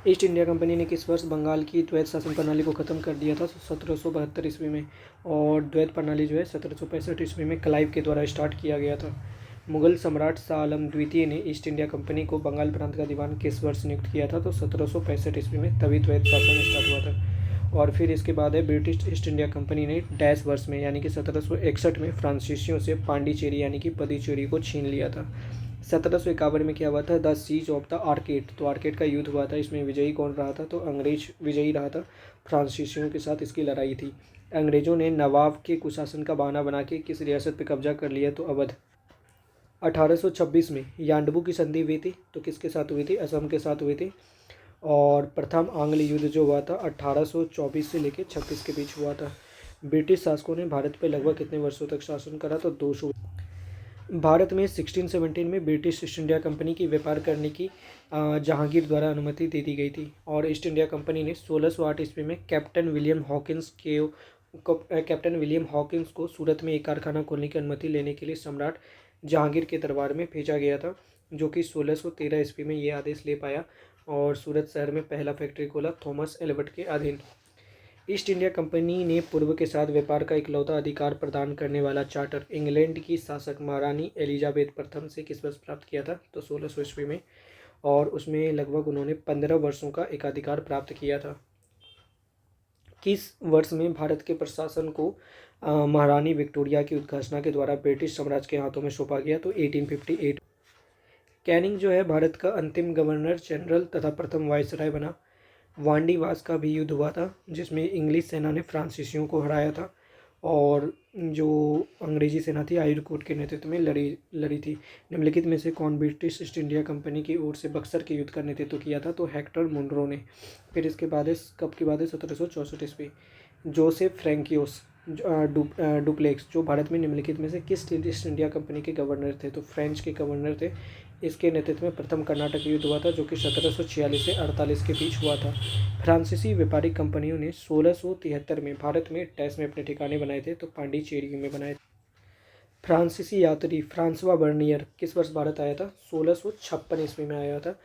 East India company ने किस वर्ष बंगाल की द्वैत शासन प्रणाली को ख़त्म कर दिया था? 1772 ईस्वी में। और द्वैत प्रणाली जो है 1765 ईस्वी में क्लाइव के द्वारा स्टार्ट किया गया था। मुगल सम्राट शाह आलम द्वितीय ने ईस्ट इंडिया कंपनी को बंगाल प्रांत का दीवान किस वर्ष नियुक्त किया था? तो 1765 ईस्वी में, तभी द्वैत शासन स्टार्ट हुआ था। और फिर इसके बाद है ब्रिटिश ईस्ट इंडिया कंपनी ने डैश वर्ष में यानी कि 1761 में फ्रांसीसियों से पांडिचेरी यानी कि पदीचेरी को छीन लिया था। 1751 में क्या हुआ था? The siege of the Arcot, तो आर्केड का युद्ध हुआ था। इसमें विजयी कौन रहा था? तो अंग्रेज विजयी रहा था। फ्रांसीसियों के साथ इसकी लड़ाई थी। अंग्रेजों ने नवाब के कुशासन का बहाना बना के किस रियासत पर कब्जा कर लिया? तो अवध। 1826 में यांडबू की संधि हुई थी, तो किसके साथ हुई थी? असम के साथ हुई थी। और प्रथम आंग्ल युद्ध जो हुआ था 1824 से लेकर 26 के बीच हुआ था। ब्रिटिश शासकों ने भारत पर लगभग कितने वर्षों तक शासन करा? तो 200। भारत में 1617 में ब्रिटिश ईस्ट इंडिया कंपनी की व्यापार करने की जहांगीर द्वारा अनुमति दे दी गई थी। और ईस्ट इंडिया कंपनी ने 1608 ईस्वी में कैप्टन विलियम हॉकिंस को सूरत में एक कारखाना खोलने की अनुमति लेने के लिए सम्राट जहांगीर के दरबार में भेजा गया था, जो कि 1613 ईस्वी में ये आदेश ले पाया और सूरत शहर में पहला फैक्ट्री खोला थॉमस एल्बर्ट के अधीन। ईस्ट इंडिया कंपनी ने पूर्व के साथ व्यापार का इकलौता अधिकार प्रदान करने वाला चार्टर इंग्लैंड की शासक महारानी एलिजाबेथ प्रथम से किस वर्ष प्राप्त किया था? तो 1600 ईस्वी में। और उसमें लगभग उन्होंने 15 वर्षों का एकाधिकार प्राप्त किया था। किस वर्ष में भारत के प्रशासन को महारानी विक्टोरिया की उद्घोषणा के द्वारा ब्रिटिश साम्राज्य के हाथों में सौंपा गया? तो 1858। कैनिंग जो है भारत का अंतिम गवर्नर जनरल तथा प्रथम वायसराय बना। वांडीवास का भी युद्ध हुआ था, जिसमें इंग्लिश सेना ने फ्रांसीसियों को हराया था और जो अंग्रेजी सेना थी आयुरकूट के नेतृत्व में लड़ी थी। निम्नलिखित में से कौन ब्रिटिश ईस्ट इंडिया कंपनी की ओर से बक्सर के युद्ध का नेतृत्व किया था? तो हेक्टर मुनरो ने। फिर इसके बाद है कब की बात है? 1764 ईस्वी। जोसेफ फ्रैंकियोस डुप्लेक्स जो भारत में निम्नलिखित में से किस ईस्ट इंडिया कंपनी के गवर्नर थे? तो फ्रेंच के गवर्नर थे। इसके नेतृत्व में प्रथम कर्नाटक युद्ध हुआ था, जो कि 1746 से 48 के बीच हुआ था। फ्रांसीसी व्यापारिक कंपनियों ने 1673 में भारत में डैश में अपने ठिकाने बनाए थे? तो पांडिचेरी में बनाए थे। फ्रांसीसी यात्री फ्रांसवा बर्नियर किस वर्ष भारत आया था? 1656 ईस्वी में आया था।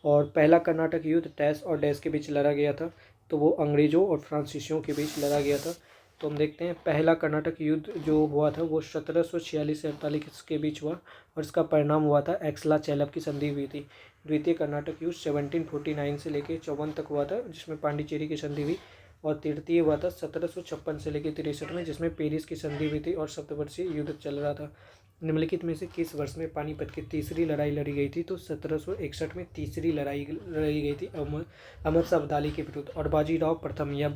और पहला कर्नाटक युद्ध डैश और डैश के बीच लड़ा गया था, तो वो अंग्रेजों और फ्रांसीसियों के बीच लड़ा गया था। तो हम देखते हैं पहला कर्नाटक युद्ध जो हुआ था वो 1746 से 48 के बीच हुआ और इसका परिणाम हुआ था एक्सला चैलप की संधि हुई थी। द्वितीय कर्नाटक युद्ध 1749 से लेकर 54 तक हुआ था, जिसमें पांडिचेरी की संधि हुई। और तृतीय हुआ था 1756 से लेकर 63 में, जिसमें पेरिस की संधि हुई थी और सप्तवर्षीय युद्ध चल रहा था। निम्नलिखित में से किस वर्ष में पानीपत की तीसरी लड़ाई लड़ी गई थी? तो 1761 में तीसरी लड़ाई लड़ी गई थी अहमद शाह अब्दाली के विरुद्ध। और बाजीराव प्रथम या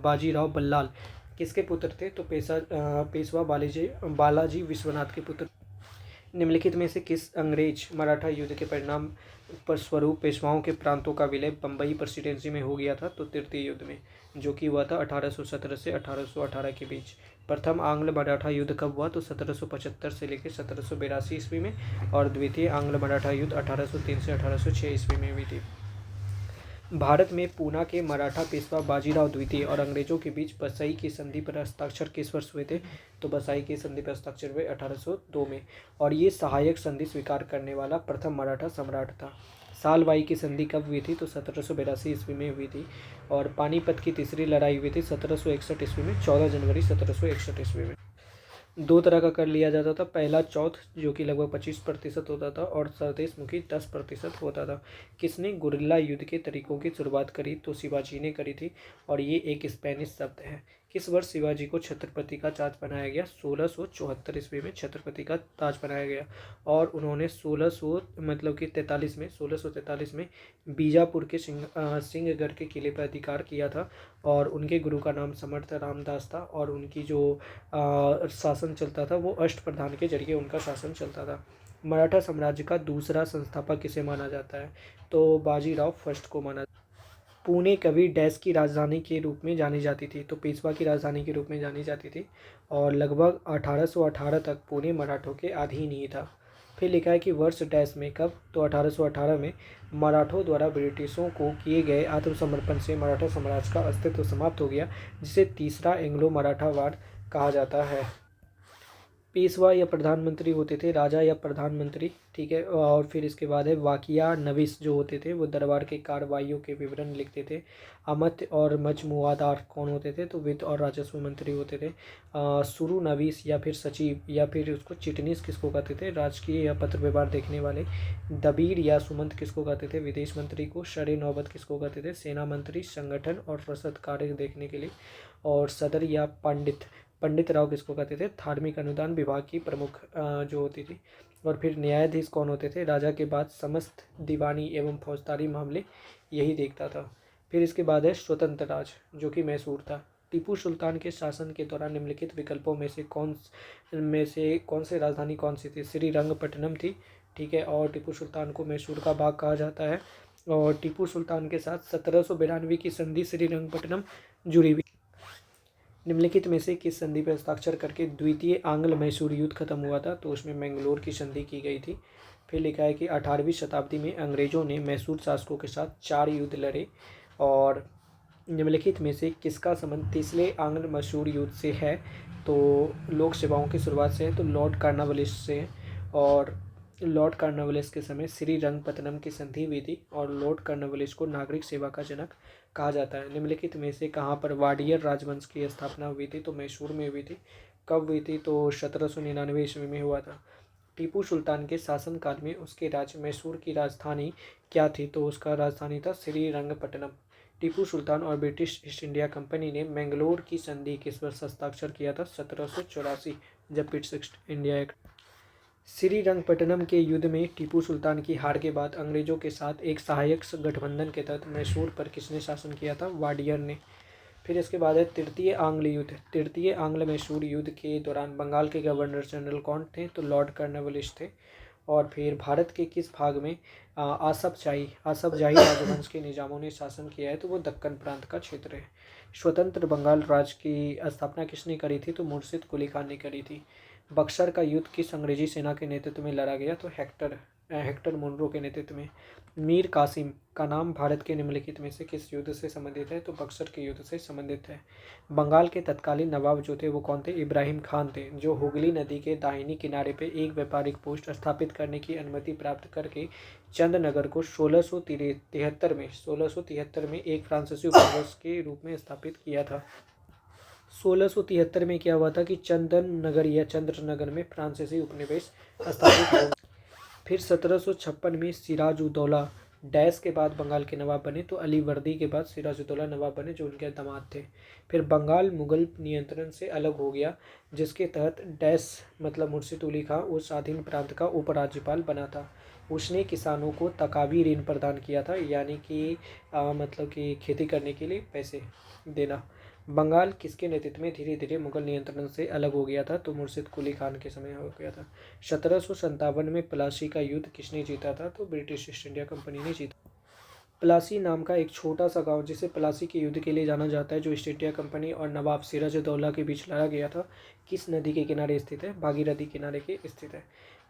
बाजीराव बल्लाल किसके पुत्र थे? तो पेशवा बालाजी विश्वनाथ के पुत्र। निम्नलिखित में से किस अंग्रेज मराठा युद्ध के परिणाम पर स्वरूप पेशवाओं के प्रांतों का विलय बम्बई प्रेसिडेंसी में हो गया था? तो तृतीय युद्ध में, जो कि हुआ था 1817 से 1818 के बीच। प्रथम आंग्ल मराठा युद्ध कब हुआ? तो 1775 से लेकर 1782 ईस्वी में। और द्वितीय आंग्ल मराठा युद्ध 1803 से 1806 ईस्वी में हुई थी। भारत में पूना के मराठा पेशवा बाजीराव द्वितीय और अंग्रेजों के बीच बसाई की संधि पर हस्ताक्षर किस वर्ष हुए थे? तो बसाई की संधि पर हस्ताक्षर हुए 1802 में। और ये सहायक संधि स्वीकार करने वाला प्रथम मराठा सम्राट था। सालवाई की संधि कब हुई थी? तो 1782 ईस्वी में हुई थी। और पानीपत की तीसरी लड़ाई हुई थी 1761 ईस्वी में, 14 जनवरी 1761 ईस्वी में। दो तरह का कर लिया जाता था। पहला चौथ, जो कि लगभग 25% होता था, और सरदेशमुखी 10% होता था। किसने गुरिल्ला युद्ध के तरीकों की शुरुआत करी? तो शिवाजी ने करी थी और ये एक स्पेनिश शब्द है। किस वर्ष शिवाजी को छत्रपति का ताज बनाया गया? 1674 ईस्वी में छत्रपति का ताज बनाया गया। और उन्होंने 1643 में बीजापुर के सिंहगढ़ के किले पर अधिकार किया था। और उनके गुरु का नाम समर्थ रामदास था और उनकी जो शासन चलता था वो अष्टप्रधान के जरिए उनका शासन चलता था। मराठा साम्राज्य का दूसरा संस्थापक किसे माना जाता है? तो बाजीराव फर्स्ट को माना। पुणे कभी डैश की राजधानी के रूप में जानी जाती थी? तो पेशवा की राजधानी के रूप में जानी जाती थी। और लगभग 1818 तक पुणे मराठों के अधीन ही था। फिर लिखा है कि वर्ष डैश में, कब? तो 1818 में मराठों द्वारा ब्रिटिशों को किए गए आत्मसमर्पण से मराठा साम्राज्य का अस्तित्व समाप्त हो गया, जिसे तीसरा एंग्लो मराठा वार कहा जाता है। पेशवा या प्रधानमंत्री होते थे, राजा या प्रधानमंत्री, ठीक है। और फिर इसके बाद है वाकिया नवीस जो होते थे वो दरबार के कार्रवाइयों के विवरण लिखते थे। अमत और मजमुआदार कौन होते थे, तो वित्त और राजस्व मंत्री होते थे। सुरु नवीस या फिर सचिव या फिर उसको चिटनीस किसको कहते थे, राजकीय या पत्र व्यवहार देखने वाले। दबीर या सुमंत किसको कहते थे, विदेश मंत्री को। शरे नौबत किसको कहते थे, सेना मंत्री। संगठन और रसद कार्य देखने के लिए। और सदर या पंडित राव किसको कहते थे, धार्मिक अनुदान विभाग की प्रमुख जो होती थी। और फिर न्यायाधीश कौन होते थे, राजा के बाद समस्त दीवानी एवं फौजदारी मामले यही देखता था। फिर इसके बाद है स्वतंत्र राज जो कि मैसूर था। टीपू सुल्तान के शासन के दौरान निम्नलिखित विकल्पों में से कौन से राजधानी कौन सी थी, श्रीरंगपट्टनम थी, ठीक है। और टीपू सुल्तान को मैसूर का बाग कहा जाता है। और टीपू सुल्तान के साथ 1792 की संधि श्रीरंगपट्टनम जुड़ी हुई। निम्नलिखित में से किस संधि पर हस्ताक्षर करके द्वितीय आंग्ल मैसूर युद्ध खत्म हुआ था, तो उसमें मैंगलोर की संधि की गई थी। फिर लिखा है कि 18वीं शताब्दी में अंग्रेजों ने मैसूर शासकों के साथ 4 युद्ध लड़े। और निम्नलिखित में से किसका संबंध तीसरे आंग्ल मैसूर युद्ध से है, तो लोक सेवाओं की शुरुआत से है, तो लॉर्ड कॉर्नवालिस से है। और लॉर्ड कॉर्नवालिस के समय श्रीरंगपट्टनम की संधि हुई थी और लॉर्ड कॉर्नवालिस को नागरिक सेवा का जनक कहा जाता है। निम्नलिखित में से कहाँ पर वाडियर राजवंश की स्थापना हुई थी, तो मैसूर में हुई थी। कब हुई थी, तो 1799 ईस्वी में हुआ था। टीपू सुल्तान के शासनकाल में उसके राज्य मैसूर की राजधानी क्या थी, तो उसका राजधानी था श्रीरंगपट्टनम। टीपू सुल्तान और ब्रिटिश ईस्ट इंडिया कंपनी ने मैंगलोर की संधि किस वर्ष हस्ताक्षर किया था, 1784, जब British East India act. Srirangapatnam के युद्ध में टीपू सुल्तान की हार के बाद अंग्रेजों के साथ एक सहायक गठबंधन के तहत मैसूर पर किसने शासन किया था, वाडियर ने। फिर इसके बाद है तृतीय आंग्ल युद्ध। तृतीय आंग्ल मैसूर युद्ध के दौरान बंगाल के गवर्नर जनरल कौन थे, तो लॉर्ड कॉर्नवालिस थे। और फिर भारत के किस भाग में आसफ जाही राजवंश के निजामों ने शासन किया है, तो वो दक्कन प्रांत का क्षेत्र है। स्वतंत्र बंगाल राज्य की स्थापना किसने करी थी, तो मुर्शिद कुली खान ने करी थी। बक्सर का युद्ध किस अंग्रेजी सेना के नेतृत्व में लड़ा गया, तो हेक्टर मुनरो के नेतृत्व में। मीर कासिम का नाम भारत के निम्नलिखित में से किस युद्ध से संबंधित है, तो बक्सर के युद्ध से संबंधित है। बंगाल के तत्कालीन नवाब जो थे वो कौन थे, इब्राहिम खान थे, जो हुगली नदी के दाहिनी किनारे पे एक व्यापारिक पोस्ट स्थापित करने की अनुमति प्राप्त करके चंदनगर को 1673 में एक फ्रांसीसी उपनिवेश के रूप में स्थापित किया था। 1673 में क्या हुआ था कि चंदननगर या चंद्रनगर में फ्रांसीसी उपनिवेश स्थापित हो। फिर 1756 में सिराजुद्दौला डैश के बाद बंगाल के नवाब बने, तो अलीवर्दी के बाद सिराजुद्दौला नवाब बने जो उनके दामाद थे। फिर बंगाल मुगल नियंत्रण से अलग हो गया, जिसके तहत डैश मतलब मुर्शिद कुली खान उस स्वाधीन प्रांत का उपराज्यपाल बना था। उसने किसानों को तकावी ऋण प्रदान किया था, यानी कि मतलब कि खेती करने के लिए पैसे देना। बंगाल किसके नेतृत्व में धीरे धीरे मुगल नियंत्रण से अलग हो गया था, तो मुर्शिद कुली खान के समय हो गया था। 1757 में प्लासी का युद्ध किसने जीता था, तो ब्रिटिश ईस्ट इंडिया कंपनी ने जीता। प्लासी नाम का एक छोटा सा गांव जिसे प्लासी के युद्ध के लिए जाना जाता है, जो ईस्ट इंडिया कंपनी और नवाब सिराजुद्दौला के बीच लड़ा गया था, किस नदी के किनारे स्थित है, भागीरथी किनारे के स्थित है।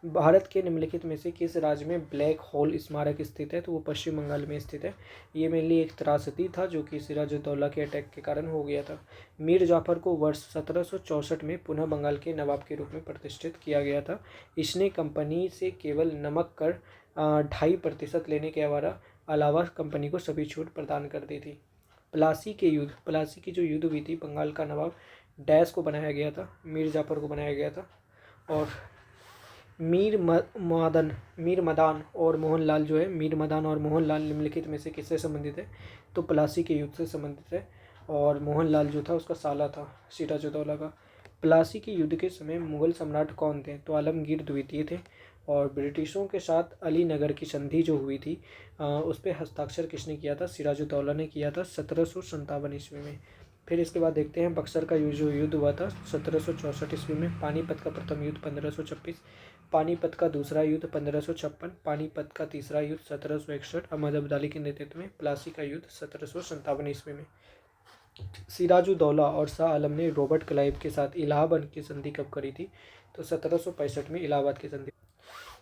भारत के निम्नलिखित में से किस राज्य में ब्लैक होल स्मारक स्थित है, तो वो पश्चिम बंगाल में स्थित है। ये मेनली एक त्रासदी था जो कि सिराजुद्दौला के अटैक के कारण हो गया था। मीर जाफर को वर्ष 1764 में पुनः बंगाल के नवाब के रूप में प्रतिष्ठित किया गया था। इसने कंपनी से केवल नमक कर 2.5% लेने के अलावा कंपनी को सभी छूट प्रदान कर दी थी। प्लासी की जो युद्ध हुई थी, बंगाल का नवाब डैश को बनाया गया था, मीर जाफर को बनाया गया था। और मीर मदान और मोहनलाल जो है, मीर मदान और मोहनलाल निम्नलिखित में से किससे संबंधित है, तो प्लासी के युद्ध से संबंधित है। और मोहनलाल जो था उसका साला था सिराजुद्दौला का। प्लासी के युद्ध के समय मुगल सम्राट कौन थे, तो आलमगीर द्वितीय थे। और ब्रिटिशों के साथ अलीनगर की संधि जो हुई थी उस पर हस्ताक्षर किसने किया था, सिराजुद्दौला ने किया था 1757 ईस्वी में। फिर इसके बाद देखते हैं बक्सर का जो युद्ध हुआ था 1764 ईस्वी में। पानीपत का प्रथम युद्ध 1526, पानीपत का दूसरा युद्ध 1556, पानीपत का तीसरा युद्ध 1761, अहमद अब्दाली के नेतृत्व में। प्लासी का युद्ध 1757 ईस्वी में। सिराजुद्दौला और शाह आलम ने रॉबर्ट क्लाइव के साथ इलाहाबाद की संधि कब करी थी, तो 1765 में इलाहाबाद की संधि।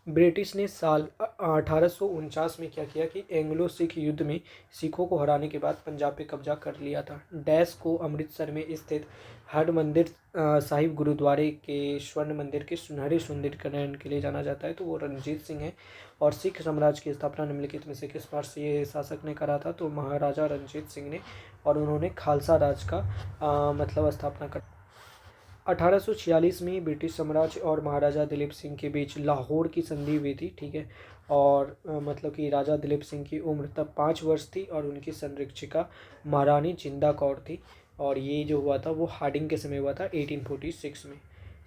ब्रिटिश ने साल 1849 में क्या किया कि एंग्लो सिख युद्ध में सिखों को हराने के बाद पंजाब पे कब्जा कर लिया था। डैश को अमृतसर में स्थित हरमंदिर साहिब गुरुद्वारे के स्वर्ण मंदिर के सुनहरे सुंदरीकरण के लिए जाना जाता है, तो वो रणजीत सिंह है। और सिख साम्राज्य की स्थापना निम्नलिखित में से किस भारतीय शासक ने करा था, तो महाराजा रणजीत सिंह ने। और उन्होंने खालसा राज का मतलब स्थापना कर। 1846 में ब्रिटिश साम्राज्य और महाराजा दिलीप सिंह के बीच लाहौर की संधि हुई थी, ठीक है। और मतलब कि राजा दिलीप सिंह की उम्र तब 5 वर्ष थी और उनकी संरक्षिका महारानी जिंदा कौर थी। और ये जो हुआ था वो हार्डिंग के समय हुआ था 1846 में।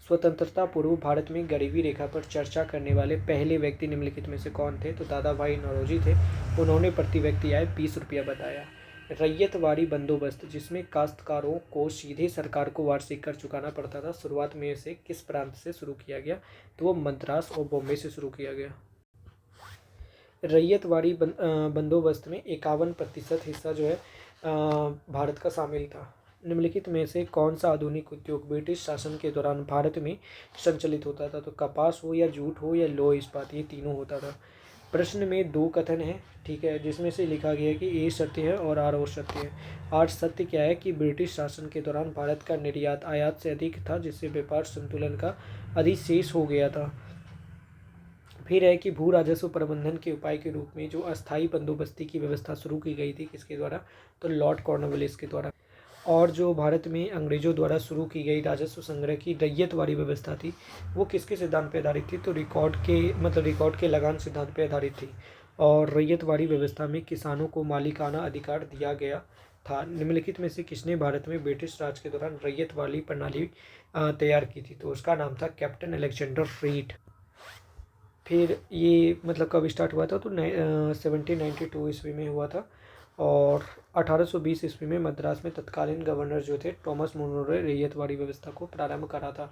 स्वतंत्रता पूर्व भारत में गरीबी रेखा पर चर्चा करने वाले पहले व्यक्ति निम्नलिखित में से कौन थे, तो दादा भाई नौरोजी थे। उन्होंने प्रति व्यक्ति आय 20 रुपया बताया। रैयतवाड़ी बंदोबस्त, जिसमें काश्तकारों को सीधे सरकार को वार्षिक कर चुकाना पड़ता था, शुरुआत में इसे किस प्रांत से शुरू किया गया, तो वो मद्रास और बॉम्बे से शुरू किया गया। रैयतवाड़ी बंदोबस्त में 51% हिस्सा जो है भारत का शामिल था। निम्नलिखित में से कौन सा आधुनिक उद्योग ब्रिटिश शासन के दौरान भारत में संचालित होता था, तो कपास हो या जूट हो या लौह इस्पात, ये तीनों होता था। प्रश्न में 2 कथन हैं, ठीक है, जिसमें से लिखा गया है कि ए सत्य है और आर असत्य है। आर सत्य क्या है कि ब्रिटिश शासन के दौरान भारत का निर्यात आयात से अधिक था, जिससे व्यापार संतुलन का अधिशेष हो गया था। फिर है कि भू राजस्व प्रबंधन के उपाय के रूप में जो अस्थायी बंदोबस्ती की व्यवस्था शुरू की गई थी, किसके द्वारा, तो लॉर्ड कॉर्नवालिस के द्वारा। और जो भारत में अंग्रेजों द्वारा शुरू की गई राजस्व संग्रह की रैयतवाड़ी व्यवस्था थी, वो किसके सिद्धांत पर आधारित थी, तो रिकॉर्ड के लगान सिद्धांत पर आधारित थी। और रैयतवाड़ी व्यवस्था में किसानों को मालिकाना अधिकार दिया गया था। निम्नलिखित में से किसने भारत में ब्रिटिश राज के दौरान रैयतवाड़ी प्रणाली तैयार की थी, तो उसका नाम था कैप्टन अलेक्जेंडर रीड। फिर ये मतलब कब स्टार्ट हुआ था, तो 1792 ईस्वी में हुआ था। और 1820 ईस्वी में मद्रास में तत्कालीन गवर्नर जो थे थॉमस मुनरो ने रैयतवाड़ी व्यवस्था को प्रारंभ करा था।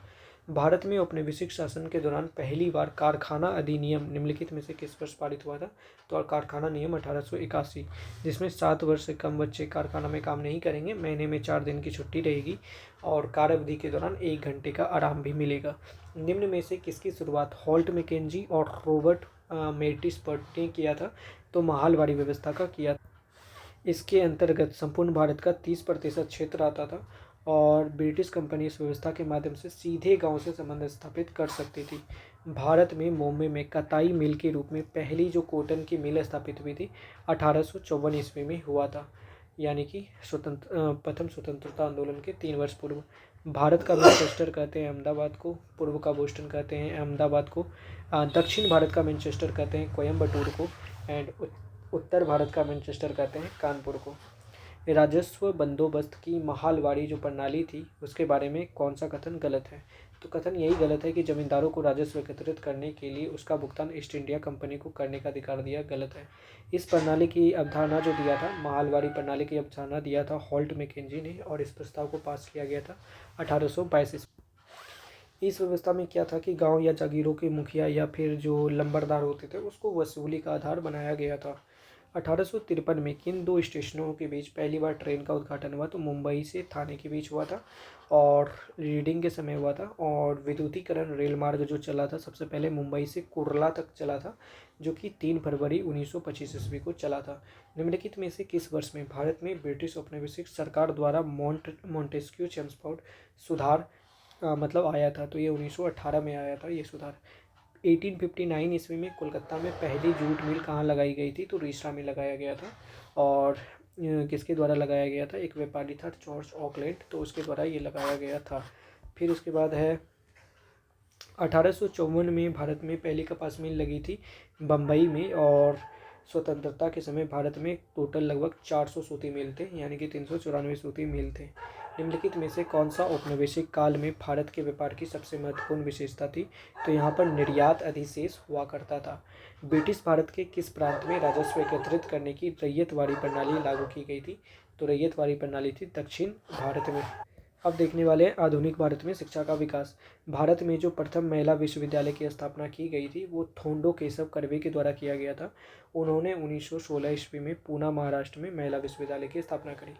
भारत में औपनिवेशिक शासन के दौरान पहली बार कारखाना अधिनियम निम्नलिखित में से किस वर्ष पारित हुआ था, तो और कारखाना नियम 1881, जिसमें 7 वर्ष से कम बच्चे कारखाना में काम नहीं करेंगे, महीने में 4 दिन की छुट्टी रहेगी और कार्य अवधि के दौरान 1 घंटे का आराम भी मिलेगा। निम्न में से किसकी शुरुआत हॉल्ट मैकेंजी और रॉबर्ट मेटिसपर्ट ने किया था, तो महालवाड़ी व्यवस्था का किया था। इसके अंतर्गत संपूर्ण भारत का 30% क्षेत्र आता था और ब्रिटिश कंपनी इस व्यवस्था के माध्यम से सीधे गांव से संबंध स्थापित कर सकती थी। भारत में बॉम्बे में कताई मिल के रूप में पहली जो कॉटन की मिल स्थापित हुई थी 1854 ईस्वी में हुआ था, यानी कि प्रथम स्वतंत्रता आंदोलन के 3 वर्ष पूर्व। भारत का मैनचेस्टर कहते हैं अहमदाबाद को, पूर्व का बोस्टन कहते हैं अहमदाबाद को, दक्षिण भारत का मैनचेस्टर कहते हैं कोयम्बटूर को, एंड उत्तर भारत का मैनचेस्टर कहते हैं कानपुर को। राजस्व बंदोबस्त की महालवाड़ी जो प्रणाली थी उसके बारे में कौन सा कथन गलत है, तो कथन यही गलत है कि जमींदारों को राजस्व एकत्रित करने के लिए उसका भुगतान ईस्ट इंडिया कंपनी को करने का अधिकार दिया, गलत है। इस प्रणाली की अवधारणा जो दिया था, महालवाड़ी प्रणाली की अवधारणा दिया था हॉल्ट मैकेंजी ने, और इस प्रस्ताव को पास किया गया था 1822 ईस्वी। इस व्यवस्था में क्या था कि गांव या जागीरों के मुखिया या फिर जो लंबरदार होते थे उसको वसूली का आधार बनाया गया था। 1853 में किन 2 स्टेशनों के बीच पहली बार ट्रेन का उद्घाटन हुआ, तो मुंबई से थाने के बीच हुआ था और रीडिंग के समय हुआ था। और विद्युतीकरण रेल मार्ग जो चला था सबसे पहले मुंबई से कुर्ला तक चला था, जो कि 3 फरवरी 1925 ईस्वी को चला था। निम्नलिखित में से किस वर्ष में भारत में ब्रिटिश औपनिवेशिक सरकार द्वारा मॉन्टेस्क्यू चेम्सफोर्ड सुधार मतलब आया था, तो ये 1918 में आया था ये सुधार। 1859 ईस्वी में कोलकाता में पहली जूट मिल कहाँ लगाई गई थी, तो रीसरा में लगाया गया था। और किसके द्वारा लगाया गया था, एक व्यापारी था जॉर्ज ऑकलैंड, तो उसके द्वारा ये लगाया गया था। फिर उसके बाद है 1854 में भारत में पहली कपास मिल लगी थी बम्बई में। और स्वतंत्रता के समय भारत में टोटल लगभग 400 सूती मिल थे, यानी कि 394 सूती मिल थे। निम्नलिखित में से कौन सा औपनिवेशिक काल में भारत के व्यापार की सबसे महत्वपूर्ण विशेषता थी, तो यहाँ पर निर्यात अधिशेष हुआ करता था। ब्रिटिश भारत के किस प्रांत में राजस्व एकत्रित करने की रैयतवाड़ी प्रणाली लागू की गई थी, तो रैयतवाड़ी प्रणाली थी दक्षिण भारत में। अब देखने वाले हैं आधुनिक भारत में शिक्षा का विकास। भारत में जो प्रथम महिला विश्वविद्यालय की स्थापना की गई थी वो थोंडो केशव कर्वे के द्वारा किया गया था। उन्होंने 1916 ईस्वी में पूना महाराष्ट्र में महिला विश्वविद्यालय की स्थापना करी।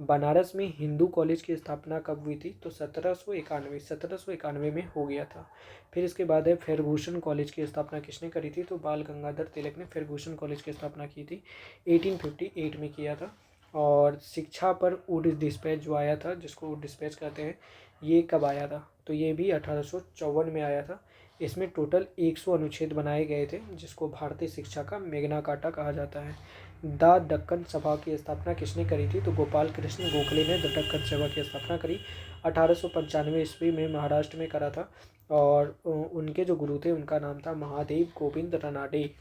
बनारस में हिंदू कॉलेज की स्थापना कब हुई थी? तो 1791 में हो गया था। फिर इसके बाद है फेरभूषण कॉलेज की स्थापना किसने करी थी? तो बाल गंगाधर तिलक ने फेरभूषण कॉलेज की स्थापना की थी, 1858 में किया था। और शिक्षा पर वुड डिस्पैच जो आया था, जिसको वुड डिस्पैच कहते हैं, ये कब आया था? तो ये भी 1854 में आया था। इसमें टोटल 100 अनुच्छेद बनाए गए थे, जिसको भारतीय शिक्षा का मैग्ना कार्टा कहा जाता है। द दक्कन सभा की स्थापना किसने करी थी? तो गोपाल कृष्ण गोखले ने द दक्कन सभा की स्थापना करी, 1895 ईस्वी में महाराष्ट्र में करा था। और उनके जो गुरु थे उनका नाम था महादेव गोविंद रनाडे।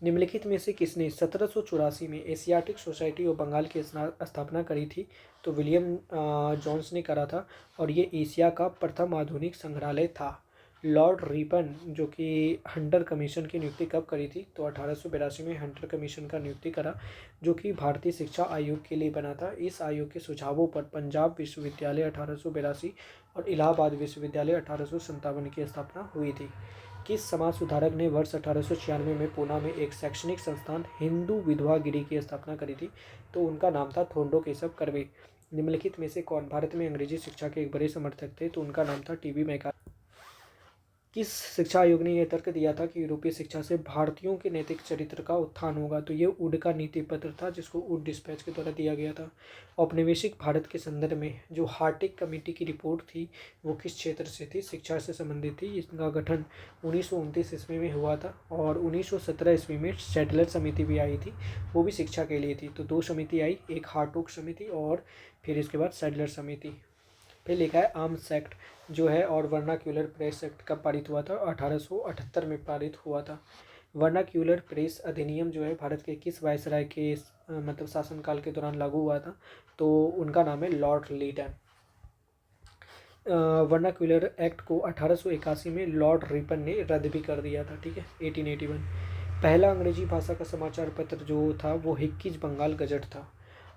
निम्नलिखित में से किसने 1784 में एशियाटिक सोसाइटी ऑफ बंगाल की स्थापना करी थी? तो विलियम जोन्स ने करा था, और ये एशिया का प्रथम आधुनिक संग्रहालय था। लॉर्ड रिपन जो कि हंटर कमीशन की नियुक्ति कब करी थी? तो 1882 में हंटर कमीशन का नियुक्ति करा, जो कि भारतीय शिक्षा आयोग के लिए बना था। इस आयोग के सुझावों पर पंजाब विश्वविद्यालय 1882 और इलाहाबाद विश्वविद्यालय 1857 की स्थापना हुई थी। किस समाज सुधारक ने वर्ष 1896 में पूना में एक शैक्षणिक संस्थान हिंदू विधवा गिरी की स्थापना करी थी? तो उनका नाम था थोंडो केशव कर्वे। निम्नलिखित में से कौन भारत में अंग्रेजी शिक्षा के एक बड़े समर्थक थे? तो उनका नाम था टीबी मैकार। किस शिक्षा आयोग ने यह तर्क दिया था कि यूरोपीय शिक्षा से भारतीयों के नैतिक चरित्र का उत्थान होगा? तो ये वुड का नीति पत्र था, जिसको वुड डिस्पैच के द्वारा दिया गया था। औपनिवेशिक भारत के संदर्भ में जो हार्टिक कमेटी की रिपोर्ट थी वो किस क्षेत्र से थी? शिक्षा से संबंधित थी। इसका गठन 1929 ईस्वी में हुआ था, और 1917 ईस्वी में सैडलर समिति भी आई थी, वो भी शिक्षा के लिए थी। तो दो समिति आई, एक हार्टोग समिति और फिर इसके बाद सैडलर समिति। फिर लिखा है आर्म्स एक्ट जो है और वर्नाक्यूलर प्रेस एक्ट कब पारित हुआ था? 1878 में पारित हुआ था। वर्नाक्यूलर प्रेस अधिनियम जो है भारत के किस वायसराय के मतलब शासनकाल के दौरान लागू हुआ था? तो उनका नाम है लॉर्ड लीटन। वर्नाक्यूलर एक्ट को 1881 में लॉर्ड रिपन ने रद्द भी कर दिया था। ठीक है, 1881। पहला अंग्रेजी भाषा का समाचार पत्र जो था वो हिक्कीज बंगाल गजट था,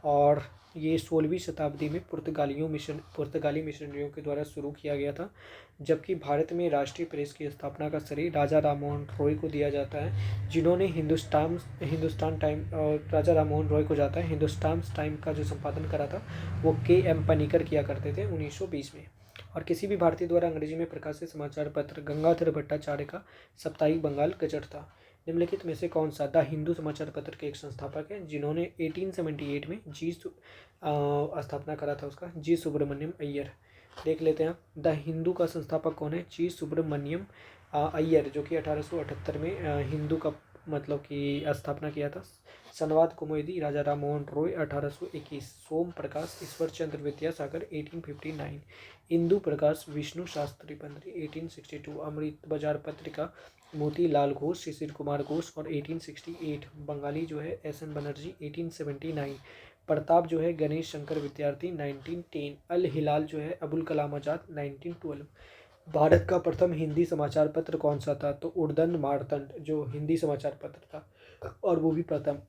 और ये 16वीं शताब्दी में पुर्तगाली मिशनरियों के द्वारा शुरू किया गया था। जबकि भारत में राष्ट्रीय प्रेस की स्थापना का श्रेय राजा राममोहन रॉय को दिया जाता है, जिन्होंने हिंदुस्तान टाइम, और राजा राममोहन रॉय को जाता है हिंदुस्तान टाइम का जो संपादन करा था वो के.एम. पनिकर किया करते थे 1920 में। और किसी भी भारतीय द्वारा अंग्रेजी में प्रकाशित समाचार पत्र गंगाधर भट्टाचार्य का साप्ताहिक बंगाल गजट था। निम्नलिखित में से कौन सा द हिंदू समाचार पत्र के एक संस्थापक हैं जिन्होंने 1878 में स्थापना करा था उसका? जी सुब्रमण्यम अय्यर। देख लेते हैं द हिंदू का संस्थापक कौन है? जी सुब्रमण्यम अय्यर, जो कि 1878 में हिंदू का मतलब कि स्थापना किया था। संवाद कुमुदी राजा राममोहन रॉय 1821। सोम प्रकाश ईश्वर चंद्र विद्यासागर 1859। इंदु प्रकाश विष्णु शास्त्री पंत्री 1862। अमृत बाजार पत्रिका मोतीलाल घोष शिशिर कुमार घोष और 1868। बंगाली जो है एस.एन. बनर्जी 1879। प्रताप जो है गणेश शंकर विद्यार्थी 1910। अल हिलाल जो है अबुल कलाम आजाद 1912। भारत का प्रथम हिंदी समाचार पत्र कौन सा था? तो उर्दन मारतंड जो हिंदी समाचार पत्र था, और वो भी प्रथम।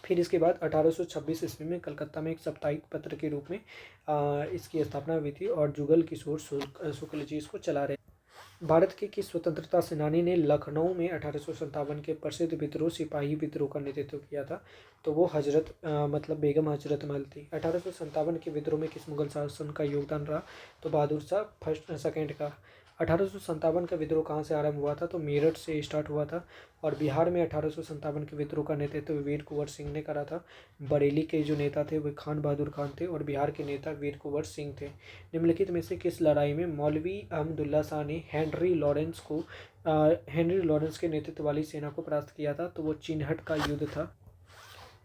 फिर इसके बाद 1826 ईस्वी में कलकत्ता में एक साप्ताहिक पत्र के रूप में इसकी स्थापना हुई थी, और जुगल किशोर शुक्ल जी इसको चला रहे। भारत के किस स्वतंत्रता सेनानी ने लखनऊ में 1857 के प्रसिद्ध विद्रोह सिपाही विद्रोह का नेतृत्व किया था? तो वो मतलब बेगम हजरत महल थी। 1857 के विद्रोह में किस मुगल शासन का योगदान रहा? तो बहादुर शाह सेकेंड का। 1857 का विद्रोह कहाँ से आरंभ हुआ था? तो मेरठ से स्टार्ट हुआ था। और बिहार में 1857 के विद्रोह का नेतृत्व वीर कुंवर सिंह ने करा था। बरेली के जो नेता थे वे खान बहादुर खान थे, और बिहार के नेता वीर कुंवर सिंह थे। निम्नलिखित में से किस लड़ाई में मौलवी अहमदुल्ला शाह ने हेनरी लॉरेंस के नेतृत्व वाली सेना को परास्त किया था? तो वो चिन्हट का युद्ध था।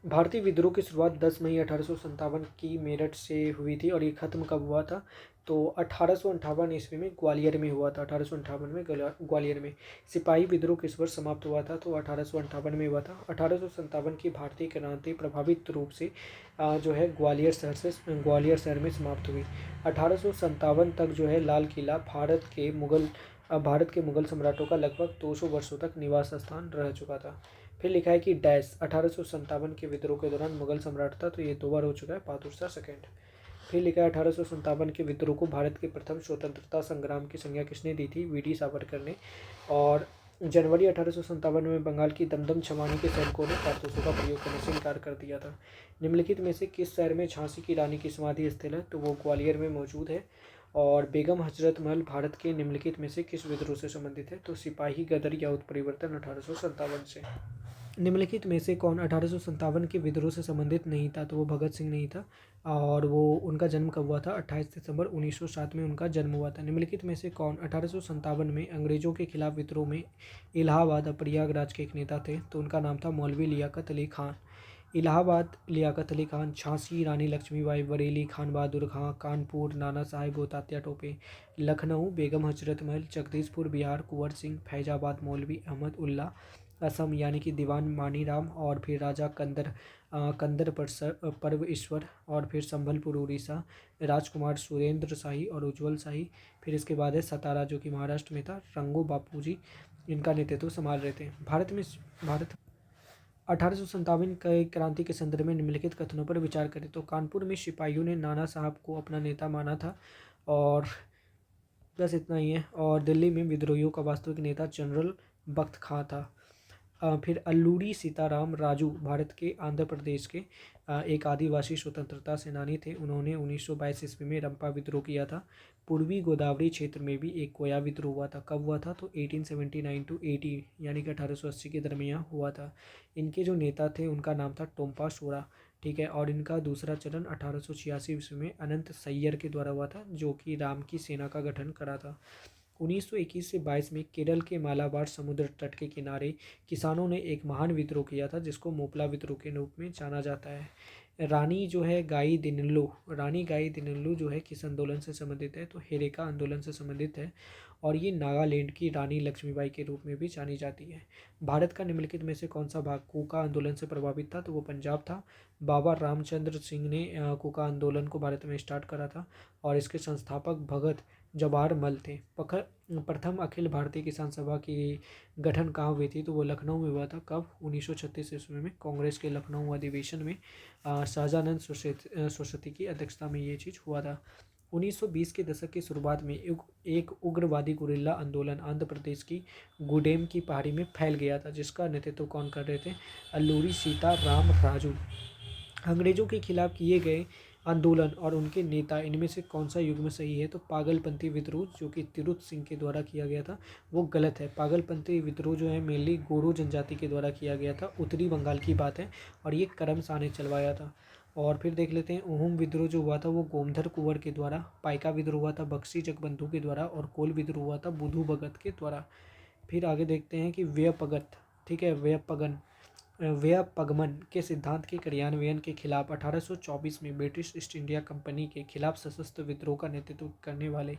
भारतीय विद्रोह की शुरुआत 10 मई 1857 की मेरठ से हुई थी, और ये खत्म कब हुआ था? तो 1858 ईस्वी में ग्वालियर में हुआ था। 1858 में ग्वालियर में। सिपाही विद्रोह किस वर्ष समाप्त हुआ था? तो 1858 में हुआ था। 1857 की भारतीय क्रांति प्रभावित रूप से जो है ग्वालियर शहर में समाप्त हुई। 1857 तक जो है लाल किला भारत के मुगल सम्राटों का लगभग 200 वर्षों तक निवास स्थान रह चुका था। फिर लिखा है कि डैश 1857 के विद्रोह के दौरान मुगल सम्राट था, तो ये 2 बार हो चुका है, बहादुर शाह सेकेंड। फिर लिखा है 1857 के विद्रोह को भारत के प्रथम स्वतंत्रता संग्राम की संज्ञा किसने दी थी? वी डी सावरकर ने। और जनवरी 1857 में बंगाल की दमदम छमानी के सैनिकों ने कारतूसों का प्रयोग करने से इनकार कर दिया था। निम्नलिखित में से किस शहर में झांसी की रानी की समाधि स्थल है? तो वो ग्वालियर में मौजूद है। और बेगम हजरत महल भारत के निम्नलिखित में से किस विद्रोह से संबंधित है? तो सिपाही गदर या उत्परिवर्तन 1857 से। निम्नलिखित में से कौन 1857 के विद्रोह से संबंधित नहीं था? तो वो भगत सिंह नहीं था। और वो उनका जन्म कब हुआ था? 28 दिसंबर 1907 में उनका जन्म हुआ था। निम्नलिखित में से कौन 1857 में अंग्रेजों के खिलाफ विद्रोह में इलाहाबाद और प्रयागराज के एक नेता थे? तो उनका नाम था मौलवी लियाकत अली खान। इलाहाबाद लियाकत अली खान, झांसी रानी लक्ष्मीबाई, बरेली खान बहादुर खां, कानपुर नाना साहेब और तात्या टोपे, लखनऊ बेगम हजरत महल, जगदीशपुर बिहार कुंवर सिंह, फैजाबाद मौलवी अहमद उल्ला, असम यानी कि दीवान मानीराम, और फिर राजा कंदर परव ईश्वर, और फिर संभलपुर उड़ीसा राजकुमार सुरेंद्र शाही और उज्जवल शाही। फिर इसके बाद है सतारा जो कि महाराष्ट्र में था, रंगो बापूजी इनका नेतृत्व संभाल रहे थे। भारत 1857 की क्रांति के संदर्भ में निम्नलिखित कथनों पर विचार करें। तो कानपुर में सिपाहियों ने नाना साहब को अपना नेता माना था, और बस इतना ही है। और दिल्ली में विद्रोहियों का वास्तविक नेता जनरल बख्त खां था। फिर अल्लूरी सीताराम राजू भारत के आंध्र प्रदेश के एक आदिवासी स्वतंत्रता सेनानी थे। उन्होंने 1922 ईस्वी में रंपा विद्रोह किया था। पूर्वी गोदावरी क्षेत्र में भी एक कोया विद्रोह हुआ था। कब हुआ था? तो 1879 टू 80 यानी कि 1880 के दरमियान हुआ था। इनके जो नेता थे उनका नाम था टोम्पा सोरा, ठीक है। और इनका दूसरा चरण 1886 ईस्वी में अनंत सैयर के द्वारा हुआ था, जो कि राम की सेना का गठन करा था। 1921 से 22 में केरल के मालाबार समुद्र तट के किनारे किसानों ने एक महान विद्रोह किया था, जिसको मोपला विद्रोह के रूप में जाना जाता है। रानी गाई दिनल्लू जो है किस आंदोलन से संबंधित है? तो हेरेका आंदोलन से संबंधित है। और ये नागालैंड की रानी लक्ष्मीबाई के रूप में भी जानी जाती है। भारत का निम्नलिखित में से कौन सा भाग कूका आंदोलन से प्रभावित था? तो वो पंजाब था। बाबा रामचंद्र सिंह ने कूका आंदोलन को भारत में स्टार्ट करा था, और इसके संस्थापक भगत जवाहर मल थे। प्रथम अखिल भारतीय किसान सभा की गठन कहाँ हुई थी? तो वो लखनऊ में हुआ था। कब? 1936 ईस्वी में कांग्रेस के लखनऊ अधिवेशन में शाहजानंद सरस्वती की अध्यक्षता में ये चीज़ हुआ था। 1920 के दशक की शुरुआत में एक उग्रवादी गुरिल्ला आंदोलन आंध्र प्रदेश की गुडेम की पहाड़ी में फैल गया था, जिसका नेतृत्व कौन कर रहे थे? अल्लूरी सीता राम राजू। अंग्रेजों के खिलाफ किए गए आंदोलन और उनके नेता, इनमें से कौन सा युग में सही है? तो पागलपंथी विद्रोह जो कि तिरुत सिंह के द्वारा किया गया था वो गलत है। पागलपंथी विद्रोह जो है मेनली गोरो जनजाति के द्वारा किया गया था, उत्तरी बंगाल की बात है, और ये करम शाह ने चलवाया था। और फिर देख लेते हैं ओहम विद्रोह जो हुआ था वो गोमधर कुंवर के द्वारा, पाइका विद्रोह हुआ था बख्शी जगबंधु के द्वारा, और कोल विद्रोह हुआ था बुधू भगत के द्वारा। फिर आगे देखते हैं कि व्यपगत, ठीक है, व्यपगमन के सिद्धांत के क्रियान्वयन के खिलाफ 1824 में ब्रिटिश ईस्ट इंडिया कंपनी के खिलाफ सशस्त्र विद्रोह का नेतृत्व करने वाले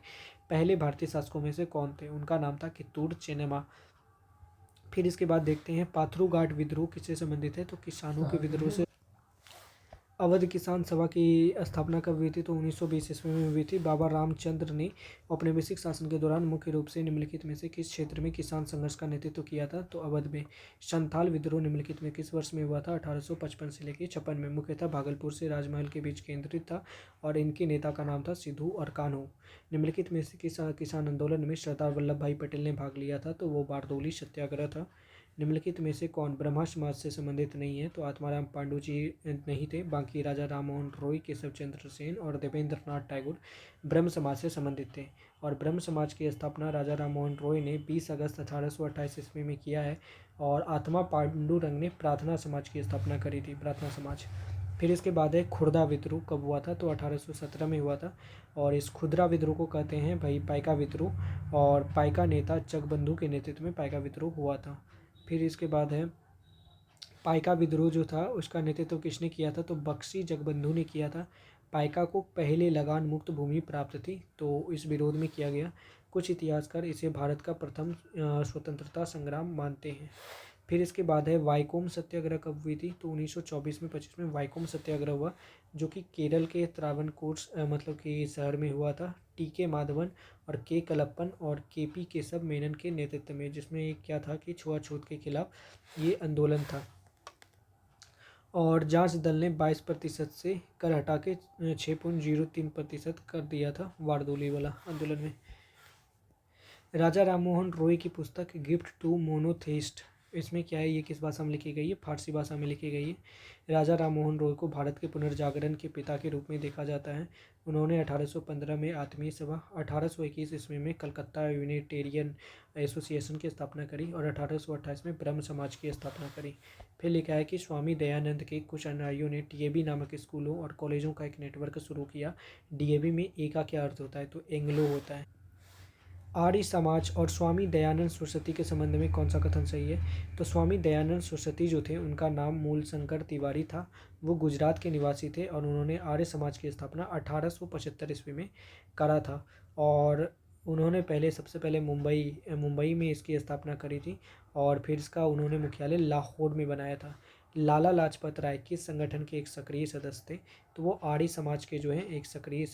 पहले भारतीय शासकों में से कौन थे? उनका नाम था कित्तूर चेन्नम्मा। फिर इसके बाद देखते हैं पाथरूघाट विद्रोह किससे संबंधित है? तो किसानों के विद्रोह से। अवध किसान सभा की स्थापना कब हुई थी? तो 1920 ईस्वी में हुई थी। बाबा रामचंद्र ने औपनिवेशिक शासन के दौरान मुख्य रूप से निम्नलिखित में से किस क्षेत्र में किसान संघर्ष का नेतृत्व किया था? तो अवध में। संथाल विद्रोह निम्नलिखित में किस वर्ष में हुआ था? 1855 से लेकर 56 में। मुख्यतः भागलपुर से राजमहल के बीच केंद्रित था, और इनके नेता का नाम था सिद्धू और कान्हू। निम्नलिखित में से किसान आंदोलन में सरदार वल्लभ भाई पटेल ने भाग लिया था? तो वो बारदोली सत्याग्रह था। निम्नलिखित में से कौन ब्रह्मा समाज से संबंधित नहीं है? तो आत्माराम पांडु जी नहीं थे। बाकी राजा राम मोहन रॉय, केशव चंद्र सेन और देवेंद्र नाथ टैगोर ब्रह्म समाज से संबंधित थे। और ब्रह्म समाज की स्थापना राजा राम मोहन रॉय ने 20 अगस्त 1828 ईस्वी में किया है, और आत्मा पांडुरंग ने प्रार्थना समाज की स्थापना करी थी, प्रार्थना समाज। फिर इसके बाद है खुर्दा विद्रोह कब हुआ था? तो 1817 में हुआ था। और इस खुदरा विद्रोह को कहते हैं भाई पाइका विद्रोह, और पाइका नेता जगबंधु के नेतृत्व में पाइका विद्रोह हुआ था। फिर इसके बाद है पाइका विद्रोह जो था उसका नेतृत्व किसने किया था? तो बख्शी जगबंधु ने किया था। पाइका को पहले लगान मुक्त भूमि प्राप्त थी, तो इस विरोध में किया गया। कुछ इतिहासकार इसे भारत का प्रथम स्वतंत्रता संग्राम मानते हैं। फिर इसके बाद है वाइकोम सत्याग्रह कब हुई थी? तो 1924 में 25 में वाइकोम सत्याग्रह हुआ, जो कि केरल के त्रावणकोर मतलब कि शहर में हुआ था। टी के माधवन और के कलप्पन और के पी केशव मेनन के नेतृत्व में, जिसमें क्या था कि छुआछूत के खिलाफ ये आंदोलन था। और जांच दल ने 22% से कर हटा के 6.03% कर दिया था वारदोली वाला आंदोलन में। राजा राममोहन रॉय की पुस्तक गिफ्ट टू मोनोथेइस्ट, इसमें क्या है, ये किस भाषा में लिखी गई है? फारसी भाषा में लिखी गई है। राजा राममोहन रॉय को भारत के पुनर्जागरण के पिता के रूप में देखा जाता है। उन्होंने 1815 में आत्मीय सभा, 1821 ईस्वी में कलकत्ता यूनिटेरियन एसोसिएशन की स्थापना करी और 1828 में ब्रह्म समाज की स्थापना करी। फिर लिखा है कि स्वामी दयानंद के कुछ अनुयायियों ने डीएवी नामक स्कूलों और कॉलेजों का एक नेटवर्क शुरू किया। डीएवी में ए का क्या अर्थ होता है? तो एंग्लो होता है। आर्य समाज और स्वामी दयानंद सरस्वती के संबंध में कौन सा कथन सही है? तो स्वामी दयानंद सरस्वती जो थे, उनका नाम मूलशंकर तिवारी था। वो गुजरात के निवासी थे और उन्होंने आर्य समाज की स्थापना 1875 ईस्वी में करा था। और उन्होंने सबसे पहले मुंबई में इसकी स्थापना करी थी और फिर इसका उन्होंने मुख्यालय लाहौर में बनाया था। लाला लाजपत राय किस संगठन के एक सक्रिय सदस्य थे? तो वो आर्य समाज के जो हैं एक सक्रिय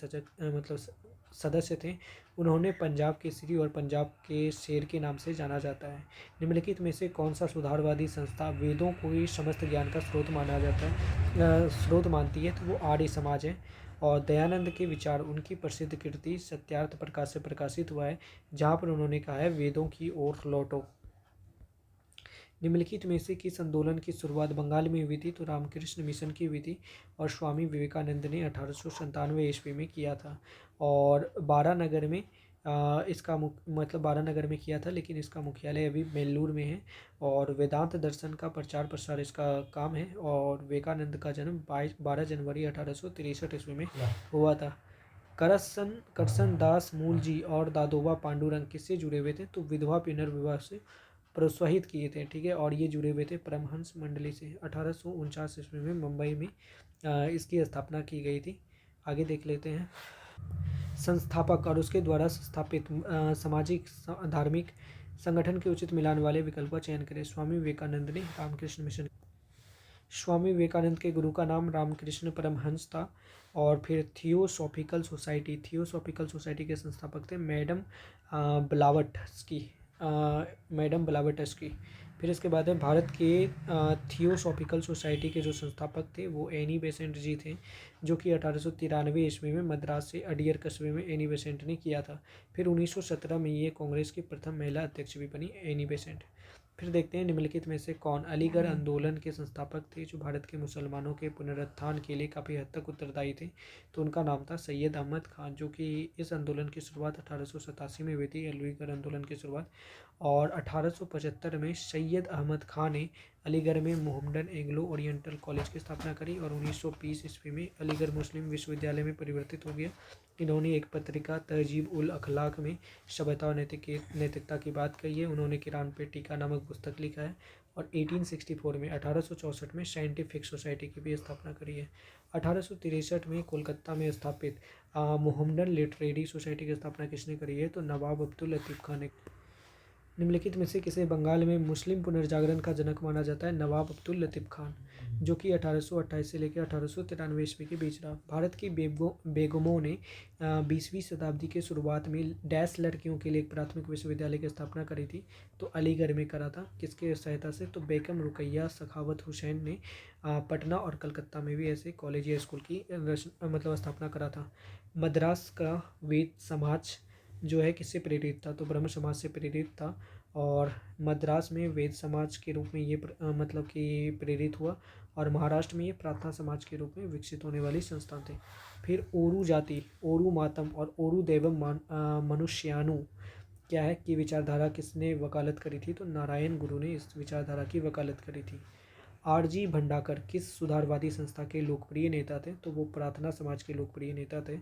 सदस्य थे। उन्होंने पंजाब केसरी और पंजाब के शेर के नाम से जाना जाता है। निम्नलिखित में से कौन सा सुधारवादी संस्था वेदों को ही समस्त ज्ञान का स्रोत माना जाता है, स्रोत मानती है? तो वो आर्य समाज है। और दयानंद के विचार, उनकी प्रसिद्ध कृति सत्यार्थ प्रकाश से प्रकाशित हुआ है, जहाँ पर उन्होंने कहा है वेदों की ओर लौटो। निम्नलिखित में से किस आंदोलन की शुरुआत बंगाल में हुई थी? तो रामकृष्ण मिशन की हुई थी और स्वामी विवेकानंद ने 1897 ईस्वी में किया था। और बारानगर में बारानगर में किया था, लेकिन इसका मुख्यालय अभी बेल्लूर में है। और वेदांत दर्शन का प्रचार प्रसार इसका काम है। और विवेकानंद का जन्म 12 जनवरी 1863 ईस्वी में हुआ था। करसन दास मूलजी और दादोबा पांडुरंग किससे जुड़े हुए थे? तो विधवा पुनर्विवाह से प्रोत्साहित किए थे, ठीक है। और ये जुड़े हुए थे परमहंस मंडली से। 1849 ईस्वी में मुंबई में इसकी स्थापना की गई थी। आगे देख लेते हैं। संस्थापक और उसके द्वारा स्थापित सामाजिक धार्मिक संगठन के उचित मिलान वाले विकल्प का चयन करें। स्वामी विवेकानंद ने रामकृष्ण मिशन। स्वामी विवेकानंद के गुरु का नाम रामकृष्ण परमहंस था। और फिर थियोसॉफिकल सोसाइटी के संस्थापक थे मैडम ब्लावटस्की। फिर इसके बाद में भारत के थियोसॉफिकल सोसाइटी के जो संस्थापक थे वो एनी बेसेंट जी थे, जो कि 1893 ईस्वी में मद्रास से अडियर कस्बे में एनी बेसेंट ने किया था। फिर 1917 में ये कांग्रेस की प्रथम महिला अध्यक्ष भी बनी, एनी बेसेंट। फिर देखते हैं निम्नलिखित में से कौन अलीगढ़ आंदोलन के संस्थापक थे, जो भारत के मुसलमानों के पुनरुत्थान के लिए काफ़ी हद तक उत्तरदायी थे? तो उनका नाम था सैयद अहमद खान, जो कि इस आंदोलन की शुरुआत 1887 में हुई थी, अलीगढ़ आंदोलन की शुरुआत। और 1875 में सैयद अहमद खान ने अलीगढ़ में मोहम्मडन एंग्लो ओरिएंटल कॉलेज की स्थापना करी और 1920 ईस्वी में अलीगढ़ मुस्लिम विश्वविद्यालय में परिवर्तित हो गया। इन्होंने एक पत्रिका तहजीब उल अखलाक में सभ्यता और नैतिकता की बात कही है। उन्होंने किरान पे टीका नामक पुस्तक लिखा है। और 1864 में साइंटिफिक सोसाइटी की भी स्थापना करी है। 1863 में कोलकाता में स्थापित मोहम्मडन लिटरेरी सोसाइटी की स्थापना किसने करी है? तो नवाब अब्दुल लतीफ़ खान ने। निम्नलिखित में से किसे बंगाल में मुस्लिम पुनर्जागरण का जनक माना जाता है? नवाब अब्दुल लतीफ़ खान, जो कि 1828 से लेकर 1893 ईस्वी के बीच रहा। भारत की बेगमों ने 20वीं शताब्दी के शुरुआत में डैश लड़कियों के लिए एक प्राथमिक विश्वविद्यालय की स्थापना करी थी, तो अलीगढ़ में करा था। किसके सहायता से? तो बेगम रुकैया सखावत हुसैन ने पटना और कलकत्ता में भी ऐसे कॉलेज या स्कूल की स्थापना करा था। मद्रास का वेद समाज जो है किससे प्रेरित था? तो ब्रह्म समाज से प्रेरित था। और मद्रास में वेद समाज के रूप में ये प्रेरित हुआ। और महाराष्ट्र में ये प्रार्थना समाज के रूप में विकसित होने वाली संस्थान थे। फिर ओरू जाति, ओरू मातम और ओरू देवम मनुष्यानु क्या है कि विचारधारा किसने वकालत करी थी? तो नारायण गुरु ने इस विचारधारा की वकालत करी थी। आरजी भंडाकर किस सुधारवादी संस्था के लोकप्रिय नेता थे? तो वो प्रार्थना समाज के लोकप्रिय नेता थे।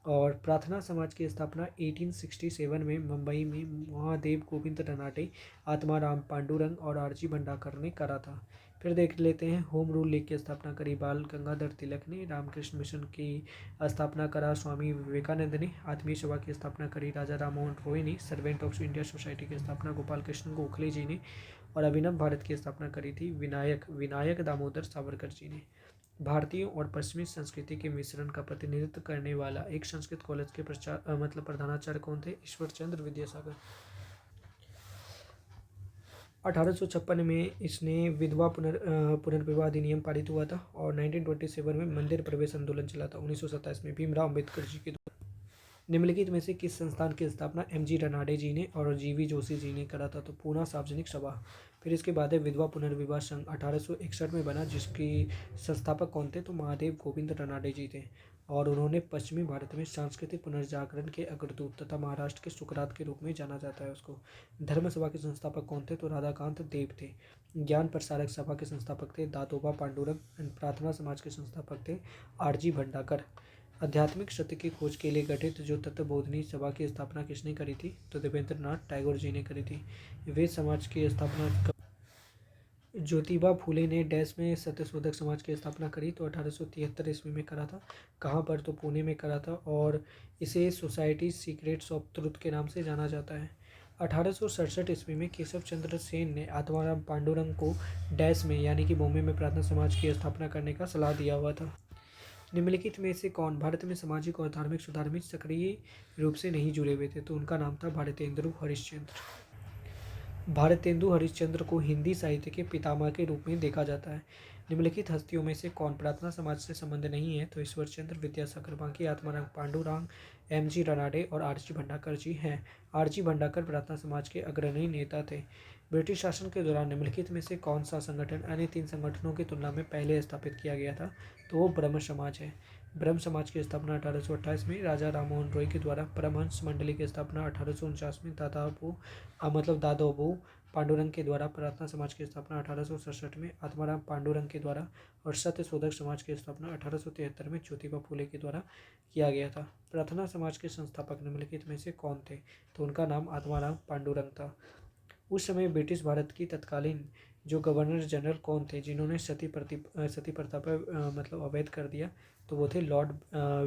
और प्रार्थना समाज की स्थापना 1867 में मुंबई में महादेव गोविंद रनाटे, आत्माराम पांडुरंग और आरजी भंडाकर ने करा था। फिर देख लेते हैं होम रूल लीग की स्थापना करी बाल गंगाधर तिलक ने। रामकृष्ण मिशन की स्थापना करा स्वामी विवेकानंद ने। आत्मीय सभा की स्थापना करी राजा राममोहन रॉय ने। सर्वेंट ऑफ इंडिया सोसाइटी की स्थापना गोपाल कृष्ण गोखले जी ने। और अभिनव भारत की स्थापना करी थी विनायक दामोदर सावरकर जी ने। भारतीय और पश्चिमी संस्कृति के मिश्रण का प्रतिनिधित्व करने वाला एक संस्कृत कॉलेज के प्रधानाचार्य कौन थे? ईश्वर चंद्र विद्यासागर। 1856 में इसने विधवा पुनर्विवाह अधिनियम पारित हुआ था और 1927 में मंदिर प्रवेश आंदोलन चला था। 1927 में भीमराव अम्बेडकर जी के द्वारा निम्नलिखित में से किस संस्थान की स्थापना एम.जी. रनाडे जी ने और जी.वी. जोशी जी ने करा था? तो पूना सार्वजनिक सभा। फिर इसके बाद है विधवा पुनर्विवाह संघ 1861 में बना, जिसकी संस्थापक कौन थे? तो महादेव गोविंद रनाडे जी थे और उन्होंने पश्चिमी भारत में सांस्कृतिक पुनर्जागरण के अग्रदूत तथा महाराष्ट्र के सुकरात के रूप में जाना जाता है उसको। धर्म सभा के संस्थापक कौन थे? तो राधाकांत देव थे। ज्ञान प्रसारक सभा के संस्थापक थे दादोबा पांडुरंग। प्रार्थना समाज के संस्थापक थे आरजी भंडाकर। आध्यात्मिक सत्य की खोज के लिए गठित जो तत्वबोधिनी सभा की स्थापना किसने करी थी? तो देवेंद्रनाथ टैगोर जी ने करी थी। वेद समाज की स्थापना ज्योतिबा फूले ने डैश में सत्यशोधक समाज की स्थापना करी? तो 1873 ईस्वी में करा था। कहाँ पर? तो पुणे में करा था और इसे सोसाइटी सीक्रेट्स ऑफ ट्रुथ के नाम से जाना जाता है। 1867 ईस्वी में केशव चंद्र सेन ने आत्माराम पांडुरंग को डैश में यानी कि बॉम्बे में प्रार्थना समाज की स्थापना करने का सलाह दिया हुआ था। निम्नलिखित में से कौन भारत में सामाजिक और धार्मिक सुधार में सक्रिय रूप से नहीं जुड़े हुए थे? तो उनका नाम था भारतेंदु हरिश्चंद्र। भारतेंदु हरिश्चंद्र को हिंदी साहित्य के पितामह के रूप में देखा जाता है। निम्नलिखित हस्तियों में से कौन प्रार्थना समाज से संबंध नहीं है? तो ईश्वर चंद्र विद्यासागर, बांकी आत्माराम पांडुरंग, एम.जी. रनाडे और आर.जी. भंडाकर जी हैं। आर.जी. भंडाकर प्रार्थना समाज के अग्रणी नेता थे। ब्रिटिश शासन के दौरान निम्नलिखित में से कौन सा संगठन अन्य 3 संगठनों की तुलना में पहले स्थापित किया गया था? तो वो ब्रह्म समाज है। ब्रह्म समाज की स्थापना 1828 में राजा राममोहन रॉय के द्वारा, परमहंस मंडली की स्थापना 1849 में दादाबू पांडुरंग के द्वारा, प्रार्थना समाज की स्थापना 1867 में आत्माराम पांडुरंग के द्वारा और सत्य शोधक समाज की स्थापना 1873 में ज्योतिबा फूले के द्वारा किया गया था। प्रार्थना समाज के संस्थापक निम्नलिखित में से कौन थे? तो उनका नाम आत्माराम पांडुरंग था। उस समय ब्रिटिश भारत की तत्कालीन जो गवर्नर जनरल कौन थे जिन्होंने सती प्रथा पर अवैध कर दिया? तो वो थे लॉर्ड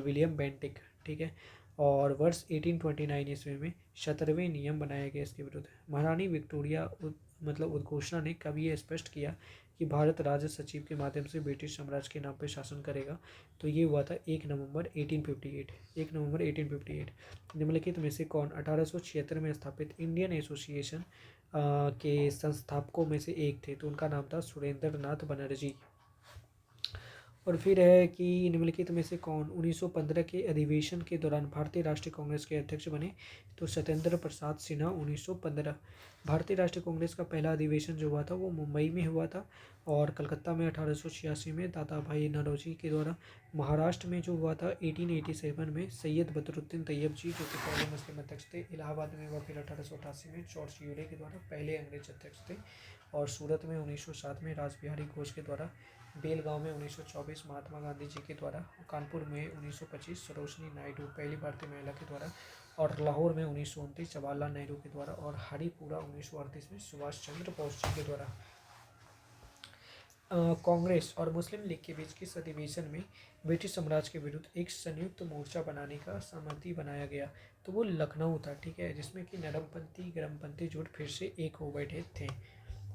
विलियम बेंटिक। ठीक है। और वर्ष 1829 ईस्वी में 17वें नियम बनाया गया इसके विरुद्ध। महारानी विक्टोरिया उद्घोषणा ने कब ये स्पष्ट किया कि भारत राज्य सचिव के माध्यम से ब्रिटिश साम्राज्य के नाम पर शासन करेगा? तो ये हुआ था 1 नवंबर 1858। निम्नलिखित में से कौन 1876 में स्थापित इंडियन एसोसिएशन के संस्थापकों में से एक थे? तो उनका नाम था सुरेंद्र नाथ बनर्जी। और फिर है कि निम्नलिखित में से कौन 1915 के अधिवेशन के दौरान भारतीय राष्ट्रीय कांग्रेस के अध्यक्ष बने? तो सत्येंद्र प्रसाद सिन्हा 1915। भारतीय राष्ट्रीय कांग्रेस का पहला अधिवेशन जो हुआ था वो मुंबई में हुआ था और कलकत्ता में 1886 में दादा भाई नौरोजी के द्वारा। महाराष्ट्र में जो हुआ था 1887 में सैयद बदरुद्दीन तैयब जी जो कि पहले मुस्लिम अध्यक्ष थे। इलाहाबाद में हुआ फिर 1888 में जॉर्ज यूरे के द्वारा पहले अंग्रेज अध्यक्ष थे। और सूरत में 1907 में रासबिहारी घोष के द्वारा। बेलगांव में 1924 महात्मा गांधी जी के द्वारा। कानपुर में 1925 सरोजनी नायडू पहली भारतीय महिला के द्वारा। और लाहौर में 1929 जवाहरलाल नेहरू के द्वारा। और हरिपुरा 1938 में सुभाष चंद्र बोस जी के द्वारा। कांग्रेस और मुस्लिम लीग के बीच किस अधिवेशन में ब्रिटिश साम्राज्य के विरुद्ध एक संयुक्त मोर्चा बनाने का सहमति बनाया गया? तो वो लखनऊ था। ठीक है, जिसमें कि नरमपंथी गर्मपंथी जुट फिर से एक हो बैठे थे।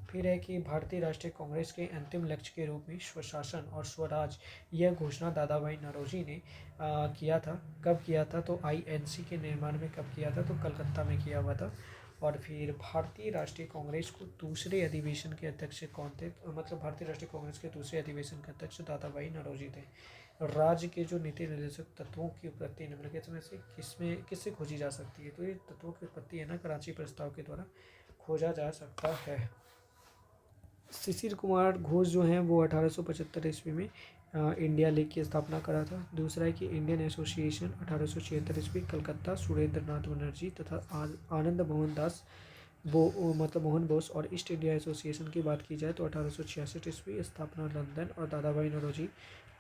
फिर है कि भारतीय राष्ट्रीय कांग्रेस के अंतिम लक्ष्य के रूप में स्वशासन और स्वराज यह घोषणा दादा भाई नौरोजी ने किया था। कब किया था? तो आईएनसी के निर्माण में कब किया था? तो कलकत्ता में किया हुआ था। और फिर भारतीय राष्ट्रीय कांग्रेस को दूसरे अधिवेशन के अध्यक्ष कौन थे? भारतीय राष्ट्रीय कांग्रेस के दूसरे अधिवेशन के अध्यक्ष दादा भाई नौरोजी थे। राज्य के जो नीति निर्देशक तत्वों की उत्पत्ति निम्नलिखित में से किससे खोजी जा सकती है? तो ये तत्वों की उत्पत्ति है ना कराची प्रस्ताव के द्वारा खोजा जा सकता है। शिशिर कुमार घोष जो हैं वो 1875 ईस्वी में इंडिया लीग की स्थापना करा था। दूसरा है कि इंडियन एसोसिएशन 1876 ईस्वी कलकत्ता सुरेंद्र नाथ बनर्जी तथा आनंद मोहन दास मोहन बोस। और ईस्ट इंडिया एसोसिएशन की बात की जाए तो 1866 ईस्वी स्थापना लंदन और दादा भाई नौरोजी।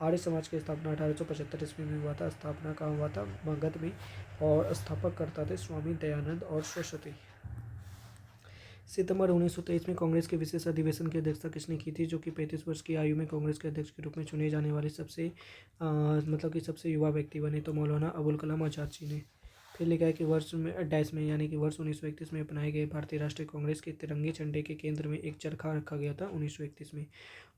आर्य समाज की स्थापना 1875 ईस्वी में हुआ था। स्थापना कहाँ हुआ था? मगध में। और स्थापक करता थे स्वामी दयानंद और सरस्वती। सितंबर 1923 में कांग्रेस के विशेष अधिवेशन की अध्यक्षता किसने की थी? जो कि 35 वर्ष की आयु में कांग्रेस के अध्यक्ष के रूप में चुने जाने वाले सबसे युवा व्यक्ति बने। तो मौलाना अबुल कलाम आज़ाद जी ने। फिर लिखा है कि वर्ष 1931 में अपनाए गए भारतीय राष्ट्रीय कांग्रेस के तिरंगे झंडे के केंद्र में एक चरखा रखा गया था 1931 में।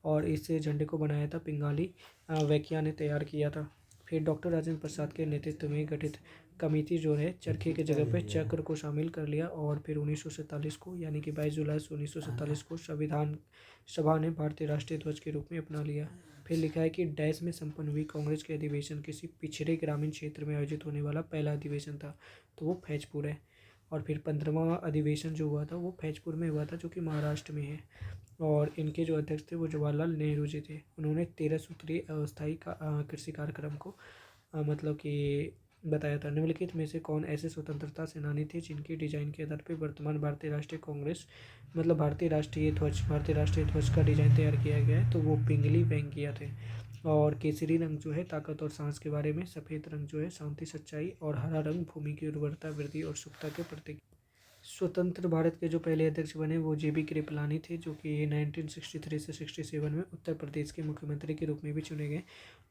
और इस झंडे को बनाया था पिंगाली वैकिया ने तैयार किया था। फिर डॉक्टर राजेंद्र प्रसाद के नेतृत्व में गठित कमेटी जो है चरखे की जगह पे चक्र को शामिल कर लिया। और फिर 1947 को यानी कि 22 जुलाई 1947 को संविधान सभा ने भारतीय राष्ट्रीय ध्वज के रूप में अपना लिया। फिर लिखा है कि डैश में संपन्न हुई कांग्रेस के अधिवेशन किसी पिछड़े ग्रामीण क्षेत्र में आयोजित होने वाला पहला अधिवेशन था, तो वो फैजपुर है। और फिर 15वां अधिवेशन जो हुआ था वो फैजपुर में हुआ था, जो कि महाराष्ट्र में है। और इनके जो अध्यक्ष थे वो जवाहरलाल नेहरू जी थे। उन्होंने 13 सूत्रीय अस्थायी कृषि कार्यक्रम को मतलब कि बताया था। निम्नलिखित में से कौन ऐसे स्वतंत्रता सेनानी थे जिनके डिजाइन के आधार पर वर्तमान भारतीय राष्ट्रीय कांग्रेस मतलब भारतीय राष्ट्रीय ध्वज का डिजाइन तैयार किया गया है? तो वो पिंगली वेंकैया थे। और केसरी रंग जो है ताकत और साहस के बारे में, सफ़ेद रंग जो है शांति सच्चाई, और हरा रंग भूमि की उर्वरता वृद्धि और शुद्धता के प्रतीक। स्वतंत्र भारत के जो पहले अध्यक्ष बने वो जेबी कृपलानी थे, जो कि 1963 से 67 में उत्तर प्रदेश के मुख्यमंत्री के रूप में भी चुने गए।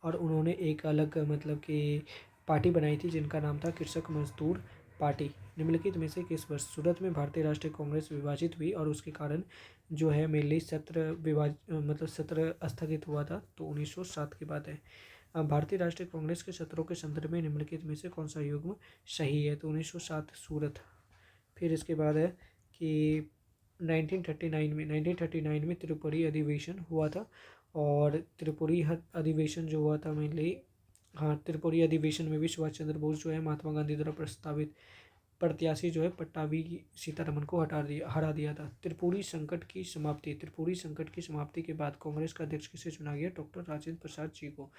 और उन्होंने एक अलग मतलब कि पार्टी बनाई थी जिनका नाम था कृषक मजदूर पार्टी। निम्नलिखित में से किस वर्ष सूरत में भारतीय राष्ट्रीय कांग्रेस विभाजित हुई और उसके कारण जो है मेनली सत्र स्थगित हुआ था? तो 1907 की बात है। अब भारतीय राष्ट्रीय कांग्रेस के सत्रों के संदर्भ में निम्नलिखित में से कौन सा युग्म सही है? तो 1907 सूरत। फिर इसके बाद है कि 1939 में त्रिपुरी अधिवेशन हुआ था। और त्रिपुरी अधिवेशन जो हुआ था मेनली, हाँ, त्रिपुरी अधिवेशन में भी सुभाष चंद्र बोस जो है महात्मा गांधी द्वारा प्रस्तावित प्रत्याशी जो है पट्टाभी सीतारमन को हरा दिया था। त्रिपुरी संकट की समाप्ति के बाद कांग्रेस का अध्यक्ष किसे चुना गया? डॉक्टर राजेंद्र प्रसाद जी को।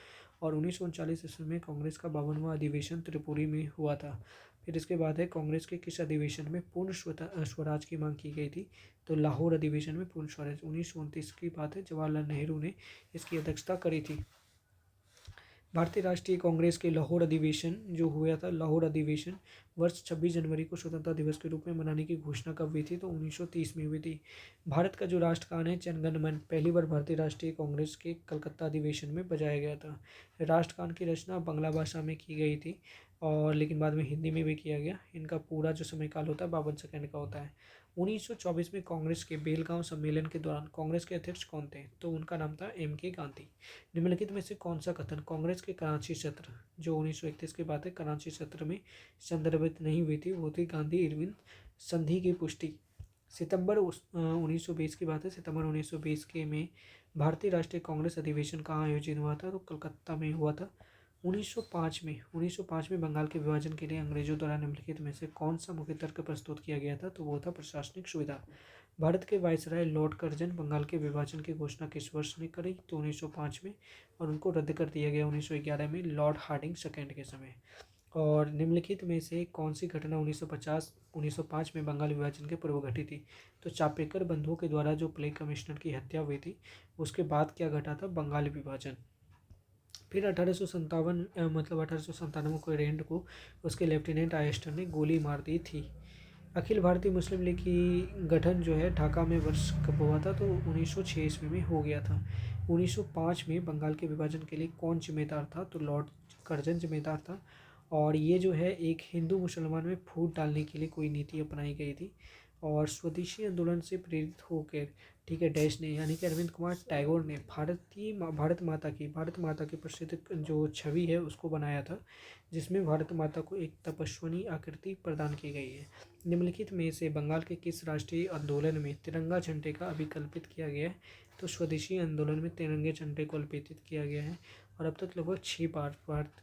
और 1939 ईस्वी में कांग्रेस का 52वां अधिवेशन त्रिपुरी में हुआ था। फिर इसके बाद है कांग्रेस के किस अधिवेशन में पूर्ण स्वराज की मांग की गई थी? तो लाहौर अधिवेशन में पूर्ण स्वराज। 1929 की बात है, जवाहरलाल नेहरू ने इसकी अध्यक्षता करी थी। भारतीय राष्ट्रीय कांग्रेस के लाहौर अधिवेशन जो हुआ था, लाहौर अधिवेशन वर्ष 26 जनवरी को स्वतंत्रता दिवस के रूप में मनाने की घोषणा कब हुई थी? तो 1930 में हुई थी। भारत का जो राष्ट्रगान है जन गण मन पहली बार भारतीय राष्ट्रीय कांग्रेस के कलकत्ता अधिवेशन में बजाया गया था। राष्ट्रगान की रचना बांग्ला भाषा में की गई थी और लेकिन बाद में हिंदी में भी किया गया। इनका पूरा जो समय काल होता है 52 सेकंड का होता है। 1924 में कांग्रेस के बेलगांव सम्मेलन के दौरान कांग्रेस के अध्यक्ष कौन थे? तो उनका नाम था M.K. गांधी। निम्नलिखित में से कौन सा कथन कांग्रेस के कराची सत्र जो 1931 के बाद है कराची सत्र में संदर्भित नहीं हुई थी? वो थी गांधी इरविन संधि की पुष्टि। सितंबर 1920 की बात है, सितंबर 1920 के में भारतीय राष्ट्रीय कांग्रेस अधिवेशन कहाँ आयोजित हुआ था? तो कलकत्ता में हुआ था। 1905 में बंगाल के विभाजन के लिए अंग्रेजों द्वारा निम्नलिखित में से कौन सा मुख्य तर्क प्रस्तुत किया गया था? तो वो था प्रशासनिक सुविधा। भारत के वायसराय लॉर्ड कर्जन बंगाल के विभाजन की घोषणा किस वर्ष ने करी? तो 1905 में। और उनको रद्द कर दिया गया 1911 में लॉर्ड हार्डिंग सेकेंड के समय। और निम्नलिखित में से कौन सी घटना 1905 में बंगाल विभाजन के पूर्व घटी थी? तो चापेकर बंधुओं के द्वारा जो प्लेग कमिश्नर की हत्या हुई थी उसके बाद क्या घटा था? बंगाल विभाजन। फिर 1897 को रेंड को उसके लेफ्टिनेंट आयस्टर ने गोली मार दी थी। अखिल भारतीय मुस्लिम लीग की गठन जो है ढाका में वर्ष कब हुआ था? तो 1906 ईस्वी में हो गया था। 1905 में बंगाल के विभाजन के लिए कौन जिम्मेदार था? तो लॉर्ड कर्जन जिम्मेदार था। और ये जो है एक हिंदू मुसलमान में फूट डालने के लिए कोई नीति अपनाई गई थी। और स्वदेशी आंदोलन से प्रेरित होकर ठीक है डैश ने यानी कि अरविंद कुमार टैगोर ने भारत माता की प्रसिद्ध जो छवि है उसको बनाया था, जिसमें भारत माता को एक तपस्विनी आकृति प्रदान की गई है। निम्नलिखित में से बंगाल के किस राष्ट्रीय आंदोलन में तिरंगा झंडे का अभिकल्पित किया गया है? तो स्वदेशी आंदोलन में तिरंगे झंडे को अल्पित किया गया है। और अब तक लगभग 6 बार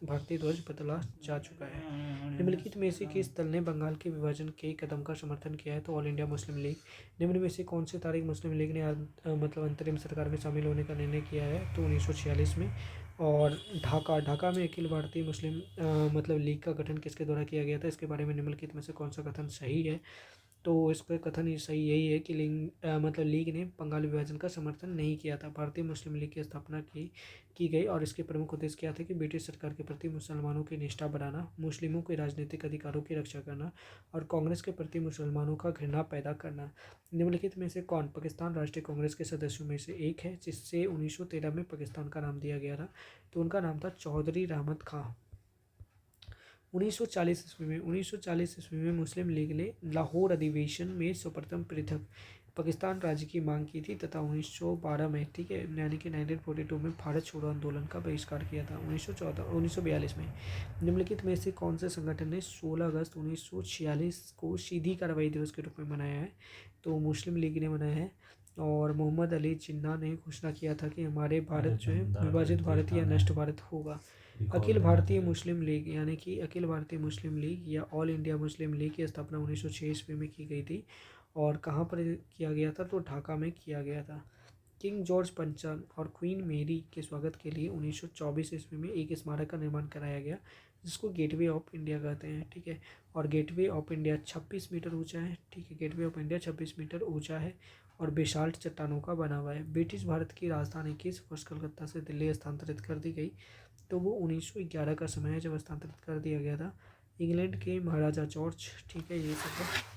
भारतीय ध्वज बदला जा चुका है। निम्नलिखित में से किस दल ने बंगाल के विभाजन के कदम का समर्थन किया है? तो ऑल इंडिया मुस्लिम लीग। निम्न में से कौन सी तारीख मुस्लिम लीग ने मतलब अंतरिम सरकार में शामिल होने का निर्णय किया है? तो 1946 में। और ढाका में अखिल भारतीय मुस्लिम मतलब लीग का गठन किसके द्वारा किया गया था? इसके बारे में निम्नलिखित में से कौन सा कथन सही है? तो इसका कथन सही यही है कि लीग ने बंगाल विभाजन का समर्थन नहीं किया था। भारतीय मुस्लिम लीग की स्थापना की गई और इसके प्रमुख उद्देश्य क्या थे? कि ब्रिटिश सरकार के प्रति मुसलमानों की निष्ठा बढ़ाना, मुस्लिमों के राजनीतिक अधिकारों की रक्षा करना और कांग्रेस के प्रति मुसलमानों का घृणा पैदा करना। निम्नलिखित में से कौन पाकिस्तान राष्ट्रीय कांग्रेस के सदस्यों में से एक है जिससे 1913 में पाकिस्तान का नाम दिया गया था? तो उनका नाम था चौधरी रहमत खां। 1940 ईस्वी में मुस्लिम लीग ने लाहौर अधिवेशन में सर्वप्रथम पृथक पाकिस्तान राज्य की मांग की थी तथा 1912 में, ठीक है, यानी कि 1942 में भारत छोड़ो आंदोलन का बहिष्कार किया था। 1942 में निम्नलिखित में से कौन से संगठन ने 16 अगस्त 1946 को सीधी कार्रवाई दिवस के रूप में मनाया है? तो मुस्लिम लीग ने मनाया है। और मोहम्मद अली जिन्ना ने घोषणा किया था कि हमारे भारत जो है विभाजित भारत या नष्ट भारत होगा। अखिल भारतीय मुस्लिम लीग यानी कि अखिल भारतीय मुस्लिम लीग या ऑल इंडिया मुस्लिम लीग की स्थापना 1906 ईस्वी में की गई थी। और कहाँ पर किया गया था? तो ढाका में किया गया था। किंग जॉर्ज पंचम और क्वीन मेरी के स्वागत के लिए 1924 ईस्वी में एक स्मारक का निर्माण कराया गया, जिसको गेटवे ऑफ इंडिया कहते हैं, ठीक है। और गेटवे ऑफ इंडिया 26 मीटर ऊंचा है, ठीक है। गेटवे ऑफ इंडिया 26 मीटर ऊंचा है और बेसाल्ट चट्टानों का बना हुआ है। ब्रिटिश भारत की राजधानी किस वर्ष कलकत्ता से दिल्ली स्थानांतरित कर दी गई? तो वो 1911 का समय है जब स्थानांतरित कर दिया गया था। इंग्लैंड के महाराजा जॉर्ज, ठीक है, ये सब है।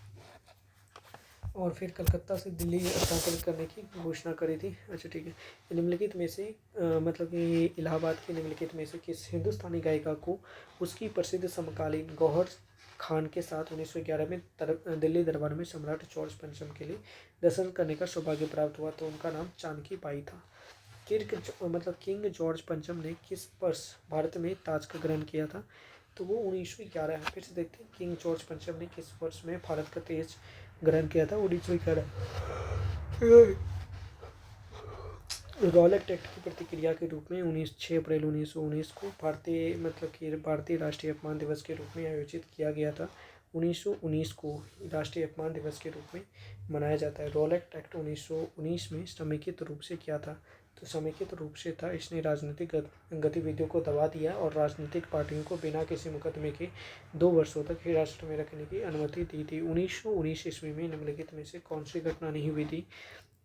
और फिर कलकत्ता से दिल्ली स्थानांतरित करने की घोषणा करी थी। अच्छा, ठीक है। निम्नलिखित में से मतलब कि इलाहाबाद की निम्नलिखित में से किस हिंदुस्तानी गायिका को उसकी प्रसिद्ध समकालीन गौहर खान के साथ 1911 में दिल्ली दरबार में सम्राट जॉर्ज पंचम के लिए दर्शन करने का सौभाग्य प्राप्त हुआ? तो उनका नाम जानकी बाई था। किंग जॉर्ज पंचम ने किस वर्ष भारत में ताज का ग्रहण किया था? तो वो 1911 है। फिर से देखते हैं किंग जॉर्ज पंचम ने किस वर्ष में भारत का तेज ग्रहण किया था? 1911। रॉलेट एक्ट की प्रतिक्रिया के रूप में 6 अप्रैल 1919 को भारतीय राष्ट्रीय अपमान दिवस के रूप में आयोजित किया गया था। 1919 को राष्ट्रीय अपमान दिवस के रूप में मनाया जाता है। रॉलेट एक्ट 1919 में समेकित रूप से क्या था? तो समेकित रूप से था, इसने राजनीतिक गतिविधियों को दबा दिया और राजनीतिक पार्टियों को बिना किसी मुकदमे के 2 वर्षों तक हिरासत में रखने की अनुमति दी थी। 1919 ईस्वी में निम्नलिखित में से कौन सी घटना नहीं हुई थी?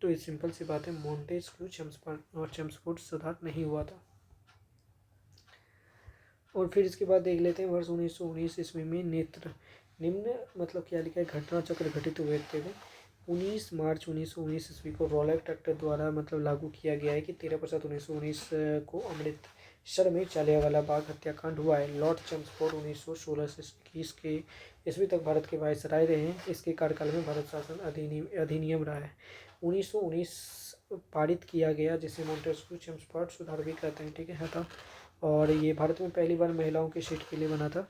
तो ये सिंपल सी बात है, मॉन्टेस्क्यू चेम्सफोर्ड सुधार नहीं हुआ था। और फिर इसके बाद देख लेते हैं वर्ष 1919 ईस्वी में निम्न क्या लिखा है, घटना चक्र घटित हुए थे। 19 मार्च 1919 ईस्वी को रॉलेट एक्ट द्वारा लागू किया गया है कि 13/7/1919 को अमृतसर में जलियांवाला बाग हत्याकांड हुआ है। लॉर्ड चेम्सफोर्ड 1916 से 21 के ईस्वी तक भारत के वायसराय रहे हैं। इसके कार्यकाल में भारत शासन अधिनियम रहा है। 1919 पारित किया गया, जिसे मॉन्टेस्क्यू चेम्सफोर्ड सुधार भी कहते हैं, ठीक है था। और ये भारत में पहली बार महिलाओं के सीट के लिए बना था।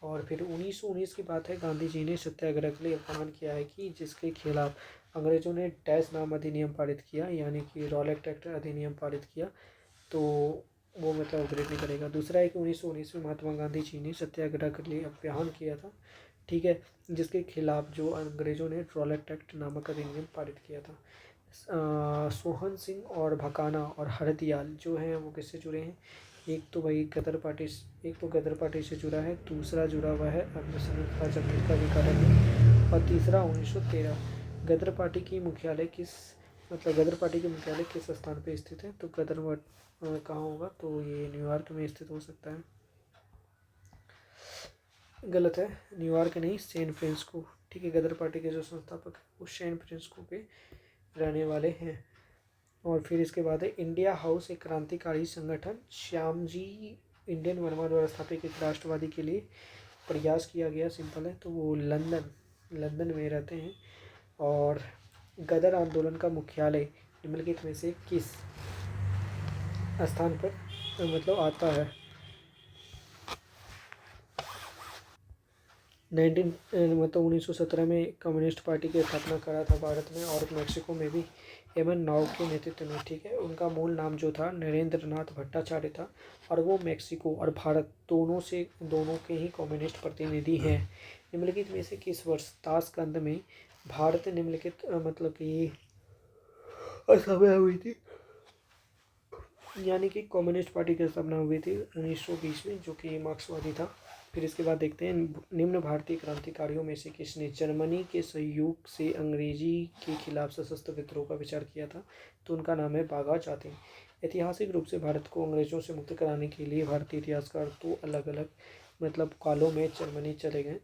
और फिर 1919 की बात है, गांधी जी ने सत्याग्रह के लिए आह्वान किया है कि जिसके खिलाफ अंग्रेजों ने डैश नाम अधिनियम पारित किया, यानी कि रॉलेट एक्ट अधिनियम पारित किया, तो वो अग्रेड नहीं करेगा। दूसरा है कि 1919 में महात्मा गांधी जी ने सत्याग्रह के लिए आह्वान किया था, ठीक है, जिसके खिलाफ जो अंग्रेजों ने रॉलेट एक्ट नामक अधिनियम पारित किया था। सोहन सिंह और भकाना और हरदयाल जो हैं वो किससे जुड़े हैं? एक तो गदर पार्टी से जुड़ा है, दूसरा जुड़ा हुआ है अग्रसेन जमीन का भी कारण है, और तीसरा 1913। गदर पार्टी की मुख्यालय किस स्थान पे स्थित है? तो कहाँ होगा? तो ये न्यूयॉर्क में स्थित हो सकता है। गलत है, न्यूयॉर्क नहीं, सैन फ्रांसिस्को, ठीक है। गदर पार्टी के जो संस्थापक वो सैन फ्रांसिस्को के रहने वाले हैं। और फिर इसके बाद है इंडिया हाउस, एक क्रांतिकारी संगठन श्यामजी इंडियन वर्मा द्वारा स्थापित एक राष्ट्रवादी के लिए प्रयास किया गया, सिंपल है, तो वो लंदन में रहते हैं। और गदर आंदोलन का मुख्यालय निम्नलिखित में से किस स्थान पर आता है? 1917 में कम्युनिस्ट पार्टी की स्थापना करा था भारत में और मेक्सिको में भी एमएन नाउ के नेतृत्व में, ठीक है। उनका मूल नाम जो था नरेंद्रनाथ भट्टाचार्य था और वो मेक्सिको और भारत दोनों के ही कम्युनिस्ट प्रतिनिधि हैं। निम्नलिखित में से किस वर्ष ताशकंद में भारत निम्नलिखित कि सभा हुई थी, यानी कि कम्युनिस्ट पार्टी की स्थापना हुई थी 1920 में, जो कि मार्क्सवादी था। फिर इसके बाद देखते हैं निम्न भारतीय क्रांतिकारियों में से किसने जर्मनी के सहयोग से अंग्रेजी के खिलाफ सशस्त्र विद्रोह का विचार किया था? तो उनका नाम है बाघा जातिन। ऐतिहासिक रूप से भारत को अंग्रेजों से मुक्त कराने के लिए भारतीय इतिहासकार 2 अलग अलग कालों में जर्मनी चले गए।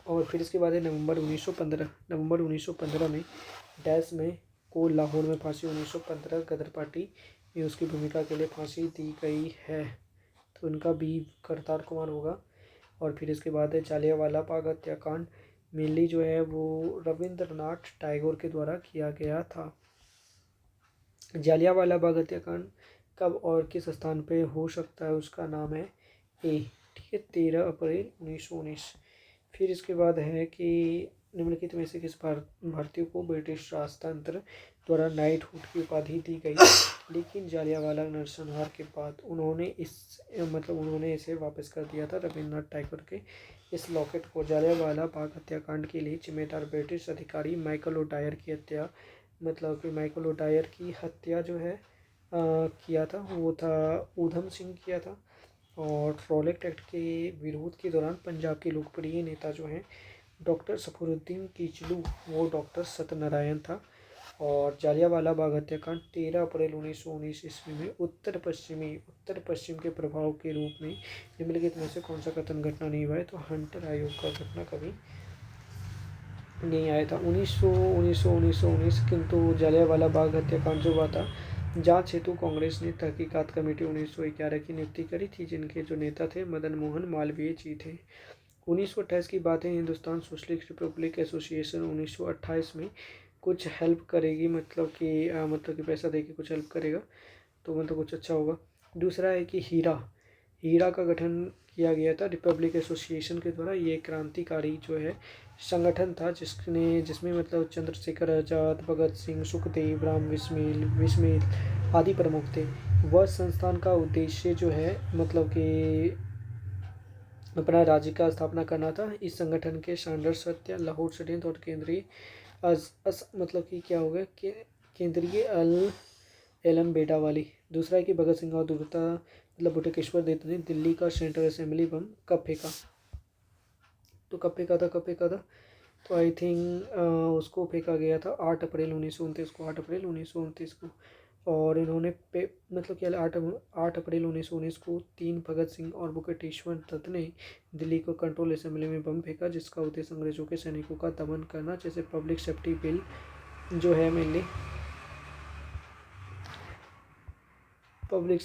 और फिर इसके बाद है नवंबर 1915 में डैश में को लाहौर में फांसी 1915 गदर पार्टी में उसकी भूमिका के लिए फांसी दी गई है, तो उनका बी करतार कुमार होगा। और फिर इसके बाद है जलियांवाला बाग हत्याकांड मेनली जो है वो रविंद्रनाथ टैगोर के द्वारा किया गया था। जालियांवाला बाग हत्याकांड कब और किस स्थान पे हो सकता है, उसका नाम है ए, ठीक है, 13 अप्रैल 1919। फिर इसके बाद है कि निम्नलिखित में से किस भारतीय को ब्रिटिश राजतंत्र द्वारा नाइटहुड की उपाधि दी गई, लेकिन जालियांवाला नरसंहार के बाद उन्होंने इसे वापस कर दिया था रविंद्रनाथ टैगोर के इस लॉकेट को। जालियांवाला बाग हत्याकांड के लिए जिम्मेदार ब्रिटिश अधिकारी माइकल ओडायर की हत्या माइकल ओडायर की हत्या जो है किया था वो था ऊधम सिंह किया था। और रॉलेट एक्ट के विरोध के दौरान पंजाब के लोकप्रिय नेता जो हैं डॉक्टर सफरुद्दीन किचलू, वो डॉक्टर सत्यनारायण था। और जालियांवाला बाग हत्याकांड 13 अप्रैल 1919 ईस्वी में उत्तर पश्चिम के प्रभाव के रूप में निम्नलिखित में से कौन सा कथन घटना नहीं हुआ है, तो हंटर आयोग का घटना कभी नहीं आया था 1919। किंतु जालियांवाला बाग हत्याकांड जो हुआ था, जांच हेतु कांग्रेस ने तहकीकात कमेटी 1911 की नियुक्ति करी थी, जिनके जो नेता थे मदन मोहन मालवीय जी थे। 1928 की बात है, हिंदुस्तान सोशलिस्ट रिपब्लिक एसोसिएशन 1928 में कुछ हेल्प करेगी, मतलब कि पैसा देके कुछ हेल्प करेगा, तो मतलब कुछ अच्छा होगा। दूसरा है कि हीरा का गठन किया गया था रिपब्लिक एसोसिएशन के द्वारा। ये क्रांतिकारी जो है संगठन था जिसमें मतलब चंद्रशेखर आज़ाद, भगत सिंह, सुखदेव, राम बिस्मिल आदि प्रमुख थे। वह संस्थान का उद्देश्य जो है मतलब कि अपना राज्य का स्थापना करना था। इस संगठन के सांडर्स हत्या, लाहौर षड्यंत्र और केंद्रीय मतलब कि क्या हो गया कि केंद्रीय एलम बेटा वाली। दूसरा है कि भगत सिंह और बटुकेश्वर दत्त ने दिल्ली का सेंट्रल असेंबली बम कब फेंका, तो कब फेंका था तो आई थिंक उसको फेंका गया था 8 अप्रैल 1929 को, 8 अप्रैल 1929 को। और इन्होंने मतलब कि 8 अप्रैल 1919 को 3 भगत सिंह और बटुकेश्वर दत्त ने दिल्ली को कंट्रोल असेंबली में बम फेंका, जिसका उद्देश्य अंग्रेजों के सैनिकों का दमन करना। जैसे पब्लिक सेफ्टी बिल जो है मेनली पब्लिक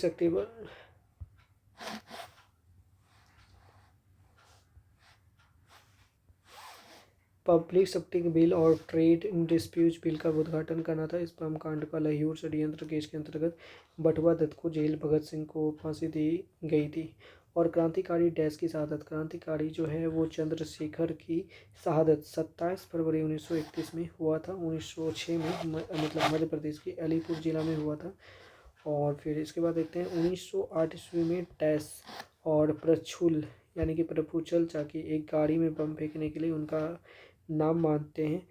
सेफ्टी बिल और ट्रेड डिस्प्यूट बिल का उद्घाटन करना था। इस बम कांड का लाहौर षड्यंत्र केस के अंतर्गत बटुआ दत्त को जेल, भगत सिंह को फांसी दी गई थी। और क्रांतिकारी डैश की शहादत, क्रांतिकारी जो है वो चंद्रशेखर की शहादत 27 फरवरी 1931 में हुआ था। 1906 में मतलब मध्य प्रदेश के अलीपुर जिला में हुआ था। और फिर इसके बाद देखते हैं 1908 ईस्वी में डैश और प्रछुल यानी कि प्रफुचल चाकी एक गाड़ी में बम फेंकने के लिए उनका नाम मानते हैं,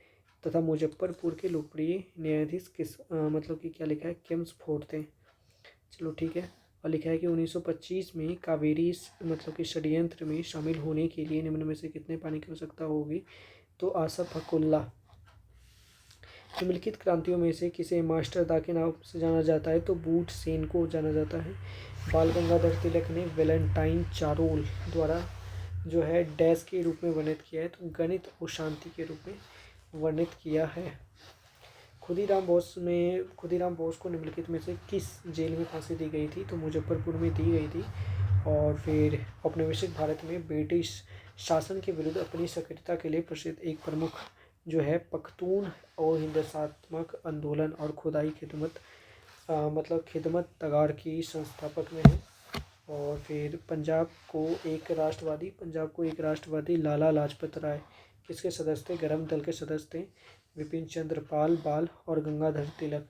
तथा मुजफ्फरपुर के लोकप्रिय न्यायाधीश मतलब कि क्या लिखा है, किम्स फोर्ड थे। चलो ठीक है। और लिखा है कि 1925 में कावेरी मतलब कि षड्यंत्र में शामिल होने के लिए निम्न में से कितने पानी की आवश्यकता होगी, तो आसफ हकुल्ला। निम्नलिखित क्रांतियों में से किसे मास्टर दा के नाम से जाना जाता है, तो बूट सेन को जाना जाता है। बाल गंगाधर तिलक ने वैलेंटाइन चारोल द्वारा जो है डैश के रूप में वर्णित किया है, तो गणित और शांति के रूप में वर्णित किया है। खुदीराम बोस को निम्नलिखित में से किस जेल में फांसी दी गई थी, तो मुजफ्फरपुर में दी गई थी। और फिर औपनिवेशिक भारत में ब्रिटिश शासन के विरुद्ध अपनी सक्रियता के लिए प्रसिद्ध एक प्रमुख जो है पख्तून और हिंसात्मक आंदोलन और खुदाई खिदमत तगार की संस्थापक में है। और फिर पंजाब को एक राष्ट्रवादी लाला लाजपत राय किसके सदस्य थे, गरम दल के सदस्य थे। विपिन चंद्र पाल बाल और गंगाधर तिलक,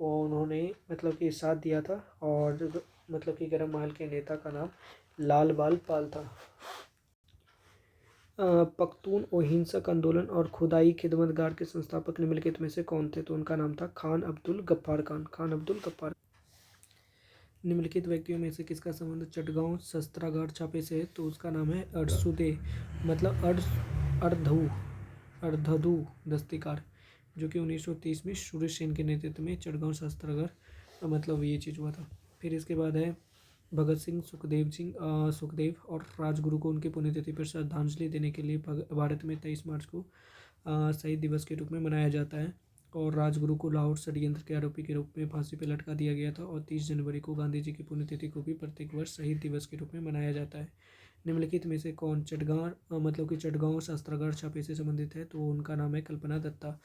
वो उन्होंने मतलब कि साथ दिया था। और मतलब कि गरम महल के नेता का नाम लाल बाल पाल था। पख्तून अहिंसक आंदोलन और खुदाई खिदमतगार के संस्थापक निम्नलिखित में से कौन थे, तो उनका नाम था खान अब्दुल गफ्फार। निम्नलिखित व्यक्तियों में से किसका संबंध चटगांव शस्त्रागार छापे से है, तो उसका नाम है अरसुदे मतलब अर्धधू दस्तिकार, जो कि 1930 में सूर्य सेन के नेतृत्व में चटगांव शस्त्रागार मतलब ये चीज़ हुआ था। फिर इसके बाद है भगत सिंह, सुखदेव और राजगुरु को उनकी पुण्यतिथि पर श्रद्धांजलि देने के लिए भारत में 23 मार्च को शहीद दिवस के रूप में मनाया जाता है। और राजगुरु को लाहौर षड्यंत्र के आरोपी के रूप में फांसी पर लटका दिया गया था। और 30 जनवरी को गांधी जी की पुण्यतिथि को भी प्रत्येक वर्ष शहीद दिवस के रूप में मनाया जाता है। निम्नलिखित में से कौन चटगांव मतलब कि चटगांव शस्त्रागार छापे से संबंधित है? तो उनका नाम है कल्पना दत्ता।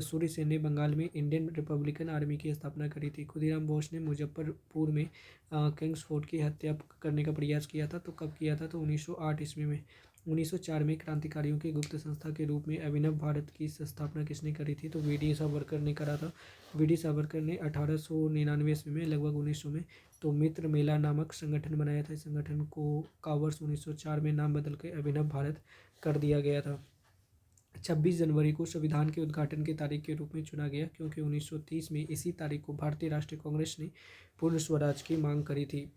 सूर्य सेन ने बंगाल में इंडियन रिपब्लिकन आर्मी की स्थापना करी थी। खुदीराम बोस ने मुजफ्फरपुर में किंग्स फोर्ट की हत्या करने का प्रयास किया था। तो कब किया था? तो 1908 ईस्वी में। 1904 में क्रांतिकारियों की गुप्त संस्था के रूप में अभिनव भारत की स्थापना किसने करी थी? तो वी.डी. सावरकर ने करा था। वी.डी. सावरकर ने 1899 ईस्वी में लगभग 1900 में तो मित्र मेला नामक संगठन बनाया था। इस संगठन को का वर्ष 1904 में नाम बदल के अभिनव भारत कर दिया गया था। 26 जनवरी को संविधान के उद्घाटन की तारीख के रूप में चुना गया क्योंकि 1930 में इसी तारीख को भारतीय राष्ट्रीय कांग्रेस ने पूर्ण स्वराज की मांग करी थी।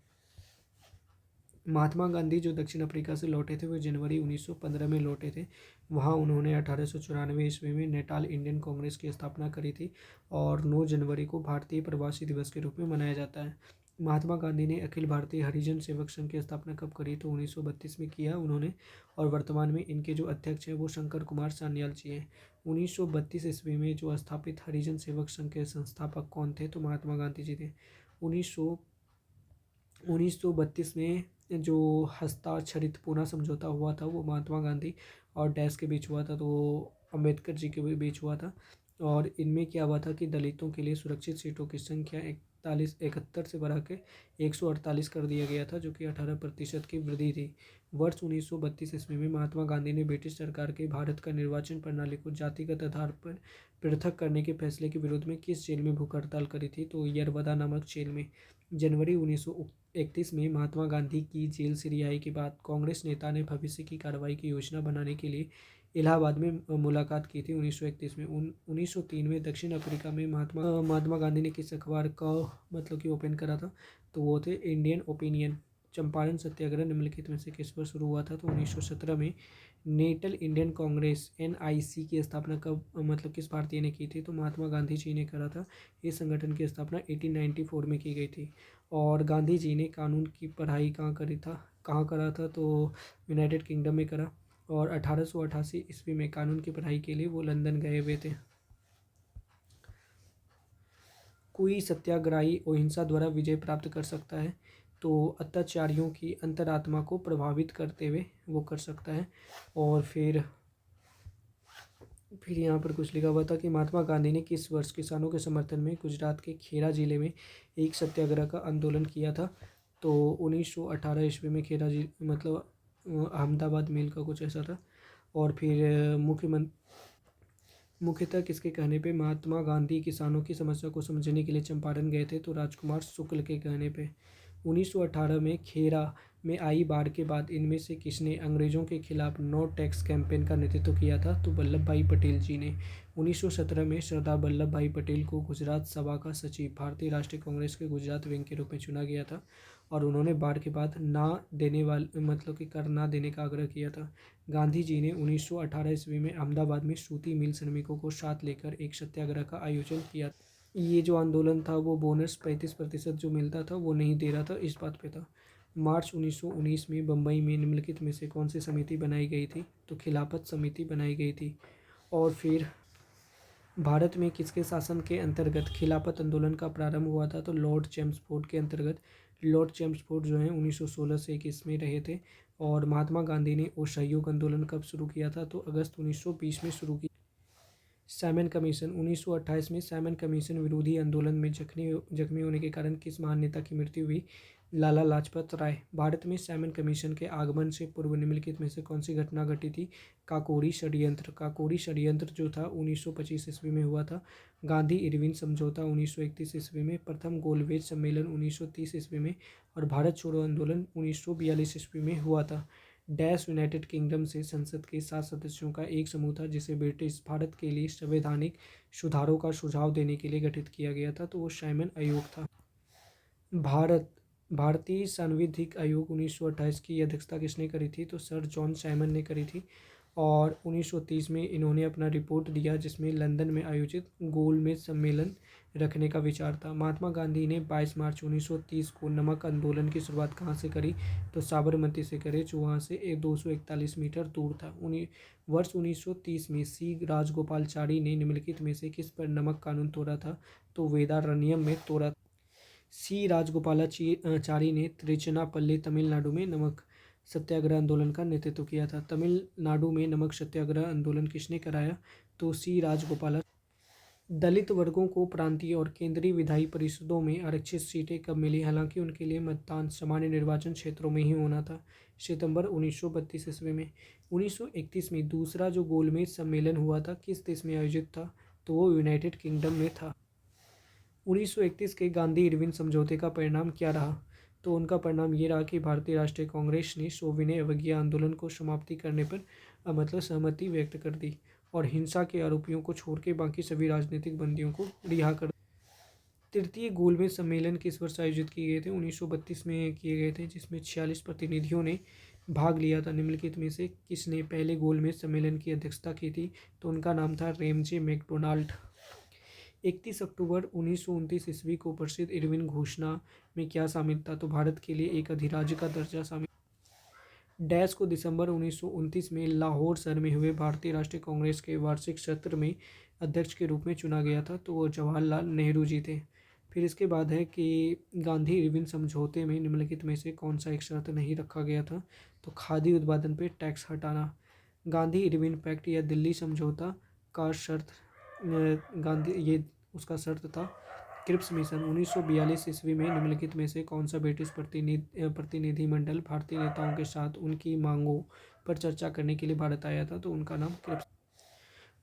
महात्मा गांधी जो दक्षिण अफ्रीका से लौटे थे वो जनवरी 1915 में लौटे थे। वहाँ उन्होंने 1894 ईस्वी में नेटाल इंडियन कांग्रेस की स्थापना करी थी और 9 जनवरी को भारतीय प्रवासी दिवस के रूप में मनाया जाता है। महात्मा गांधी ने अखिल भारतीय हरिजन सेवक संघ की स्थापना कब करी? तो 1932 में किया उन्होंने और वर्तमान में इनके जो अध्यक्ष हैं वो शंकर कुमार सान्याल जी हैं। 1932 ईस्वी में जो स्थापित हरिजन सेवक संघ के संस्थापक कौन थे? तो महात्मा गांधी जी थे। 1932 में जो हस्ताक्षरित पूना समझौता हुआ था वो महात्मा गांधी और डैश के बीच हुआ था, तो अम्बेडकर जी के बीच हुआ था। और इनमें क्या हुआ था कि दलितों के लिए सुरक्षित सीटों की संख्या 71 से बढ़ा के 148 कर दिया गया था, जो कि 18% की वृद्धि थी। वर्ष 1932 ईस्वी में महात्मा गांधी ने ब्रिटिश सरकार के भारत का निर्वाचन प्रणाली को जातिगत आधार पर पृथक करने के फैसले के विरोध में किस जेल में भूख हड़ताल करी थी? तो यरवदा नामक जेल में। जनवरी 1931 में महात्मा गांधी की जेल से रिहाई के बाद कांग्रेस नेता ने भविष्य की कार्रवाई की योजना बनाने के लिए इलाहाबाद में मुलाकात की थी 1931 में। 1903 में दक्षिण अफ्रीका में महात्मा गांधी ने किस अखबार का मतलब कि ओपन करा था? तो वो थे इंडियन ओपिनियन। चंपारण सत्याग्रह निम्नलिखित में से किस वर्ष शुरू हुआ था? तो 1917 में। नेटल इंडियन कांग्रेस NIC की स्थापना कब मतलब किस भारतीय ने की थी? तो महात्मा गांधी जी ने करा था। इस संगठन की स्थापना 1894 में की गई थी। और गांधी जी ने कानून की पढ़ाई कहाँ करा था? तो यूनाइटेड किंगडम में करा। और 1888 ईस्वी में कानून की पढ़ाई के लिए वो लंदन गए हुए थे। कोई सत्याग्रही अहिंसा द्वारा विजय प्राप्त कर सकता है तो अत्याचारियों की अंतरात्मा को प्रभावित करते हुए वो कर सकता है। और फिर यहाँ पर कुछ लिखा हुआ था कि महात्मा गांधी ने किस वर्ष किसानों के समर्थन में गुजरात के खेड़ा जिले में एक सत्याग्रह का आंदोलन किया था? तो 1918 ईस्वी में खेड़ा जी मतलब अहमदाबाद मिल का कुछ ऐसा था। और फिर मुख्यतः किसके कहने पे महात्मा गांधी किसानों की समस्या को समझने के लिए चंपारण गए थे? तो राजकुमार शुक्ल के कहने पे। 1918 में खेरा में आई बाढ़ के बाद इनमें से किसने अंग्रेजों के खिलाफ नो टैक्स कैंपेन का नेतृत्व किया था? तो वल्लभ भाई पटेल जी ने। 1917 में सरदार वल्लभ भाई पटेल को गुजरात सभा का सचिव भारतीय राष्ट्रीय कांग्रेस के गुजरात विंग के रूप में चुना गया था और उन्होंने बाढ़ के बाद ना देने वाले मतलब कि कर ना देने का आग्रह किया था। गांधी जी ने 1918 ईस्वी में अहमदाबाद में सूती मिल श्रमिकों को साथ लेकर एक सत्याग्रह का आयोजन किया। ये जो आंदोलन था वो बोनस 35% जो मिलता था वो नहीं दे रहा था, इस बात पे था। मार्च 1919 में बम्बई में निम्नलिखित में से कौन सी समिति बनाई गई थी? तो खिलाफत समिति बनाई गई थी। और फिर भारत में किसके शासन के अंतर्गत खिलाफत आंदोलन का प्रारंभ हुआ था? तो लॉर्ड चेम्सफोर्ड के अंतर्गत। लॉर्ड चेम्सफोर्ड जो है 1916 से 21 में रहे थे। और महात्मा गांधी ने असहयोग आंदोलन कब शुरू किया था? तो अगस्त 1920 में शुरू किया। साइमन कमीशन 1928 में साइमन कमीशन विरोधी आंदोलन में जख्मी होने के कारण किस महान नेता की मृत्यु हुई? लाला लाजपत राय। भारत में साइमन कमीशन के आगमन से पूर्व निम्नलिखित में से कौन सी घटना घटी थी? काकोरी षड्यंत्र। काकोरी षड्यंत्र जो था 1925 ईस्वी में हुआ था। गांधी इरविन समझौता 1931 ईस्वी में। प्रथम गोलमेज सम्मेलन 1930 ईस्वी में। और भारत छोड़ो आंदोलन 1942 ईस्वी में हुआ था। डैश यूनाइटेड किंगडम से संसद के 7 सदस्यों का एक समूह था जिसे ब्रिटिश भारत के लिए संवैधानिक सुधारों का सुझाव देने के लिए गठित किया गया था, तो वो साइमन आयोग था। भारतीय सांविधिक आयोग 1928 की अध्यक्षता किसने करी थी? तो सर जॉन साइमन ने करी थी। और 1930 में इन्होंने अपना रिपोर्ट दिया जिसमें लंदन में आयोजित गोलमेज सम्मेलन रखने का विचार था। महात्मा गांधी ने 22 मार्च 1930 को नमक आंदोलन की शुरुआत कहाँ से करी? तो साबरमती से करे, जो वहाँ से 241 मीटर दूर था। वर्ष 1930 में सी राजगोपालाचारी ने निम्नलिखित में से किस पर नमक कानून तोड़ा था? तो वेदारण्यम में तोड़ा। सी राजगोपालाचारी ने तिरुचिरापल्ली तमिलनाडु में नमक सत्याग्रह आंदोलन का नेतृत्व किया था। तमिलनाडु में नमक सत्याग्रह आंदोलन किसने कराया? तो सी राजगोपाला। दलित वर्गों को प्रांतीय और केंद्रीय विधायी परिषदों में आरक्षित सीटें कब मिली? हालांकि उनके लिए मतदान सामान्य निर्वाचन क्षेत्रों में ही होना था। सितंबर 1932 ईस्वी में। 1931 में दूसरा जो गोलमेज सम्मेलन हुआ था किस देश में आयोजित था? तो वो यूनाइटेड किंगडम में था। 1931 के गांधी इरविन समझौते का परिणाम क्या रहा? तो उनका परिणाम ये रहा कि भारतीय राष्ट्रीय कांग्रेस ने सविनय अवज्ञा आंदोलन को समाप्ति करने पर मतलब सहमति व्यक्त कर दी और हिंसा के आरोपियों को छोड़ के बाकी सभी राजनीतिक बंदियों को रिहा कर। तृतीय गोलमेज सम्मेलन किस वर्ष आयोजित किए गए थे? 1932 में किए गए थे, जिसमें 46 प्रतिनिधियों ने भाग लिया था। निम्नलिखित में से किसने पहले गोलमेज सम्मेलन की अध्यक्षता की थी? तो उनका नाम था रेमजे मैकडोनाल्ड। 31 अक्टूबर 1929 ईस्वी को प्रसिद्ध इरविन घोषणा में क्या शामिल था? तो भारत के लिए एक अधिराज्य का दर्जा शामिल। डैश को दिसंबर 1929 में लाहौर शहर में हुए भारतीय राष्ट्रीय कांग्रेस के वार्षिक सत्र में अध्यक्ष के रूप में चुना गया था, तो वो जवाहरलाल नेहरू जी थे। फिर इसके बाद है कि गांधी इरविन समझौते में निम्नलिखित में से कौन सा एक शर्त नहीं रखा गया था? तो खादी उत्पादन पर टैक्स हटाना। गांधी इरविन पैक्ट या दिल्ली समझौता का शर्त गांधी ये उसका शर्त था। क्रिप्स मिशन 1942 ईस्वी में निम्नलिखित में से कौन सा ब्रिटिश प्रतिनिधिमंडल भारतीय नेताओं के साथ उनकी मांगों पर चर्चा करने के लिए भारत आया था? तो उनका नाम क्रिप्स।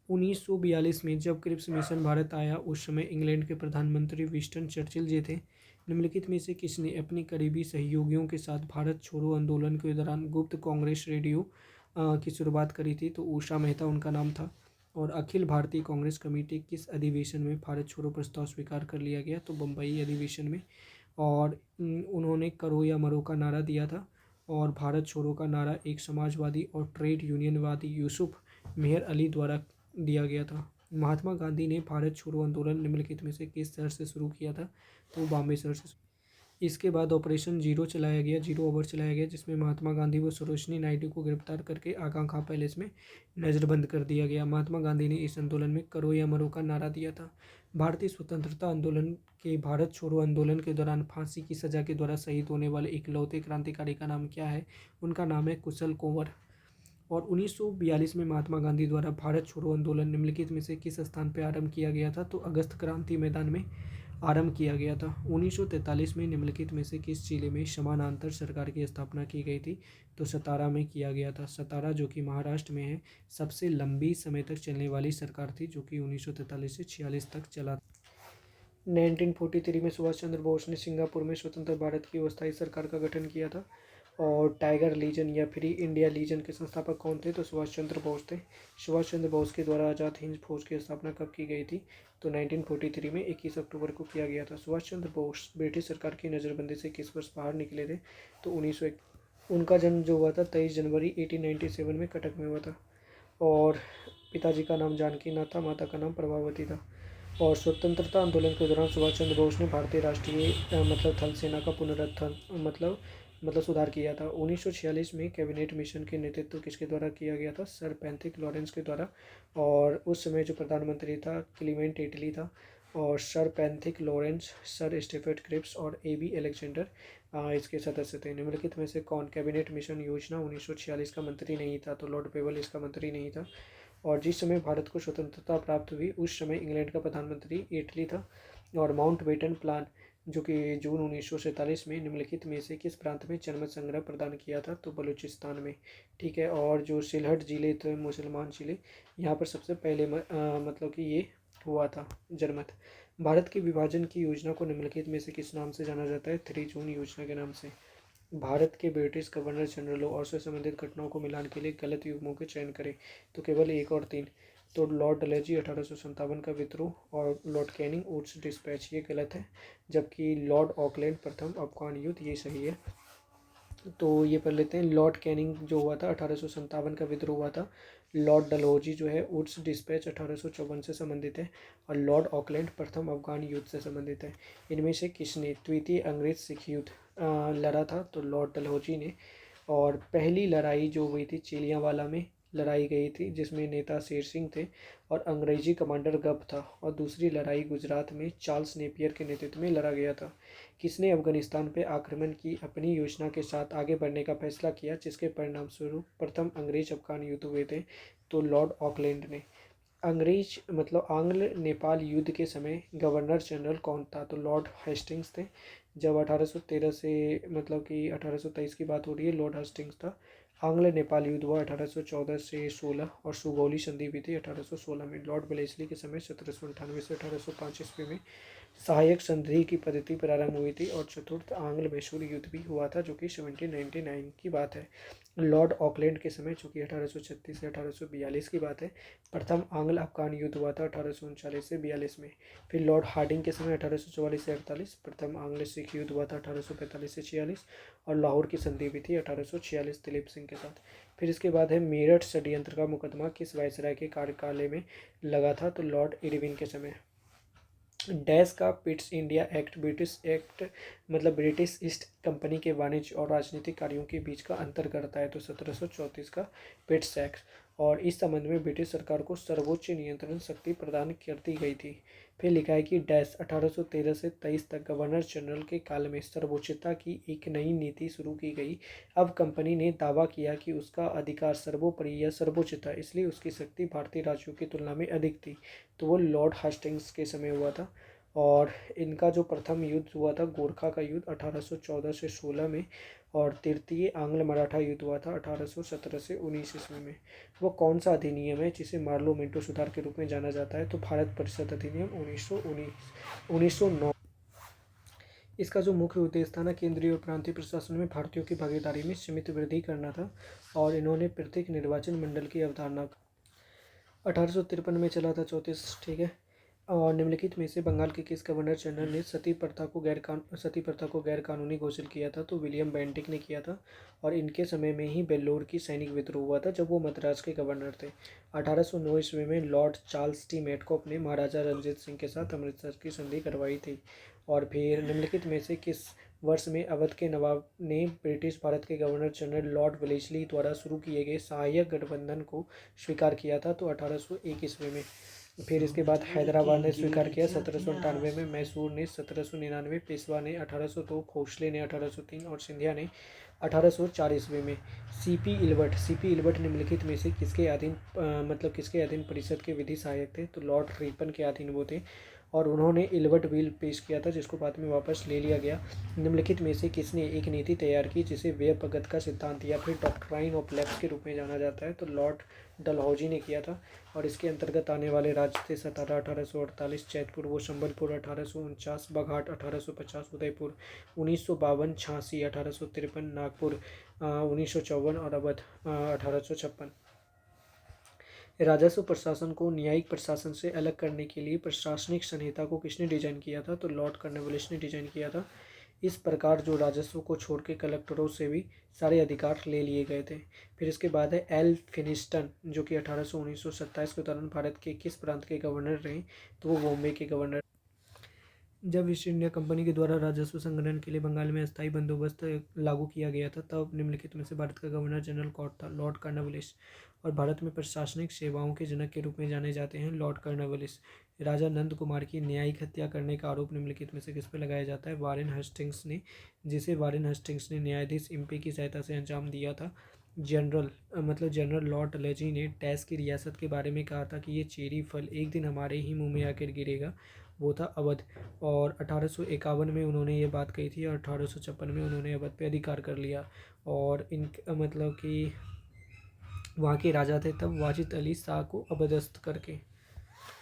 1942 में जब क्रिप्स मिशन भारत आया उस समय इंग्लैंड के प्रधानमंत्री विंस्टन चर्चिल जी थे। निम्नलिखित में से किसने अपने करीबी सहयोगियों के साथ भारत छोड़ो आंदोलन के दौरान गुप्त कांग्रेस रेडियो की शुरुआत करी थी? तो उषा मेहता उनका नाम था। और अखिल भारतीय कांग्रेस कमेटी किस अधिवेशन में भारत छोड़ो प्रस्ताव स्वीकार कर लिया गया? तो बम्बई अधिवेशन में। और उन्होंने करो या मरो का नारा दिया था और भारत छोड़ो का नारा एक समाजवादी और ट्रेड यूनियनवादी यूसुफ मेहर अली द्वारा दिया गया था। महात्मा गांधी ने भारत छोड़ो आंदोलन निम्नलिखित में से किस शहर से शुरू किया था? तो बॉम्बे शहर से। इसके बाद ऑपरेशन जीरो चलाया गया, जीरो ओवर चलाया गया, जिसमें महात्मा गांधी व सरोजिनी नायडू को गिरफ्तार करके आगा खां पैलेस में नज़रबंद कर दिया गया। महात्मा गांधी ने इस आंदोलन में करो या मरो का नारा दिया था। भारतीय स्वतंत्रता आंदोलन के भारत छोड़ो आंदोलन के दौरान फांसी की सजा के द्वारा शहीद होने वाले इकलौते क्रांतिकारी का नाम क्या है? उनका नाम है कुशल कुंवर। और 1942 में महात्मा गांधी द्वारा भारत छोड़ो आंदोलन निम्नलिखित में से किस स्थान पर आरंभ किया गया था? तो अगस्त क्रांति मैदान में आरंभ किया गया था। 1943 में निम्नलिखित में से किस जिले में समानांतर सरकार की स्थापना की गई थी? तो सतारा में किया गया था। सतारा जो कि महाराष्ट्र में है, सबसे लंबी समय तक चलने वाली सरकार थी जो कि 1943 से 46 तक चला। 1943 में सुभाष चंद्र बोस ने सिंगापुर में स्वतंत्र भारत की अस्थायी सरकार का गठन किया था। और टाइगर लीजन या फ्री इंडिया लीजन के संस्थापक कौन थे? तो सुभाष चंद्र बोस थे। सुभाष चंद्र बोस के द्वारा आज़ाद हिंद फौज की स्थापना कब की गई थी? तो 1943 में 21 अक्टूबर को किया गया था। सुभाष चंद्र बोस ब्रिटिश सरकार की नज़रबंदी से किस वर्ष बाहर निकले थे? तो 1901। उनका जन्म जो हुआ था 23 जनवरी 1897 में कटक में हुआ था। और पिताजी का नाम जानकी नाथ था, माता का नाम प्रभावती था। और स्वतंत्रता आंदोलन के दौरान सुभाष चंद्र बोस ने भारतीय राष्ट्रीय मतलब थल सेना का पुनरुत्थान मतलब सुधार किया था। 1946 में कैबिनेट मिशन के नेतृत्व किसके द्वारा किया गया था? सर पैंथिक लॉरेंस के द्वारा। और उस समय जो प्रधानमंत्री था क्लीमेंट एटली था। और sir Pethick Lawrence, sir Stafford Cripps और AB अलेक्जेंडर इसके सदस्य थे। निम्नलिखित में से कौन कैबिनेट मिशन योजना 1946 का मंत्री नहीं था? तो लॉर्ड पेवल इसका मंत्री नहीं था। और जिस समय भारत को स्वतंत्रता प्राप्त हुई उस समय इंग्लैंड का प्रधानमंत्री एटली था। और माउंटबेटन प्लान जो कि जून 1947 में निम्नलिखित में से किस प्रांत में जनमत संग्रह प्रदान किया था? तो बलूचिस्तान में। ठीक है। और जो सिलहट जिले थे मुसलमान जिले, यहाँ पर सबसे पहले मतलब कि ये हुआ था जनमत। भारत के विभाजन की योजना को निम्नलिखित में से किस नाम से जाना जाता है? 3 जून योजना के नाम से। भारत के ब्रिटिश गवर्नर जनरलों और से संबंधित घटनाओं को मिलान के लिए गलत युग्मों के चयन करें। तो केवल 1 और 3। तो लॉर्ड डलहौजी 1857 का विद्रोह और लॉर्ड कैनिंग वुड्स डिस्पैच ये गलत है, जबकि लॉर्ड ऑकलैंड प्रथम अफगान युद्ध ये सही है। तो ये पढ़ लेते हैं। लॉर्ड कैनिंग जो हुआ था 1857 का विद्रोह हुआ था। लॉर्ड डलहौजी जो है वुड्स डिस्पैच 1854 से संबंधित है। और लॉर्ड ऑकलैंड प्रथम अफगान युद्ध से संबंधित है। इनमें से किसने द्वितीय अंग्रेज सिख युद्ध लड़ा था? तो लॉर्ड डलहौजी ने। और पहली लड़ाई जो हुई थी चिलियांवाला में लड़ाई गई थी जिसमें नेता शेर सिंह थे और अंग्रेजी कमांडर गब था, और दूसरी लड़ाई गुजरात में चार्ल्स नेपियर के नेतृत्व में लड़ा गया था। किसने अफगानिस्तान पर आक्रमण की अपनी योजना के साथ आगे बढ़ने का फैसला किया, जिसके परिणाम स्वरूप प्रथम अंग्रेज अफगान युद्ध हुए थे? तो लॉर्ड ऑकलैंड ने। अंग्रेज मतलब आंग्ल नेपाल युद्ध के समय गवर्नर जनरल कौन था? तो लॉर्ड हेस्टिंग्स थे। जब 1813 से मतलब कि 1823 की बात हो रही है, लॉर्ड हेस्टिंग्स था। आंग्ल नेपाल युद्ध हुआ 1814 से 16 और सुगौली संधि भी थी 1816 में। लॉर्ड वेलेस्ली के समय 1798 से 1805 ईस्वी में सहायक संधि की पद्धति प्रारंभ हुई थी और चतुर्थ आंग्ल मैसूर युद्ध भी हुआ था जो कि 1799 की बात है। लॉर्ड ऑकलैंड के समय जो कि 1836 से 1842 की बात है। प्रथम आंग्ल अफगान युद्ध हुआ था 1839 से 42 में। फिर लॉर्ड हार्डिंग के समय 1844 से 48। प्रथम आंग्ल सिख युद्ध हुआ था 1845 से 46 और लाहौर की संधि भी थी 1846 दिलीप सिंह के साथ। फिर इसके बाद है मेरठ षड्यंत्र का मुकदमा किस वायसराय के कार्यकाल में लगा था? तो लॉर्ड इरविन के समय। डैश का Pitt's India act British act मतलब ब्रिटिश ईस्ट कंपनी के वाणिज्य और राजनीतिक कार्यों के बीच का अंतर करता है? तो 1734 का पिट्स एक्ट। और इस संबंध में ब्रिटिश सरकार को सर्वोच्च नियंत्रण शक्ति प्रदान कर दी गई थी। फिर लिखा है कि डैश 1813 से 23 तक गवर्नर जनरल के काल में सर्वोच्चता की एक नई नीति शुरू की गई। अब कंपनी ने दावा किया कि उसका अधिकार सर्वोपरि या सर्वोच्च था, इसलिए उसकी शक्ति भारतीय राज्यों की तुलना में अधिक थी। तो वो लॉर्ड हेस्टिंग्स के समय हुआ था। और इनका जो प्रथम युद्ध हुआ था गोरखा का युद्ध 1814 से 16 में, और तृतीय आंग्ल मराठा युद्ध हुआ था 1817 से 19 ईस्वी में। वो कौन सा अधिनियम है जिसे मार्लो मिंटो सुधार के रूप में जाना जाता है? तो भारत परिषद अधिनियम 1909। इसका जो मुख्य उद्देश्य था ना, केंद्रीय और प्रांतीय प्रशासन में भारतीयों की भागीदारी में सीमित वृद्धि करना था। और इन्होंने प्रत्येक निर्वाचन मंडल की अवधारणा 1853 में चला था 34, ठीक है। और निम्नलिखित में से बंगाल के किस गवर्नर जनरल ने सती प्रथा को गैर कानूनी घोषित किया था? तो विलियम बेंटिक ने किया था। और इनके समय में ही बेल्लोर की सैनिक विद्रोह हुआ था जब वो मद्रास के गवर्नर थे। 1809 ईस्वी में लॉर्ड चार्ल्स टी मेटकॉप ने महाराजा रणजीत सिंह के साथ अमृतसर की संधि करवाई थी। और फिर निम्नलिखित में से किस वर्ष में अवध के नवाब ने ब्रिटिश भारत के गवर्नर जनरल लॉर्ड वेलेस्ली द्वारा शुरू किए गए सहायक गठबंधन को स्वीकार किया था? तो 1801 ईस्वी में। फिर इसके बाद हैदराबाद ने स्वीकार किया 1798 में, मैसूर ने 1799, पेशवा ने 1802, खोसले ने 1803 और सिंधिया ने 1804 ईस्वी में। सीपी इल्बर्ट निम्नलिखित में से किसके अधीन मतलब किसके अधीन परिषद के विधि सहायक थे? तो लॉर्ड रिपन के अधीन वो थे। और उन्होंने इल्बर्ट बिल पेश किया था जिसको बाद में वापस ले लिया गया। निम्नलिखित में से किसने एक नीति तैयार की जिसे व्यपगत का सिद्धांत या फिर डॉक्ट्राइन ऑफ लैप्स के रूप में जाना जाता है? तो लॉर्ड डलहौजी ने किया था। और इसके अंतर्गत आने वाले राज्य थे सतारा 1848, जैतपुर व संबलपुर 1849, बघाट 1850, उदयपुर 1952, झांसी 1853, नागपुर 1954 और अवध 1856। राजस्व प्रशासन को न्यायिक प्रशासन से अलग करने के लिए प्रशासनिक संहिता को किसने डिजाइन किया था? तो लॉर्ड कॉर्नवालिस ने डिजाइन किया था। इस प्रकार जो राजस्व को छोड़ के कलेक्टरों से भी सारे अधिकार ले लिए गए थे। फिर इसके बाद है एल फिनिस्टन जो कि 1927 के दौरान भारत के किस प्रांत के गवर्नर रहे? तो वो बॉम्बे के गवर्नर। जब ईस्ट इंडिया कंपनी के द्वारा राजस्व संग्रहण के लिए बंगाल में अस्थायी बंदोबस्त लागू किया गया था तब निम्नलिखित में से भारत का गवर्नर जनरल कौन था? Lord Cornwallis. और भारत में प्रशासनिक सेवाओं के जनक के रूप में जाने जाते हैं लॉर्ड कॉर्नवालिस। राजा नंद कुमार की न्यायिक हत्या करने का आरोप निम्नलिखित में से किस पर लगाया जाता है? वारेन हेस्टिंग्स ने, जिसे वारेन हेस्टिंग्स ने न्यायाधीश इम्पे की सहायता से अंजाम दिया था। जनरल लॉर्ड डलहौजी ने डैश की रियासत के बारे में कहा था कि ये चेरी फल एक दिन हमारे ही मुंह में आकर गिरेगा, वो था अवध। और 1851 में उन्होंने ये बात कही थी और 1856 में उन्होंने अवध पे अधिकार कर लिया। और इन मतलब कि वहाँ के राजा थे तब वाजिद अली शाह को अबदस्त करके।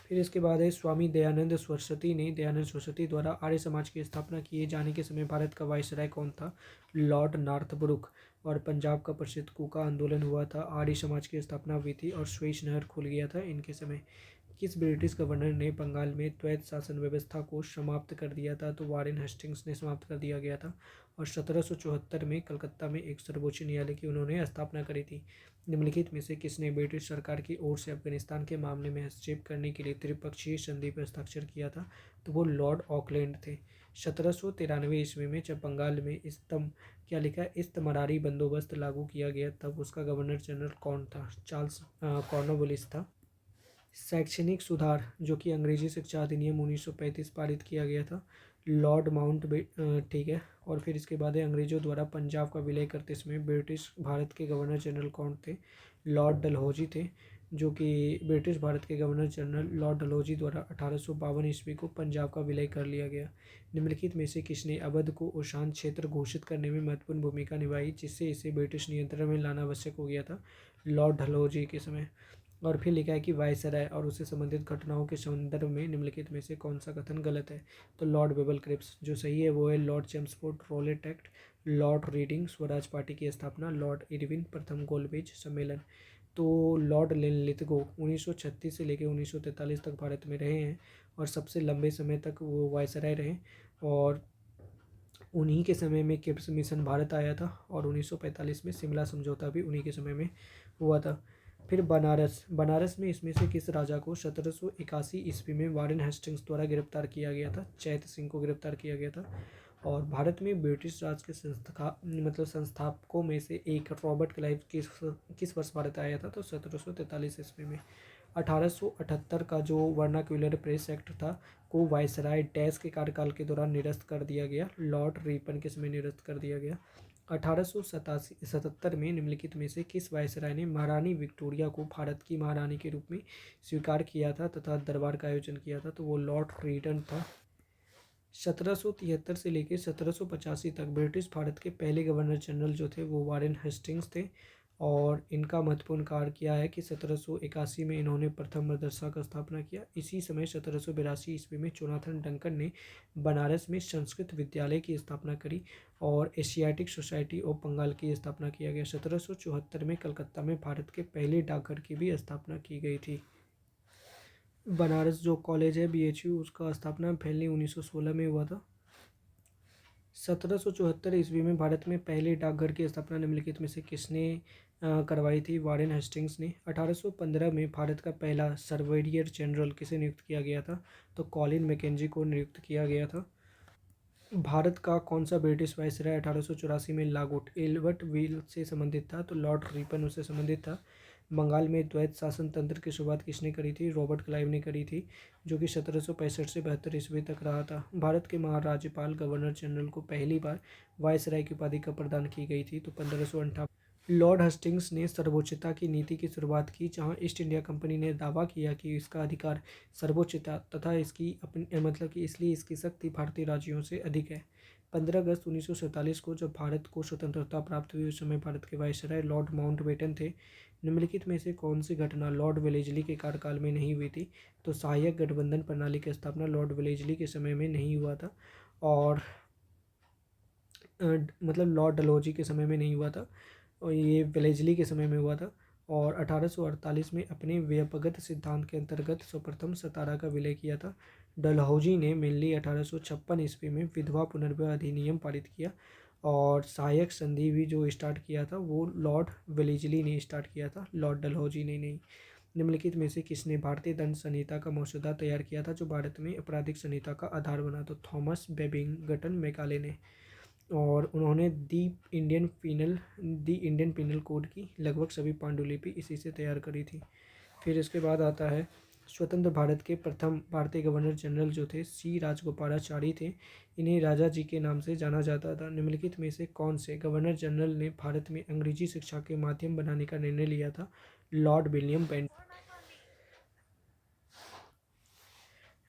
फिर इसके बाद है स्वामी दयानंद सरस्वती द्वारा आर्य समाज की स्थापना किए जाने के समय भारत का वायसराय कौन था? Lord Northbrook. और पंजाब का प्रसिद्ध कूका आंदोलन हुआ था, आर्य समाज की स्थापना हुई थी और स्वेज नहर खुल गया था इनके समय। किस ब्रिटिश गवर्नर ने बंगाल में द्वैत शासन व्यवस्था को समाप्त कर दिया था? तो वारेन हेस्टिंग्स ने समाप्त कर दिया गया था। और 1774 में कलकत्ता में एक सर्वोच्च न्यायालय की उन्होंने स्थापना करी थी। निम्नलिखित में से किसने ब्रिटिश सरकार की ओर से अफगानिस्तान के मामले में हस्तक्षेप करने के लिए त्रिपक्षीय संधि पर हस्ताक्षर किया था? तो वो लॉर्ड ऑकलैंड थे। 1793 ईस्वी में जब बंगाल में क्या लिखा है, इस्तमरारी बंदोबस्त लागू किया गया, तब उसका गवर्नर जनरल कौन था? चार्ल्स कॉर्नवालिस था। शैक्षणिक सुधार जो कि अंग्रेजी शिक्षा अधिनियम 1935 पारित किया गया था, लॉर्ड माउंट ठीक है। और फिर इसके बाद है अंग्रेजों द्वारा पंजाब का विलय करते समय ब्रिटिश भारत के गवर्नर जनरल कौन थे? लॉर्ड डलहौजी थे, जो कि ब्रिटिश भारत के गवर्नर जनरल लॉर्ड डलहौजी द्वारा 1852 ईस्वी को पंजाब का विलय कर लिया गया। निम्नलिखित में से किसने अवध को अशांत क्षेत्र घोषित करने में महत्वपूर्ण भूमिका निभाई, जिससे इसे ब्रिटिश नियंत्रण में लाना आवश्यक हो गया था? लॉर्ड डलहौजी के समय। और फिर लिखा है कि वायसराय और उससे संबंधित घटनाओं के संदर्भ में निम्नलिखित में से कौन सा कथन गलत है? तो लॉर्ड बेबल क्रिप्स। जो सही है वो है lord Chelmsford Rowlatt act, lord Reading Swaraj Party की स्थापना, लॉर्ड इरविन प्रथम गोलमेज सम्मेलन। तो लॉर्ड लिथगो 1936 से लेकर 1943 तक भारत में रहे हैं और सबसे लंबे समय तक वो वायसराय रहे। और उन्हीं के समय में क्रिप्स मिशन भारत आया था और 1945 में शिमला समझौता भी उन्हीं के समय में हुआ था। फिर बनारस में इसमें से किस राजा को 1781 ईस्वी में वारेन हेस्टिंग्स द्वारा गिरफ्तार किया गया था? चैत सिंह को गिरफ्तार किया गया था। और भारत में ब्रिटिश राज के संस्थापकों में से एक रॉबर्ट क्लाइव किस वर्ष भारत आया था? तो 1743 ईस्वी में। 1878 का जो वर्नाक्यूलर प्रेस एक्ट था को वायसराय डैश के कार्यकाल के दौरान निरस्त कर दिया गया, लॉर्ड रिपन के समय निरस्त कर दिया गया। 1877 में निम्नलिखित में से किस वायसराय ने महारानी विक्टोरिया को भारत की महारानी के रूप में स्वीकार किया था तथा दरबार का आयोजन किया था? तो वो लॉर्ड रीटन था। 1773 से लेकर 1785 तक ब्रिटिश भारत के पहले गवर्नर जनरल जो थे वो वारेन हेस्टिंग्स थे। और इनका महत्वपूर्ण कार्य क्या है कि 1781 में इन्होंने प्रथम मदरसा का स्थापना किया। इसी समय 1782 ईस्वी में जोनाथन डंकन ने बनारस में संस्कृत विद्यालय की स्थापना करी और एशियाटिक सोसाइटी ऑफ बंगाल की स्थापना किया गया। 1774 में कलकत्ता में भारत के पहले डाकघर की भी स्थापना की गई थी। बनारस जो कॉलेज है BHU, उसका स्थापना पहले 1916 में हुआ था। 1774 ईस्वी में भारत में पहले डाकघर की स्थापना निम्नलिखित में से किसने करवाई थी? वारेन हेस्टिंग्स ने। 1815 में भारत का पहला सर्वेयर जनरल किसे नियुक्त किया गया था? तो कॉलिन मैकेंजी को नियुक्त किया गया था। भारत का कौन सा ब्रिटिश वायसराय 1884 में लागोट एल्बर्ट व्हील से संबंधित था? तो लॉर्ड रिपन उससे संबंधित था। बंगाल में द्वैत शासन तंत्र की शुरुआत किसने करी थी? रॉबर्ट क्लाइव ने करी थी, जो कि 1765 से 72 ईस्वी तक रहा था। भारत के महाराज्यपाल गवर्नर जनरल को पहली बार वायसराय की उपाधि कब प्रदान की गई थी? तो 1558। लॉर्ड हस्टिंग्स ने सर्वोच्चता की नीति की शुरुआत की, जहां ईस्ट इंडिया कंपनी ने दावा किया कि इसका अधिकार सर्वोच्चता तथा इसकी अपनी मतलब कि इसलिए इसकी शक्ति भारतीय राज्यों से अधिक है। 15 अगस्त 1947 को जब भारत को स्वतंत्रता प्राप्त हुई, उस समय भारत के वायसराय लॉर्ड माउंटबेटन थे। निम्नलिखित में से कौन सी घटना लॉर्ड वेलेस्ली के कार्यकाल में नहीं हुई थी? तो सहायक गठबंधन प्रणाली की स्थापना लॉर्ड वेलेस्ली के समय में नहीं हुआ था और मतलब लॉर्ड डलहौजी के समय में नहीं हुआ था और ये वेलेस्ली के समय में हुआ था। और 1848 में अपने व्यपगत सिद्धांत के अंतर्गत सर्वप्रथम सतारा का विलय किया था। डलहौजी ने मेनली 1856 ईस्वी में विधवा पुनर्विवाह अधिनियम पारित किया और सहायक संधि भी जो स्टार्ट किया था वो लॉर्ड वेलेस्ली ने स्टार्ट किया था, लॉर्ड डलहौजी ने नहीं। निम्नलिखित में से किसने भारतीय दंड संहिता का मसौदा तैयार किया था जो भारत में आपराधिक संहिता का आधार बना? तो थॉमस बेबिंगटन मैकाले ने। और उन्होंने दी इंडियन पिनल कोड की लगभग सभी पांडुलिपि इसी से तैयार करी थी। फिर इसके बाद आता है स्वतंत्र भारत के प्रथम भारतीय गवर्नर जनरल जो थे C राजगोपालाचारी थे। इन्हें राजा जी के नाम से जाना जाता था। निम्नलिखित में से कौन से गवर्नर जनरल ने भारत में अंग्रेजी शिक्षा के माध्यम बनाने का निर्णय लिया था? Lord William Bentinck.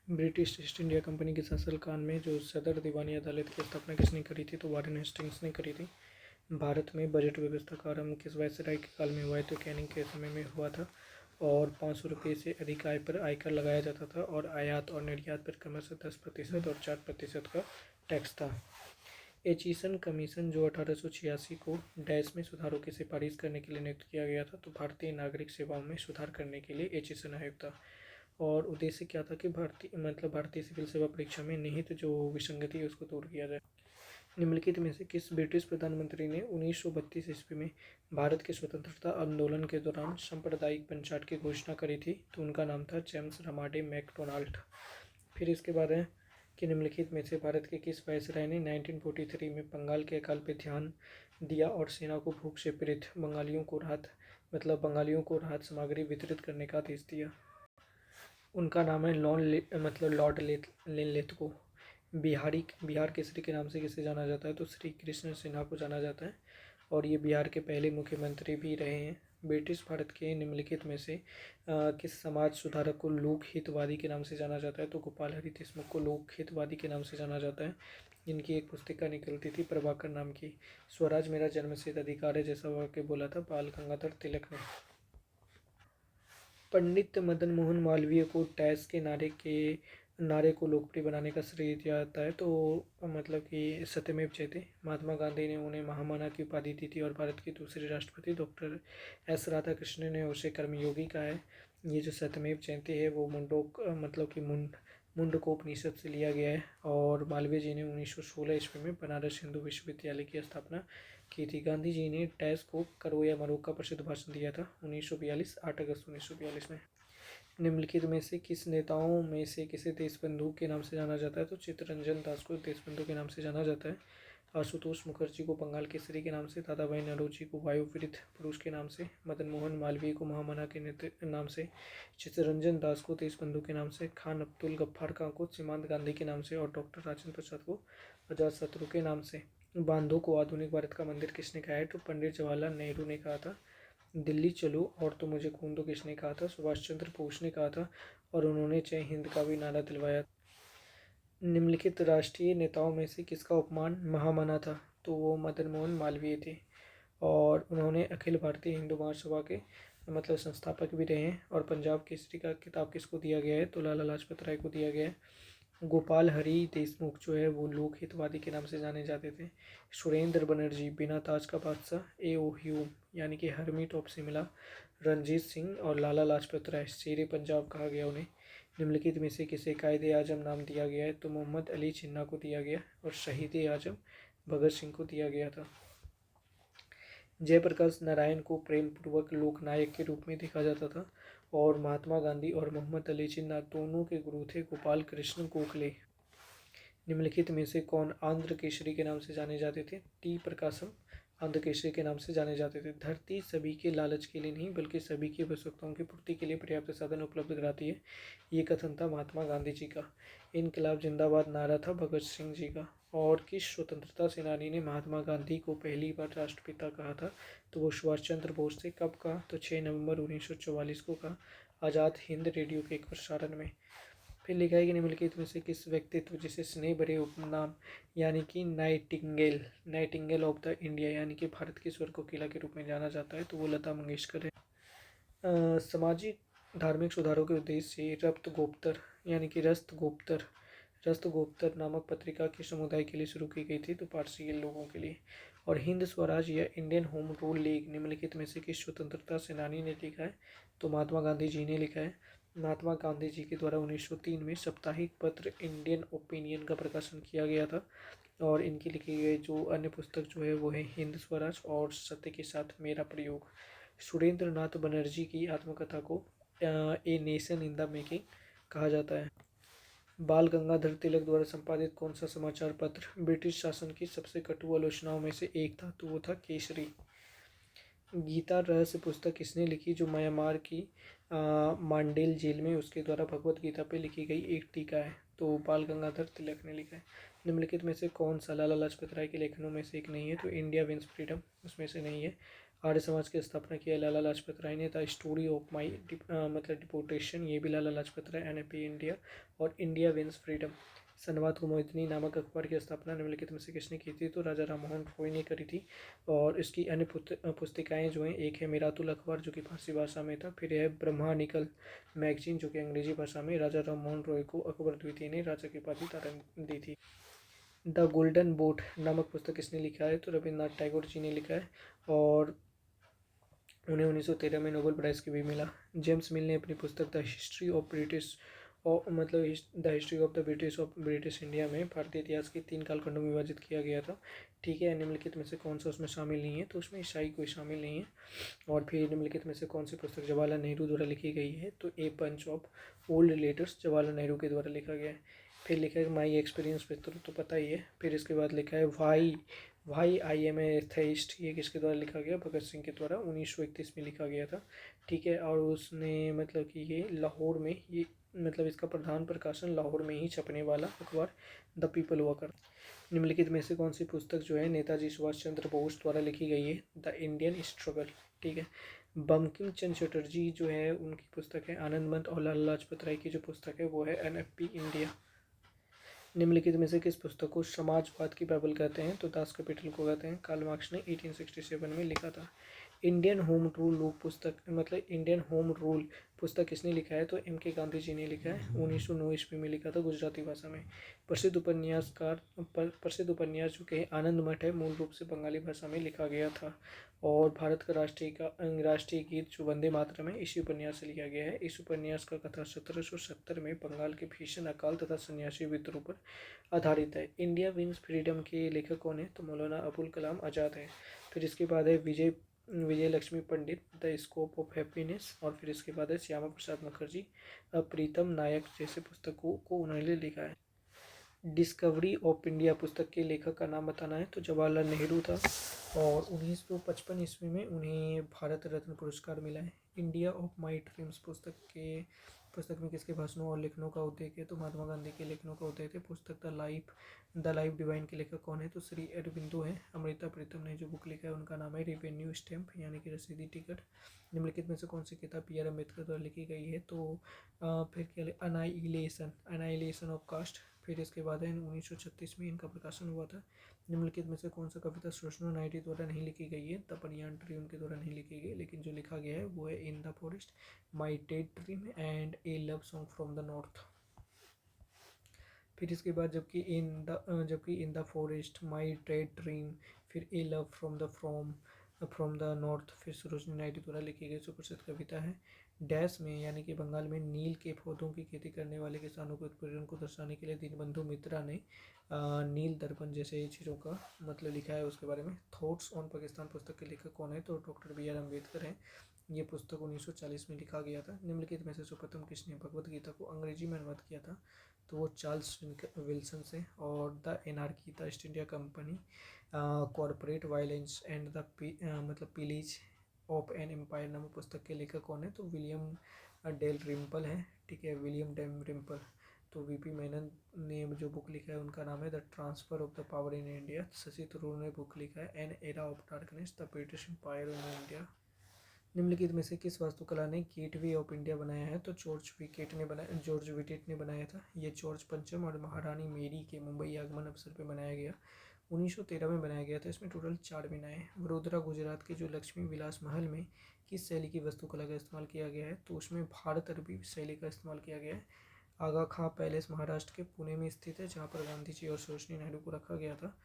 British East India company के शासनकाल में जो सदर दीवानी अदालत की स्थापना किसने करी थी? तो वारेन हेस्टिंग्स ने करी थी। भारत में बजट व्यवस्था का आरंभ किस वायसराय के काल में हुआ है? तो कैनिंग के समय में हुआ था। और 500 रुपये से अधिक आय पर आयकर लगाया जाता था और आयात और निर्यात पर क्रमशः 10% और 4% का टैक्स था। एचिसन कमीशन जो 1886 को डैश में सुधारों की सिफारिश करने के लिए नियुक्त किया गया था। तो भारतीय नागरिक सेवाओं में सुधार करने के लिए एचिसन आयोग था और उद्देश्य क्या था कि भारतीय सिविल सेवा परीक्षा में निहित जो विसंगति है उसको दूर किया जाए। निम्नलिखित में से किस ब्रिटिश प्रधानमंत्री ने 1932 ईस्वी में भारत के स्वतंत्रता आंदोलन के दौरान सांप्रदायिक पंचायत की घोषणा करी थी? तो उनका नाम था जेम्स रमाडे मैकडोनाल्ड। फिर इसके बाद है कि निम्नलिखित में से भारत के किस वायसराय ने 1943 में बंगाल के अकाल पर ध्यान दिया और सेना को भूख से पीड़ित बंगालियों को राहत सामग्री वितरित करने का आदेश दिया? उनका नाम है लॉर्ड लेथको। बिहार केसरी के नाम से किसे जाना जाता है? तो श्री कृष्ण सिन्हा को जाना जाता है और ये बिहार के पहले मुख्यमंत्री भी रहे हैं। ब्रिटिश भारत के निम्नलिखित में से किस समाज सुधारक को लोक हितवादी के नाम से जाना जाता है? तो गोपाल हरि देशमुख को लोक हितवादी के नाम से जाना जाता है। इनकी एक पुस्तिका निकलती थी प्रभाकर नाम की। स्वराज मेरा जन्मसिद्ध अधिकार है जैसा वाक्य बोला था बाल गंगाधर तिलक ने। पंडित मदन मोहन मालवीय को टैक्स के नारे को लोकप्रिय बनाने का श्रेय दिया जाता है? तो कि सत्यमेव जयते। महात्मा गांधी ने उन्हें महामना की उपाधि दी थी और भारत के दूसरे राष्ट्रपति डॉक्टर एस राधाकृष्णन ने उसे कर्मयोगी कहा है। ये जो सत्यमेव जयते है वो मुंडकोपनिषद से लिया गया है। और मालवीय जी ने 1916 ईस्वी में बनारस हिंदू विश्वविद्यालय की स्थापना की थी। गांधी जी ने टैक्स को करो या मरो का प्रसिद्ध भाषण दिया था 1942 8 अगस्त 1942 में। निम्नलिखित में से किस नेताओं में से किसे देशबंधु के नाम से जाना जाता है? तो चित्तरंजन दास को देशबंधु के नाम से जाना जाता है। आशुतोष मुखर्जी को बंगाल केसरी के नाम से, दादा भाई नौरोजी को वायुवीर पुरुष के नाम से, मदन मोहन मालवीय को महामना के नाम से, चित्तरंजन दास को देशबंधु के नाम से, खान अब्दुल गफ्फार खां को सीमांत गांधी के नाम से और डॉक्टर राजेंद्र प्रसाद को अजातशत्रु के नाम से। बांधों को आधुनिक भारत का मंदिर किसने कहा है? तो पंडित जवाहरलाल नेहरू ने कहा था। दिल्ली चलो और तो मुझे खून दो किसने कहा था? सुभाष चंद्र बोस ने कहा था और उन्होंने जय हिंद का भी नारा दिलवाया। निम्नलिखित राष्ट्रीय नेताओं में से किसका उपमान महामना था? तो वो मदन मोहन मालवीय थे और उन्होंने अखिल भारतीय हिंदू महासभा के संस्थापक भी रहे हैं। और पंजाब केसरी का खिताब किसको दिया गया है? तो लाला लाजपत राय को दिया गया है। गोपाल हरि देशमुख जो है वो लोक हितवादी के नाम से जाने जाते थे। सुरेंद्र बनर्जी बिना ताज का बादशाह, ए.ओ. ह्यूम यानी कि हरमिट ऑफ शिमला, रणजीत सिंह और लाला लाजपत राय शेरे पंजाब कहा गया उन्हें। निम्नलिखित में से किसे कायदे आजम नाम दिया गया है? तो मोहम्मद अली जिन्ना को दिया गया और शहीद आजम भगत सिंह को दिया गया था। जयप्रकाश नारायण को प्रेम पूर्वक लोकनायक के रूप में देखा जाता था और महात्मा गांधी और मोहम्मद अली जिन्ना दोनों के गुरु थे गोपाल कृष्ण गोखले। निम्नलिखित में से कौन आंध्र केसरी के नाम से जाने जाते थे? टी प्रकाशम आंध्र केसरी के नाम से जाने जाते थे। धरती सभी के लालच के लिए नहीं बल्कि सभी की आवश्यकताओं की पूर्ति के लिए पर्याप्त साधन उपलब्ध कराती है, ये कथन था महात्मा गांधी जी का। इनकलाब जिंदाबाद नारा था भगत सिंह जी का। और किस स्वतंत्रता सेनानी ने महात्मा गांधी को पहली बार राष्ट्रपिता कहा था? तो वो सुभाष चंद्र बोस थे। कब कहा? तो 6 नवंबर 1944 को कहा, आज़ाद हिंद रेडियो के एक प्रसारण में। फिर लिखा है कि निम्नलिखित में से किस व्यक्तित्व जिसे स्नेह भरे उपनाम यानी कि नाइटिंगेल ऑफ द इंडिया यानी कि भारत की स्वर कोकिला के रूप में जाना जाता है? तो वो लता मंगेशकर है। सामाजिक धार्मिक सुधारों के उद्देश्य से रस्तगोप्तर नामक पत्रिका के समुदाय के लिए शुरू की गई थी? तो पारसी लोगों के लिए। और हिंद स्वराज या इंडियन होम रूल लीग निम्नलिखित में से किस स्वतंत्रता सेनानी ने लिखा है? तो महात्मा गांधी जी ने लिखा है। महात्मा गांधी जी के द्वारा 1903 में साप्ताहिक पत्र इंडियन ओपिनियन का प्रकाशन किया गया था और इनकी लिखी गई जो अन्य पुस्तक जो है वो है हिंद स्वराज और सत्य के साथ मेरा प्रयोग। सुरेंद्र नाथ बनर्जी की आत्मकथा को a nation in the making कहा जाता है। बाल गंगाधर तिलक द्वारा संपादित कौन सा समाचार पत्र ब्रिटिश शासन की सबसे कटु आलोचनाओं में से एक था? तो वो था केसरी। गीता रहस्य पुस्तक किसने लिखी? जो म्यांमार की मांडेल जेल में उसके द्वारा भगवत गीता पे लिखी गई एक टीका है। तो बाल गंगाधर तिलक ने लिखा है। निम्नलिखित में से कौन सा लाला लाजपत राय के लेखनों में से एक नहीं है? तो इंडिया विंस फ्रीडम उसमें से नहीं है। आर्य समाज की स्थापना किया लाला लाजपत राय ने। The story of my deportation ये भी लाला लाजपत राय। एनएपी इंडिया और इंडिया विंस फ्रीडम। संवाद कुमुदिनी नामक अखबार की स्थापना निम्नलिखित में से किसने की थी? तो राजा राममोहन रॉय ने करी थी। और इसकी अन्य पुस्तिकाएँ जो हैं, एक है मिरातुल अखबार जो कि फारसी भाषा में था, फिर है ब्रह्मानिकल मैगजीन जो कि अंग्रेजी भाषा में। राजा राममोहन रॉय को अकबर द्वितीय ने राजा की उपाधि धारण दी थी। द गोल्डन बोट नामक पुस्तक किसने लिखा है? तो रविन्द्रनाथ टैगोर जी ने लिखा है और उन्हें 1913 में नोबेल प्राइज़ भी मिला। जेम्स मिल ने अपनी पुस्तक the history of British the history of the British India में भारतीय इतिहास के 3 कालखंडों में विभाजित किया गया था। ठीक है, निम्नलिखित में से कौन सा उसमें शामिल नहीं है? तो उसमें ईसाई कोई शामिल नहीं है। और फिर निम्नलिखित में से कौन सी पुस्तक जवाहरलाल नेहरू द्वारा लिखी गई है? तो a bunch of old letters Jawaharlal Nehru के द्वारा लिखा गया है। फिर लिखा है माई एक्सपीरियंस विद ट्रुथ, तो पता ही है। फिर इसके बाद लिखा है why why I am a atheist, ये किसके द्वारा लिखा गया, भगत सिंह के द्वारा 1931 में लिखा गया था, ठीक है। और उसने मतलब कि ये लाहौर में, ये मतलब इसका प्रधान प्रकाशन लाहौर में ही छपने वाला अखबार द पीपल हुआ करता। निम्नलिखित में से कौन सी पुस्तक जो है नेताजी सुभाष चंद्र बोस द्वारा लिखी गई है, द इंडियन स्ट्रगल, ठीक है। बंकिम चंद्र चटर्जी जो है उनकी पुस्तक है आनंदमठ, और लाला लाजपत राय की जो पुस्तक है वो है एनएफपी इंडिया। निम्नलिखित में से किस पुस्तक को समाजवाद की बाइबल कहते हैं, तो दास कैपिटल को कहते हैं। कार्ल मार्क्स ने 1867 में लिखा था। इंडियन होम रूल पुस्तक, मतलब इंडियन होम रूल पुस्तक किसने लिखा है, तो एम के गांधी जी ने लिखा है, 1909 ईस्वी में लिखा था, गुजराती भाषा में। प्रसिद्ध उपन्यास जो कि आनंद मठ है, मूल रूप से बंगाली भाषा में लिखा गया था। और भारत का राष्ट्रीय गीत जो वंदे मातरम है, इसी उपन्यास से लिया गया है। इस उपन्यास का कथा 1770 में बंगाल के भीषण अकाल तथा सन्यासी विद्रोह पर आधारित है। इंडिया विंस फ्रीडम के लेखक कौन है, तो मौलाना अबुल कलाम आज़ाद है। फिर इसके बाद है विजय लक्ष्मी पंडित, द स्कोप ऑफ हैप्पीनेस। और फिर इसके बाद है श्यामा प्रसाद मुखर्जी, प्रीतम नायक जैसे पुस्तकों को उन्होंने लिखा है। डिस्कवरी ऑफ इंडिया पुस्तक के लेखक का नाम बताना है, तो जवाहरलाल नेहरू था, और 1955 ईस्वी में उन्हें भारत रत्न पुरस्कार मिला है। इंडिया ऑफ माई ड्रीम्स पुस्तक में किसके भाषणों और लेखनों का उल्लेख है, तो महात्मा गांधी के लेखनों का उल्लेख है। पुस्तक द लाइफ डिवाइन के लेखक कौन है, तो श्री अरबिंदो है। अमृता प्रीतम ने जो बुक लिखा है उनका नाम है रेवेन्यू स्टैम्प, यानी कि रसीदी टिकट। निम्नलिखित में से कौन सी किताब बी आर अम्बेडकर द्वारा लिखी गई है, तो फिर क्या अनाइलेशन ऑफ कास्ट। फिर इसके बाद है 1936 में इनका प्रकाशन हुआ था। निम्नलिखित में से कौन सा कविता सुषमा नायडू द्वारा नहीं लिखी गई है, द बनियान ट्री उनके द्वारा नहीं लिखी गई, लेकिन जो लिखा गया है वो है in the forest, my dead dream and A love song from the north. फिर इसके बाद जबकि in the forest, my dead dream, फिर ए लव फ्रॉम द नॉर्थ, फिर सरोजिनी नायडू द्वारा लिखी गई सुप्रसिद्ध कविता है। डैश में, यानी कि बंगाल में नील के पौधों की खेती करने वाले किसानों के उत्पीड़न को दर्शाने के लिए दीनबंधु मित्रा ने नील दर्पण जैसे चीज़ों का मतलब लिखा है उसके बारे में। थॉट्स ऑन पाकिस्तान पुस्तक के लेखक कौन है, तो डॉक्टर बी आर अम्बेडकर हैं। ये पुस्तक 1940 में लिखा गया था। निम्नलिखित में से सर्वप्रथम किसने भगवद गीता को अंग्रेजी में अनुवाद किया था, तो वो चार्ल्स विल्सन से। और the anarchy, the east India company, corporate violence and the मतलब पिलीज ऑफ एन एम्पायर नामक पुस्तक के लेखक कौन है, तो विलियम डेल रिम्पल है, ठीक है, विलियम डेल रिम्पल। तो वीपी मेनन ने जो बुक लिखा है उनका नाम है the transfer of the power in India. Shashi Tharoor ने बुक लिखा है an era of darkness, the British empire in India. निम्नलिखित में से किस वास्तुकला ने गेटवे ऑफ इंडिया बनाया है, तो जॉर्ज विटेट ने बनाया था। ये जॉर्ज पंचम और महारानी मेरी के मुंबई आगमन अवसर पर बनाया गया, 1913 में बनाया गया था। इसमें टोटल 4 मीनारें। वडोदरा गुजरात के जो लक्ष्मी विलास महल में किस शैली की वास्तुकला का इस्तेमाल किया गया है, तो उसमें भारत अरबी शैली का इस्तेमाल किया गया है। आगा खां पैलेस महाराष्ट्र के पुणे में स्थित है, जहाँ पर गांधी जी और सरोजिनी नायडू को रखा गया था।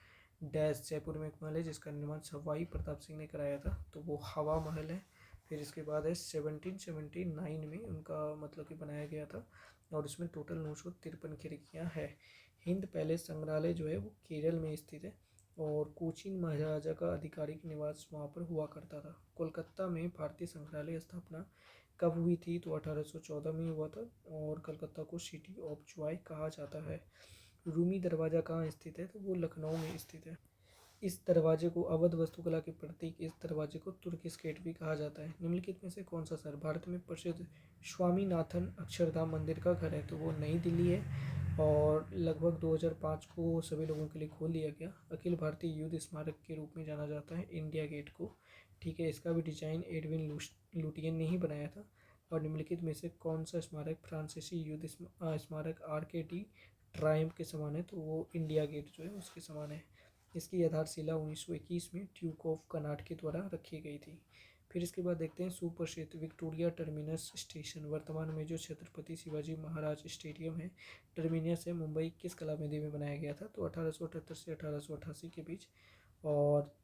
डैश जयपुर में एक महल है जिसका निर्माण सवाई प्रताप सिंह ने कराया था, तो वो हवा महल है। फिर इसके बाद है 1779 में उनका मतलब कि बनाया गया था, और इसमें टोटल 953 खिड़कियाँ हैं। हिंद पैलेस संग्रहालय जो है वो केरल में स्थित है, और कोचीन महाराजा का आधिकारिक निवास वहाँ पर हुआ करता था। कोलकाता में भारतीय संग्रहालय स्थापना कब हुई थी, तो 1814 में हुआ था, और कलकत्ता को सिटी ऑफ जॉय कहा जाता है। रूमी दरवाज़ा कहाँ स्थित है, तो वो लखनऊ में स्थित है। इस दरवाजे को अवध वास्तुकला के प्रतीक इस दरवाजे को तुर्किश गेट भी कहा जाता है। निम्नलिखित में से कौन सा शहर भारत में प्रसिद्ध स्वामीनाथन अक्षरधाम मंदिर का घर है, तो वो नई दिल्ली है, और लगभग 2005 को सभी लोगों के लिए खोल दिया गया। अखिल भारतीय युद्ध स्मारक के रूप में जाना जाता है इंडिया गेट को, ठीक है। इसका भी डिजाइन एडविन लुटियन ने ही बनाया था। और निम्नलिखित में से कौन सा स्मारक फ्रांसीसी युद्ध स्मारक आर्केडी ट्रायम्फ के समान है, तो वो इंडिया गेट जो है उसके समान है। इसकी आधारशिला 1921 में ड्यूक ऑफ कनाट के द्वारा रखी गई थी। फिर इसके बाद देखते हैं सुप्रसिद्ध विक्टोरिया टर्मिनस स्टेशन, वर्तमान में जो छत्रपति शिवाजी महाराज स्टेडियम है, टर्मिनस है, मुंबई किस कलानिधि में बनाया गया था, तो 1878 से 1888 के बीच। और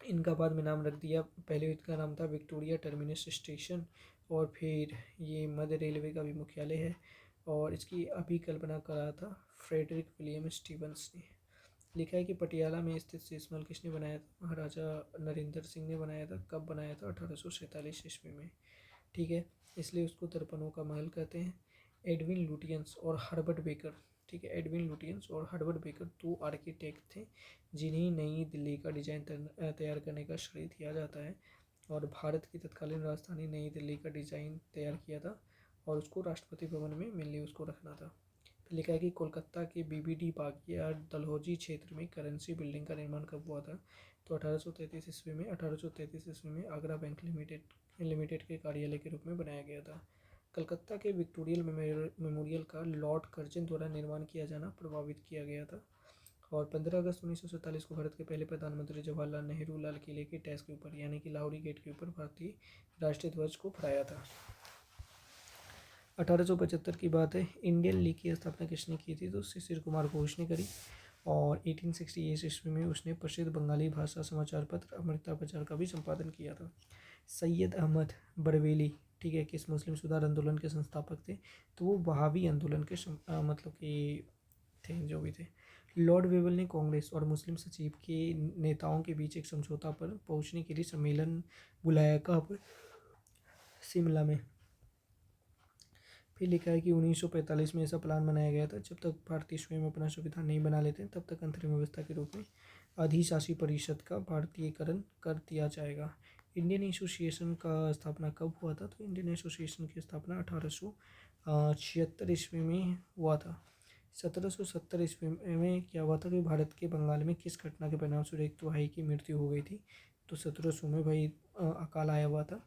इनका बाद में नाम रख दिया, पहले इसका नाम था विक्टोरिया टर्मिनस स्टेशन, और फिर ये मध्य रेलवे का भी मुख्यालय है, और इसकी अभिकल्पना करा था फ्रेडरिक विलियम स्टीवंस ने। लिखा है कि पटियाला में स्थित शीश महल किसने बनाया था, महाराजा नरेंद्र सिंह ने बनाया था। कब बनाया था, 1847 ईस्वी में, ठीक है। इसलिए उसको दर्पणों का महल कहते हैं। एडविन लुटियंस और हर्बर्ट बेकर, ठीक है, एडविन लुटियंस और हर्बर्ट बेकर दो आर्किटेक्ट थे जिन्हें नई दिल्ली का डिज़ाइन तैयार करने का श्रेय दिया जाता है। और भारत की तत्कालीन राजधानी नई दिल्ली का डिज़ाइन तैयार किया था और उसको राष्ट्रपति भवन में मेनली उसको रखना था। फिर लिखा है कि कोलकाता के बीबीडी बागिया डलहौजी क्षेत्र में करेंसी बिल्डिंग का निर्माण कब हुआ था। तो 1833 ईस्वी में 1833 ईस्वी में आगरा बैंक लिमिटेड के कार्यालय के रूप में बनाया गया था। कलकत्ता के विक्टोरियल मेमोरियल का लॉर्ड कर्जन द्वारा निर्माण किया जाना प्रभावित किया गया था। और 15 अगस्त 1947 को भारत के पहले प्रधानमंत्री जवाहरलाल नेहरू लाल किले के टैक्स के ऊपर यानी कि लाहौरी गेट के ऊपर भारतीय राष्ट्रीय ध्वज को फहराया था। 1875 की बात है, इंडियन लीग की स्थापना किसने की थी। तो शिशिर कुमार घोष ने करी। और 1868 ईस्वी में उसने प्रसिद्ध बंगाली भाषा समाचार पत्र अमृता प्रचार का भी संपादन किया था। सैयद अहमद बरेलवी, ठीक है, किस मुस्लिम सुधार आंदोलन के संस्थापक थे। तो वो वहाबी आंदोलन के मतलब कि थे, जो भी थे। लॉर्ड वेवल ने कांग्रेस और मुस्लिम सचिव के नेताओं के बीच एक समझौता पर पहुंचने के लिए सम्मेलन बुलाया, कहाँ पर, शिमला में। फिर लिखा है कि 1945 में ऐसा प्लान बनाया गया था, जब तक भारतीय स्वयं अपना संविधान नहीं बना लेते तब तक अंतरिम व्यवस्था के रूप में अधिशासी परिषद का भारतीयकरण कर दिया जाएगा। इंडियन एसोसिएशन का स्थापना कब हुआ था। तो इंडियन एसोसिएशन की स्थापना 1876 ईस्वी में हुआ था। 1770 ईस्वी में क्या हुआ था कि भारत के बंगाल में किस घटना के परिणाम स्वरूप एक तिहाई की मृत्यु हो गई थी। तो 1700 में भाई अकाल आया हुआ था।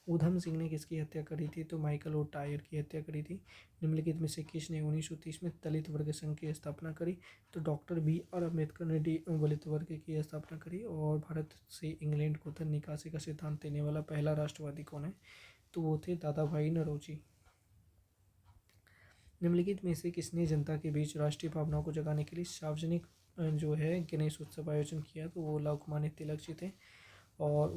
ऊधम सिंह ने किसकी हत्या करी थी। तो माइकल ओ टायर की हत्या करी थी। निम्नलिखित में से किसने 1930 में दलित वर्ग संघ की स्थापना करी। तो डॉक्टर बी आर अम्बेडकर ने दलित वर्ग की स्थापना करी। और भारत से इंग्लैंड को धन निकासी का सिद्धांत देने वाला पहला राष्ट्रवादी कौन है। तो वो थे दादा भाई नौरोजी। निम्नलिखित में से किसने जनता के बीच राष्ट्रीय भावनाओं को जगाने के लिए सार्वजनिक जो है गणेश उत्सव आयोजन किया। तो वो लोकमान्य तिलक जी थे। और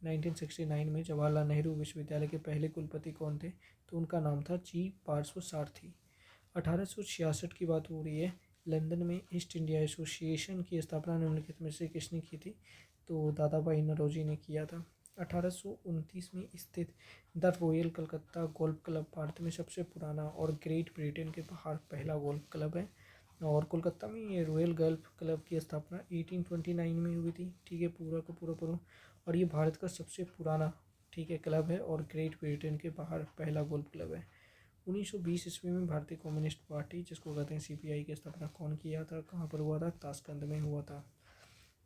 1969 में जवाहरलाल नेहरू विश्वविद्यालय के पहले कुलपति कौन थे। तो उनका नाम था जी पार्श्वसारथी। 1866 की बात हो रही है। लंदन में ईस्ट इंडिया एसोसिएशन की स्थापना निम्नलिखित में से किसने की थी। तो दादा भाई नौरोजी ने किया था। 1829 में स्थित the royal Calcutta golf club Bharat में सबसे पुराना और ग्रेट ब्रिटेन के बाहर पहला गोल्फ क्लब है। और कोलकाता में ये रॉयल गोल्फ क्लब की स्थापना 1829 में हुई थी, ठीक है, पूरा का पूरा। और ये भारत का सबसे पुराना, ठीक है, क्लब है और ग्रेट ब्रिटेन के बाहर पहला गोल्फ क्लब है। 1920 ईस्वी में भारतीय कम्युनिस्ट पार्टी, जिसको कहते हैं सीपीआई, की स्थापना कौन किया था, कहाँ पर हुआ था। ताशकंद में हुआ था।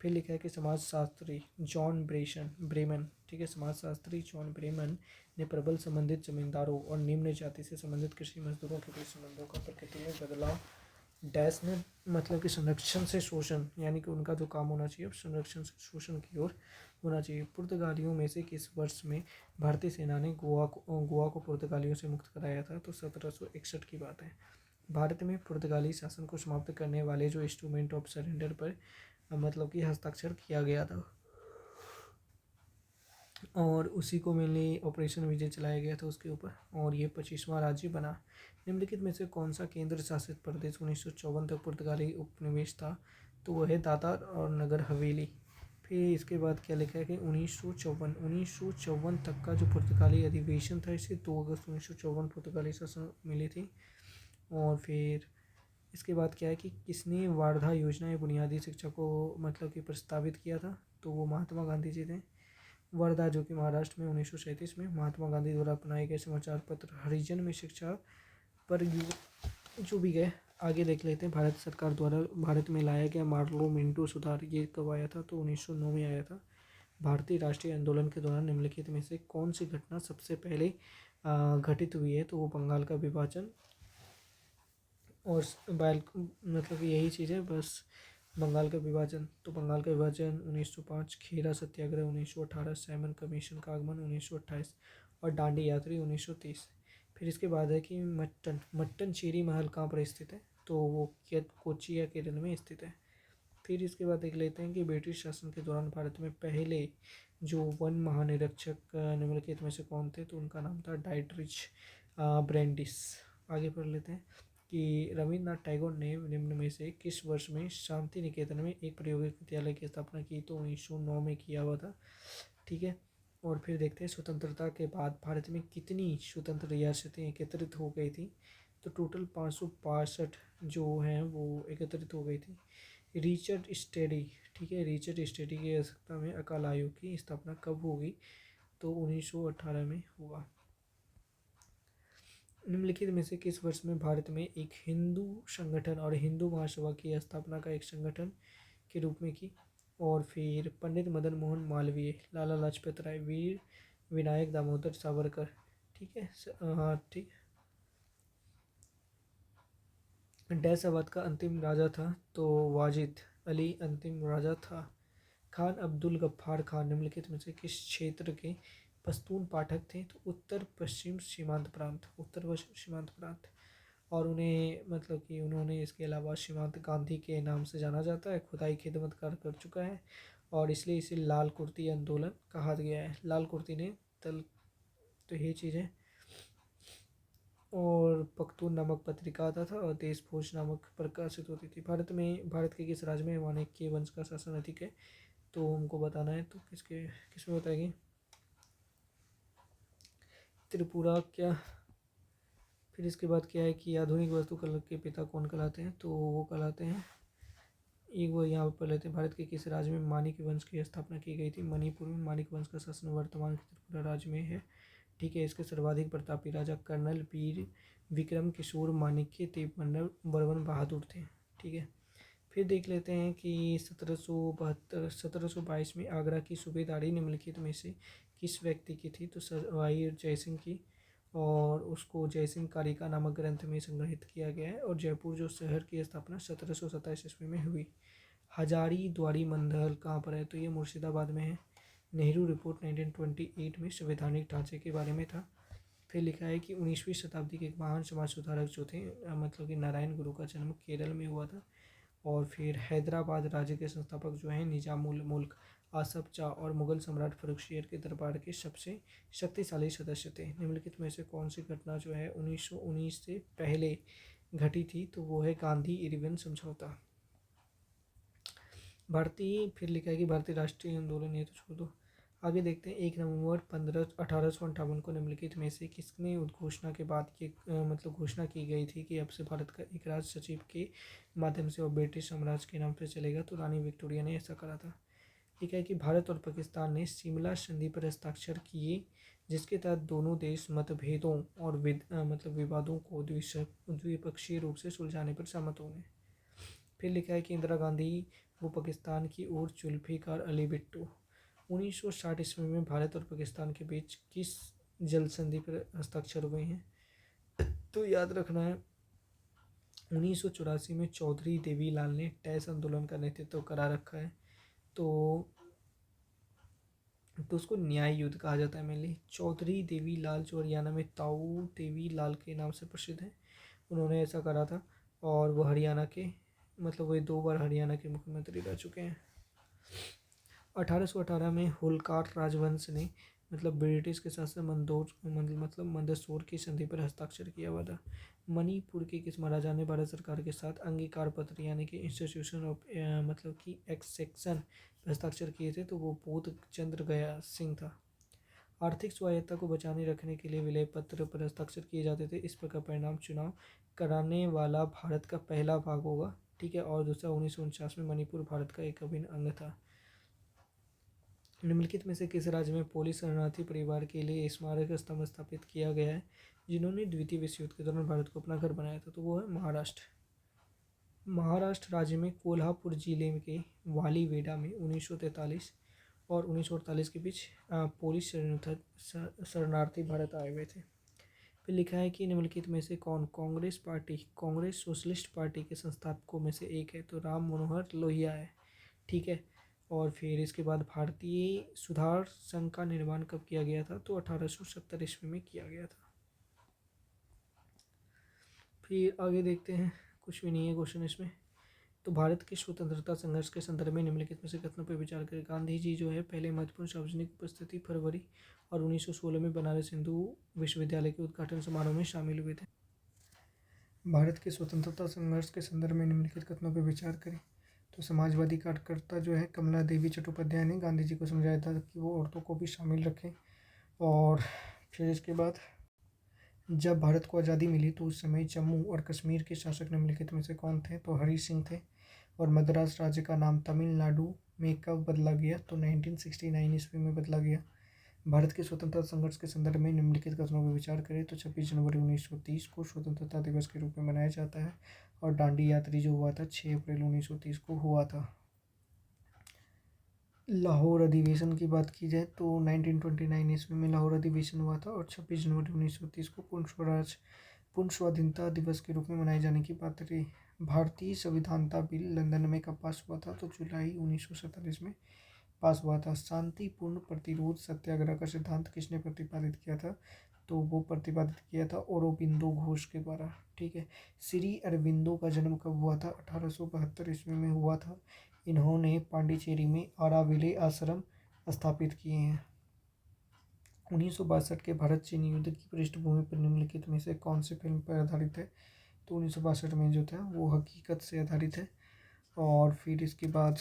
फिर लिखा है कि समाजशास्त्री जॉन ब्रेमन, ठीक है, समाजशास्त्री जॉन ब्रेमन ने प्रबल संबंधित जमींदारों और निम्न जाति से संबंधित कृषि मजदूरों के बीच संबंधों का प्रकृति में बदलाव डैश ने मतलब कि संरक्षण से शोषण, यानी कि उनका जो काम होना चाहिए संरक्षण से शोषण की ओर होना चाहिए। पुर्तगालियों में से किस वर्ष में भारतीय सेना ने गोवा को पुर्तगालियों से मुक्त कराया था। तो 1761 की बात है। भारत में पुर्तगाली शासन को समाप्त करने वाले जो इंस्ट्रूमेंट ऑफ सरेंडर पर मतलब कि हस्ताक्षर किया गया था और उसी को मेनली ऑपरेशन विजय चलाया गया था उसके ऊपर। और ये 25वां राज्य बना। निम्नलिखित में से कौन सा केंद्र शासित प्रदेश 1954 तक पुर्तगाली उपनिवेश था। तो वह है दादर और नगर हवेली। फिर इसके बाद क्या लिखा है कि 1954 तक का जो पुर्तगाली अधिवेशन था, इसे 2 अगस्त 1954 पुर्तगाली शासन मिली थी। और फिर इसके बाद क्या है कि किसने वार्धा योजना या बुनियादी शिक्षा को मतलब कि प्रस्तावित किया था। तो वो महात्मा गांधी जी थे। वर्धा, जो कि महाराष्ट्र में 1937 में महात्मा गांधी द्वारा अपनाए गए समाचार पत्र हरिजन में शिक्षा पर जो भी गए। आगे देख लेते हैं। भारत सरकार द्वारा भारत में लाया गया मार्लो मिंटो सुधार, ये कब आया था। तो 1909 में आया था। भारतीय राष्ट्रीय आंदोलन के दौरान निम्नलिखित में से कौन सी घटना सबसे पहले घटित हुई है। तो वो बंगाल का विभाजन और मतलब यही चीज़ है बस, बंगाल का विभाजन। तो बंगाल का विभाजन 1905, खेरा सत्याग्रह 1918, सैमन कमीशन का आगमन 1928 और दांडी यात्री 1930। फिर इसके बाद है कि मट्टनचेरी महल कहाँ पर स्थित है। तो वो कोच्चि या केरल में स्थित है। फिर इसके बाद देख लेते हैं कि ब्रिटिश शासन के दौरान भारत में पहले जो वन महानिरीक्षक निम्नलिखित में से कौन थे। तो उनका नाम था डाइटरिच ब्रेंडिस। आगे पढ़ लेते हैं कि रविन्द्रनाथ टैगोर ने निम्न में से किस वर्ष में शांति निकेतन में एक प्रायोगिक विद्यालय की स्थापना की। तो 1909 में किया हुआ था, ठीक है। और फिर देखते हैं स्वतंत्रता के बाद भारत में कितनी स्वतंत्र रियासतें एकत्रित हो गई थी। तो टोटल 562 जो हैं वो एकत्रित हो गई थी। रिचर्ड स्टडी, ठीक है, रिचर्ड स्टडी की अध्यक्षता में अकाल आयोग की स्थापना कब होगी? तो 1918 में हुआ। निम्नलिखित में से किस वर्ष में भारत में एक हिंदू संगठन और हिंदू महासभा की स्थापना का एक संगठन के रूप में की? और फिर पंडित मदन मोहन मालवीय, लाला लाजपत राय, वीर विनायक दामोदर सावरकर, ठीक है, हाँ ठीक। डैश अवध का अंतिम राजा था? तो वाजिद अली अंतिम राजा था। खान अब्दुल गफ्फार खान निम्नलिखित में से किस क्षेत्र के पश्तून पाठक थे? तो उत्तर पश्चिम सीमांत प्रांत, उत्तर पश्चिम सीमांत प्रांत। और उन्हें मतलब कि उन्होंने इसके अलावा सीमांत गांधी के नाम से जाना जाता है, खुदाई खिदमत कर चुका है और इसलिए इसे लाल कुर्ती आंदोलन कहा गया है। लाल कुर्ती ने तल, तो ये चीज़ें। और पख्तून नामक पत्रिका आता था और देश भोज नामक प्रकाशित होती थी। भारत के किस राज्य में वानिकी वंश का शासन अधिक है? तो हमको बताना है, तो किसमें बताएगी? त्रिपुरा। क्या फिर इसके बाद क्या है कि आधुनिक वास्तुकला के पिता कौन कहलाते हैं? तो वो कहलाते हैं, एक वो यहाँ पर लेते हैं, भारत के किस राज्य में मानिक वंश की स्थापना की गई थी? मणिपुर में मानिक वंश का शासन वर्तमान के त्रिपुरा राज्य में है, ठीक है। इसके सर्वाधिक प्रतापी राजा कर्नल वीर विक्रम किशोर माणिक्य तेपमंडल बर्मन बहादुर थे, ठीक है। फिर देख लेते हैं कि 1722 में आगरा की सूबेदारी निम्नलिखित में से किस व्यक्ति की थी? तो सवाई जयसिंह की, और उसको जयसिंह कारिका नामक ग्रंथ में संग्रहित किया गया है। और जयपुर जो शहर की स्थापना 1727 ईस्वी में हुई। हजारी द्वारी मंडल कहाँ पर है? तो ये मुर्शिदाबाद में है। नेहरू रिपोर्ट 1928 में संवैधानिक ढांचे के बारे में था। फिर लिखा है कि 19वीं शताब्दी के एक महान समाज सुधारक जो थे मतलब कि नारायण गुरु का जन्म केरल में हुआ था। और फिर हैदराबाद राज्य के संस्थापक जो हैं निजामुल मुल्क आसफ शाह और मुगल सम्राट फर्रुखशियर के दरबार के सबसे शक्तिशाली सदस्य थे। निम्नलिखित में से कौन सी घटना जो है 1919 से पहले घटी थी? तो वो है गांधी इरविन समझौता। भारतीय, फिर लिखा है कि भारतीय राष्ट्रीय आंदोलन, ये तो छोड़ दो। आगे देखते हैं 1 नवंबर 1858 को निम्नलिखित में से किसने उद्घोषणा के बाद ये मतलब घोषणा की गई थी कि अब से भारत का एक राज सचिव के माध्यम से और ब्रिटिश साम्राज्य के नाम से चलेगा? तो रानी विक्टोरिया ने ऐसा करा था। ठीक है कि भारत और पाकिस्तान ने शिमला संधि पर हस्ताक्षर किए, जिसके तहत दोनों देश मतभेदों और मतलब विवादों को द्विपक्षीय रूप से सुलझाने पर सहमत हो गए। फिर लिखा है कि इंदिरा गांधी वो पाकिस्तान की ओर जुल्फिकार अली भुट्टो। 1960 ईस्वी में भारत और पाकिस्तान के बीच किस जल संधि पर हस्ताक्षर हुए हैं? तो याद रखना है 1984 में चौधरी देवीलाल ने टैस आंदोलन का नेतृत्व करा रखा है। तो उसको न्याय युद्ध कहा जाता है मेनली। चौधरी देवीलाल जो हरियाणा में ताऊ देवीलाल के नाम से प्रसिद्ध है, उन्होंने ऐसा करा था। और वो हरियाणा के मतलब वे 2 बार हरियाणा के मुख्यमंत्री रह चुके हैं। 1818 में होलकार राजवंश ने मतलब ब्रिटिश के साथ मतलब मंदसौर की संधि पर हस्ताक्षर किया हुआ था। मणिपुर के किस महाराजा ने भारत सरकार के साथ अंगीकार पत्र यानी कि इंस्टीट्यूशन ऑफ मतलब कि एक्सेक्शन पर हस्ताक्षर किए थे? तो वो बोध चंद्र गया सिंह था। आर्थिक स्वायत्ता को बचाने रखने के लिए विलय पत्र पर हस्ताक्षर किए जाते थे। इस प्रकार परिणाम चुनाव कराने वाला भारत का पहला भाग होगा, ठीक है। और दूसरा 1949 में मणिपुर भारत का एक अभिन्न अंग था। निम्नलिखित में से किस राज्य में पोलिस शरणार्थी परिवार के लिए स्मारक स्तंभ स्थापित किया गया है, जिन्होंने द्वितीय विश्व युद्ध के दौरान भारत को अपना घर बनाया था? तो वो है महाराष्ट्र। महाराष्ट्र राज्य में कोल्हापुर जिले के वालीवेडा में 1943 और 1948 के बीच पोलिस शरणार्थी भारत आए हुए थे। फिर लिखा है कि निम्नलिखित में से कौन कांग्रेस सोशलिस्ट पार्टी के संस्थापकों में से एक है? तो राम मनोहर लोहिया है, ठीक है। और फिर इसके बाद भारतीय सुधार संघ का निर्माण कब किया गया था? तो 1870 ईस्वी में किया गया था। फिर आगे देखते हैं, कुछ भी नहीं है क्वेश्चन इसमें। तो भारत के स्वतंत्रता संघर्ष के संदर्भ में निम्नलिखित में से कथनों पर विचार करें। गांधी जी जो है पहले महत्वपूर्ण सार्वजनिक उपस्थिति फरवरी और 1916 में बनारस हिंदू विश्वविद्यालय के उद्घाटन समारोह में शामिल हुए थे। भारत के स्वतंत्रता संघर्ष के संदर्भ में निम्नलिखित कथनों पर विचार करें। तो समाजवादी कार्यकर्ता जो है कमला देवी चट्टोपाध्याय ने गांधी जी को समझाया था कि वो औरतों को भी शामिल रखें। और फिर इसके बाद जब भारत को आज़ादी मिली तो उस समय जम्मू और कश्मीर के शासक निम्नलिखित में से कौन थे? तो हरी सिंह थे। और मद्रास राज्य का नाम तमिलनाडु में कब बदला गया? तो 1969 ईस्वी में बदला गया। भारत के स्वतंत्रता संघर्ष के संदर्भ में निम्नलिखित कथनों पर विचार करें। तो 26 जनवरी 1930 को स्वतंत्रता दिवस के रूप में मनाया जाता है और दांडी यात्रा जो हुआ था 6 अप्रैल 1930 को हुआ था। लाहौर अधिवेशन की बात की जाए तो 1929 ईस्वी में लाहौर अधिवेशन हुआ था और 26 जनवरी 1930 को पूर्ण स्वाधीनता दिवस के रूप में मनाए जाने की बात रही। भारतीय संविधानता बिल लंदन में कब पास हुआ था? तो जुलाई 1947 में पास हुआ था। शांतिपूर्ण प्रतिरोध सत्याग्रह का सिद्धांत किसने प्रतिपादित किया था? तो वो प्रतिपादित किया था औरोबिंदो घोष के द्वारा। ठीक है। श्री अरविंदो का जन्म कब हुआ था? 1872 ईस्वी में हुआ था। इन्होंने पांडिचेरी में आराविले आश्रम स्थापित किए हैं। 1962 के भारत चीन युद्ध की पृष्ठभूमि पर निम्नलिखित में से कौन सी फिल्म पर आधारित है? तो 1962 में जो था वो हकीकत से आधारित है। और फिर इसके बाद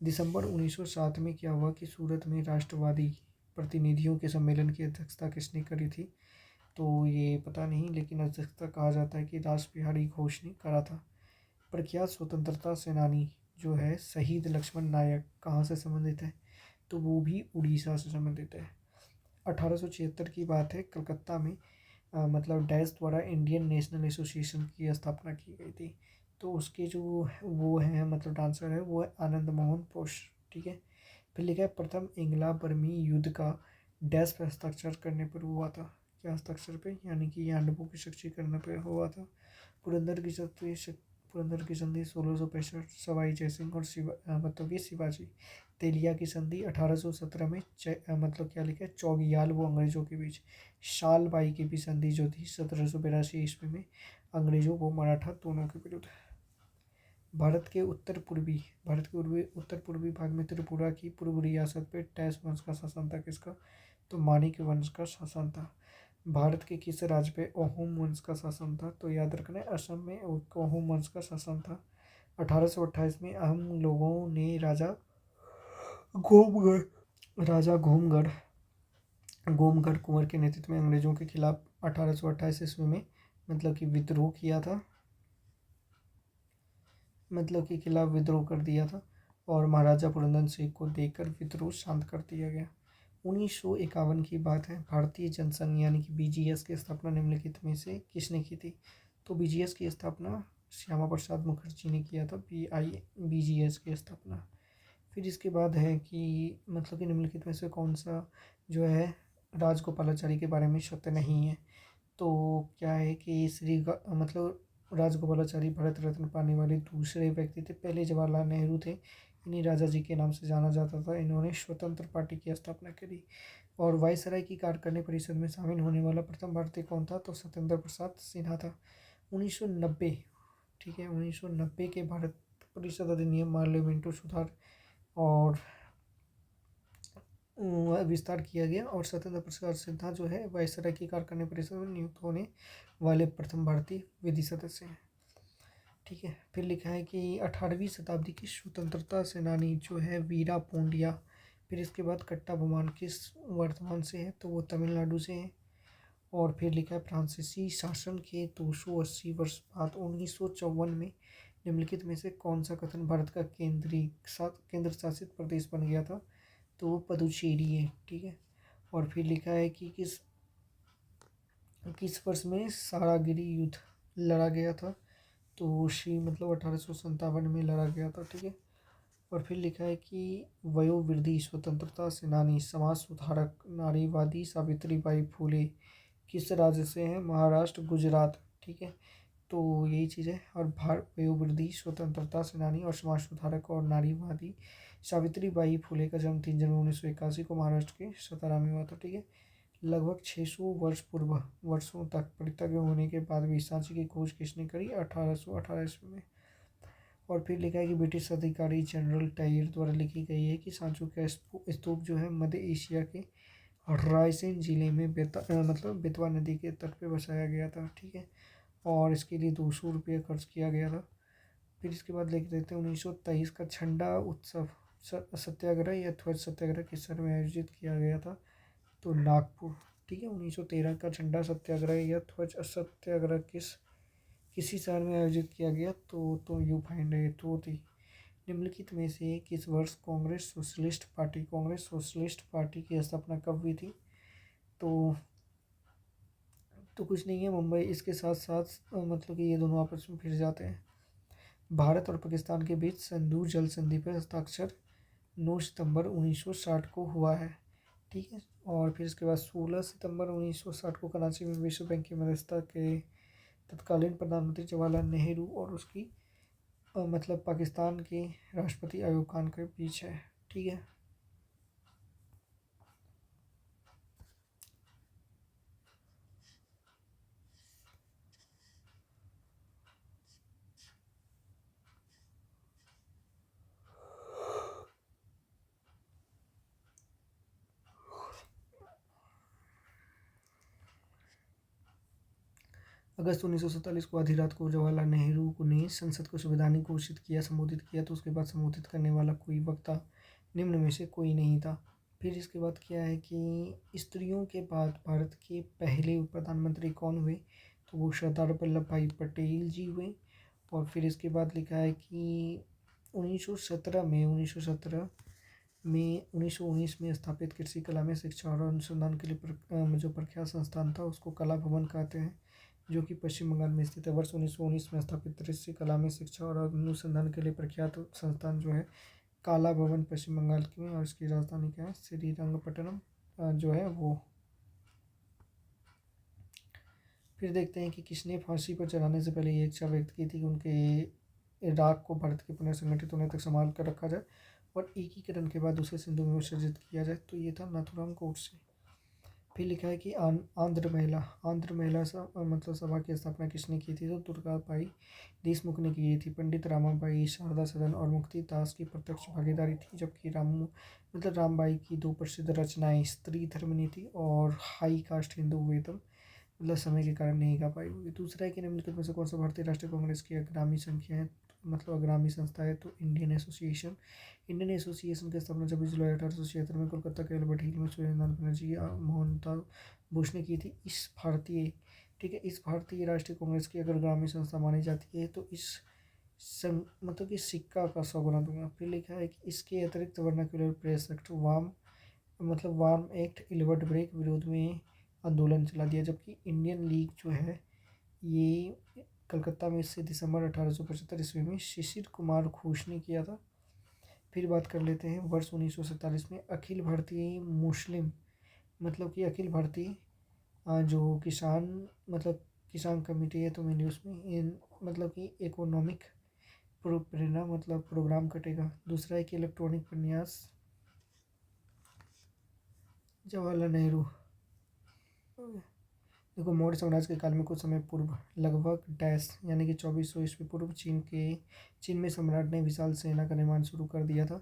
दिसंबर 1907 में क्या हुआ कि सूरत में राष्ट्रवादी प्रतिनिधियों के सम्मेलन की अध्यक्षता किसने करी थी? तो ये पता नहीं, लेकिन अध्यक्षता कहा जाता है कि रास बिहारी घोष ने करा था। प्रख्यात स्वतंत्रता सेनानी जो है शहीद लक्ष्मण नायक कहाँ से संबंधित है? तो वो भी उड़ीसा से संबंधित है। 1876 की बात है, कलकत्ता में मतलब डैश द्वारा इंडियन नेशनल एसोसिएशन की स्थापना की गई थी। तो उसके जो वो हैं मतलब डांसर है वो है आनंद मोहन बोस। ठीक है। फिर लिखा है प्रथम इंग्ला बर्मी युद्ध का डैश पर हस्ताक्षर करने पर हुआ था। क्या हस्ताक्षर पे? यानी कि यान्डबू की शक्तिकरण पे हुआ था। पुरंदर की संधि 1665 सवाई जयसिंह और मतलब ये शिवाजी तेलिया की संधि 1817 में मतलब क्या लिखा है चौगियाल वो अंग्रेजों के बीच। शाल बाई की भी संधि जो थी 1782 ईस्वी में अंग्रेजों वो मराठा दोनों के विरुद्ध। भारत के उत्तर पूर्वी भाग में त्रिपुरा की पूर्व रियासत पे टैस वंश का शासन था। किसका? तो माणिक्य वंश का शासन था। भारत के किस राज्य पे अहोम वंश का शासन था? तो याद रखना है असम में अहोम वंश का शासन था। 1828 में अहम लोगों ने राजा गोमगढ़ कुंवर के नेतृत्व में अंग्रेजों के खिलाफ 1828 ईस्वी में मतलब कि विद्रोह किया था, मतलब के खिलाफ विद्रोह कर दिया था और महाराजा पुरंदर सिंह को देकर विद्रोह शांत कर दिया गया। 1951 की बात है। भारतीय जनसंघ यानी कि बीजीएस की स्थापना निम्नलिखित में से किसने की थी? तो बीजीएस की स्थापना श्यामा प्रसाद मुखर्जी ने किया था। बीजीएस की स्थापना। फिर इसके बाद है कि मतलब कि निम्नलिखित में से कौन सा जो है राजगोपालाचारी के बारे में सत्य नहीं है? तो क्या है कि मतलब राजगोपालाचारी भारत रत्न पाने वाले दूसरे व्यक्ति थे। पहले जवाहरलाल नेहरू थे, इन्हीं राजा जी के नाम से जाना जाता था। इन्होंने स्वतंत्र पार्टी की स्थापना करी। और वायसराय की कार्यकारिणी परिषद में शामिल होने वाला प्रथम भारतीय कौन था? तो सत्येंद्र प्रसाद सिन्हा था। 1990, ठीक है, 1990 के भारत परिषद अधिनियम पार्लियामेंटो सुधार और विस्तार किया गया और सत्येंद्र प्रसाद सिन्हा जो है वायसराय की कार्यकारिणी परिषद में नियुक्त होने वाले प्रथम भारतीय विधि सदस्य हैं। ठीक है। फिर लिखा है कि 18वीं शताब्दी की स्वतंत्रता सेनानी जो है वीरा पूंडिया। फिर इसके बाद कट्टा बोमान किस वर्तमान से है? तो वो तमिलनाडु से है। और फिर लिखा है फ्रांसीसी शासन के 280 वर्ष बाद 1954 में निम्नलिखित में से कौन सा कथन भारत का केंद्र शासित प्रदेश बन गया था? तो वो पदुचेरी है। ठीक है। और फिर लिखा है कि किस वर्ष में सारागिरी युद्ध लड़ा गया था? तो मतलब 1857 में लड़ा गया था। ठीक है। और फिर लिखा है कि वयोवृद्धि स्वतंत्रता सेनानी समाज सुधारक नारीवादी सावित्रीबाई फूले किस राज्य से हैं? महाराष्ट्र, गुजरात। ठीक है। तो यही चीज़ है। और वयोवृद्धि स्वतंत्रता सेनानी और समाज सुधारक और नारीवादी सावित्रीबाई फूले का जन्म 3 जनवरी 1981 को महाराष्ट्र के सतारा में हुआ था। ठीक है। लगभग 600 वर्षों तक परित्यक्त होने के बाद भी सांची की खोज किसने करी? 1818 ईस्वी में। और फिर लिखा है कि ब्रिटिश अधिकारी जनरल टायर द्वारा लिखी गई है कि सांची का स्तूप जो है मध्य एशिया के रायसेन जिले में मतलब बेतवा नदी के तट पे बसाया गया था। ठीक है। और इसके लिए 200 रुपये खर्च किया गया था। फिर इसके बाद लिख देते हैं 1923 का झंडा उत्सव सत्याग्रह या ध्वज सत्याग्रह किस शहर में आयोजित किया गया था, तो नागपुर। ठीक है, 1913 का झंडा सत्याग्रह या ध्वज सत्याग्रह किसी शहर में आयोजित किया गया, तो यू फाइंड है तो थी। निम्नलिखित में से किस वर्ष कांग्रेस सोशलिस्ट पार्टी की स्थापना कब हुई थी, तो कुछ नहीं है, मुंबई। इसके साथ साथ मतलब कि ये दोनों आपस में फिर जाते हैं। भारत और पाकिस्तान के बीच सिंधु जल संधि पर हस्ताक्षर 9 सितंबर 1960 को हुआ है। ठीक है, और फिर इसके बाद 16 सितंबर 1960 को कराची में विश्व बैंक की मध्यस्थता के तत्कालीन प्रधानमंत्री जवाहरलाल नेहरू और उसकी मतलब पाकिस्तान के राष्ट्रपति अयूब खान के बीच है। ठीक है, अगस्त 1947 को आधी रात को जवाहरलाल नेहरू ने संसद को संवैधानिक घोषित किया, संबोधित किया, तो उसके बाद संबोधित करने वाला कोई वक्ता निम्न में से कोई नहीं था। फिर इसके बाद क्या है कि स्त्रियों के बाद भारत के पहले प्रधानमंत्री कौन हुए, तो वो सरदार वल्लभ भाई पटेल जी हुए। और फिर इसके बाद लिखा है कि 1917 में 1919 में स्थापित कृषि कला में शिक्षा और अनुसंधान के लिए जो प्रख्यात संस्थान था उसको कला भवन कहते हैं, जो कि पश्चिम बंगाल में स्थित है। वर्ष 1919 में स्थापित कृषि कला में शिक्षा और अनुसंधान के लिए प्रख्यात संस्थान जो है काला भवन पश्चिम बंगाल की में, और इसकी राजधानी क्या है, श्रीरंगपट्टनम जो है वो। फिर देखते हैं कि किसने फांसी पर चढ़ाने से पहले ये इच्छा व्यक्त की थी कि उनके इराक को भारत के पुनर्संगठित होने तक संभाल कर रखा जाए और एकीकरण के बाद उसे सिंधु में विसर्जित किया जाए, तो ये था नाथुराम गोडसे। फिर लिखा है कि आंध्र महिला मतलब सभा की स्थापना किसने की थी, तो दुर्गाबाई देशमुख ने की थी। पंडित रामाबाई, शारदा सदन और मुक्ति दास की प्रत्यक्ष भागीदारी थी, जबकि रामबाई की दो प्रसिद्ध रचनाएं स्त्री धर्मनीति और हाई कास्ट हिंदू वेदम मतलब समय के कारण नहीं गा पाई होगी। दूसरा है कि निम्नलिखित में से कौन सा भारतीय राष्ट्रीय कांग्रेस की अग्रामी संख्या है, मतलब अग्रामी संस्था है, तो इंडियन एसोसिएशन की स्थापना 26 जुलाई 1876 में कोलकाता के अल्बर्ट हिल में सूर्यनारायण बनर्जी मोहनदास बोस ने की थी। इस भारतीय राष्ट्रीय कांग्रेस की अगर ग्रामीण संस्था मानी जाती है तो मतलब कि सिक्का का 100 गुना दूंगा। फिर लिखा है कि इसके अतिरिक्त वर्नाक्यूलर प्रेस एक्ट वार्म एक्ट इलवर्ट ब्रेक विरोध में आंदोलन चला दिया, जबकि इंडियन लीग जो है ये कलकत्ता में से दिसंबर 1875 ईस्वी में शिशिर कुमार घोष ने किया था। फिर बात कर लेते हैं वर्ष 1947 में अखिल भारतीय मुस्लिम मतलब कि अखिल भारतीय जो किसान कमेटी है, तो मैंने उसमें मतलब कि इकोनॉमिक प्रेरणा मतलब प्रोग्राम कटेगा। दूसरा है कि इलेक्ट्रॉनिक प्रन्यास जवाहरलाल नेहरू। देखो, मौर्य साम्राज्य के काल में कुछ समय पूर्व लगभग डैश यानी कि 2400 ईस्वी पूर्व चीन में सम्राट ने विशाल सेना का निर्माण शुरू कर दिया था।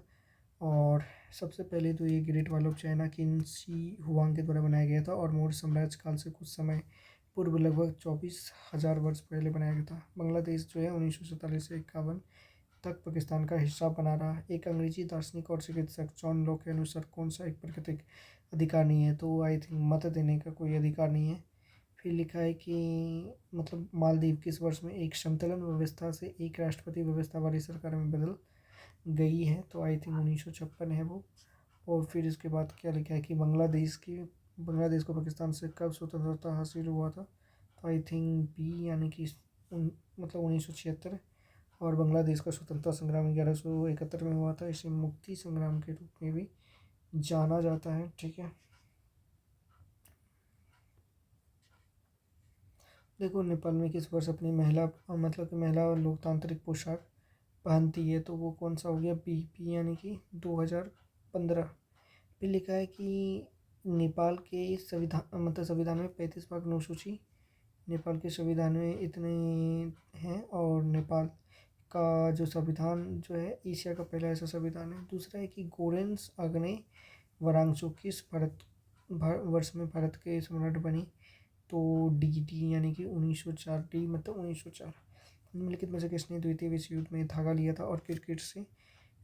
और सबसे पहले तो ये ग्रेट वॉल ऑफ चाइना किन शी हुआंग के द्वारा बनाया गया था और मौर्य साम्राज्य काल से कुछ समय पूर्व लगभग 24,000 वर्ष पहले बनाया गया था। बांग्लादेश जो है 1947 से 51 तक पाकिस्तान का हिस्सा बना रहा। एक अंग्रेजी दार्शनिक और चिकित्सक जॉन लॉक के अनुसार कौन सा एक प्राकृतिक अधिकार नहीं है, तो आई थिंक मत देने का कोई अधिकार नहीं है। फिर लिखा है कि मतलब मालदीव किस वर्ष में एक समतलन व्यवस्था से एक राष्ट्रपति व्यवस्था वाली सरकार में बदल गई है, तो आई थिंक 1956 है वो। और फिर इसके बाद क्या लिखा है कि बांग्लादेश को पाकिस्तान से कब स्वतंत्रता हासिल हुआ था, तो आई थिंक बी यानी कि मतलब 1976। और बांग्लादेश का स्वतंत्रता संग्राम 1171 में हुआ था। इसे मुक्ति संग्राम के रूप में भी जाना जाता है। ठीक है, देखो नेपाल में किस वर्ष अपनी महिला लोकतांत्रिक पोशाक पहनती है, तो वो कौन सा हो गया, बीपी यानी कि 2015। फिर लिखा है कि नेपाल के संविधान में 35 भाग अनुसूची नेपाल के संविधान में इतने हैं, और नेपाल का जो संविधान जो है एशिया का पहला ऐसा संविधान है। दूसरा है कि गोरेंस अग्ने वरांगसो किस वर्ष में भारत के सम्राट बनी, तो डी यानी कि 1904 डी मतलब 1904। निम्नलिखित में से किसने द्वितीय विश्व युद्ध में धागा लिया था और क्रिकेट से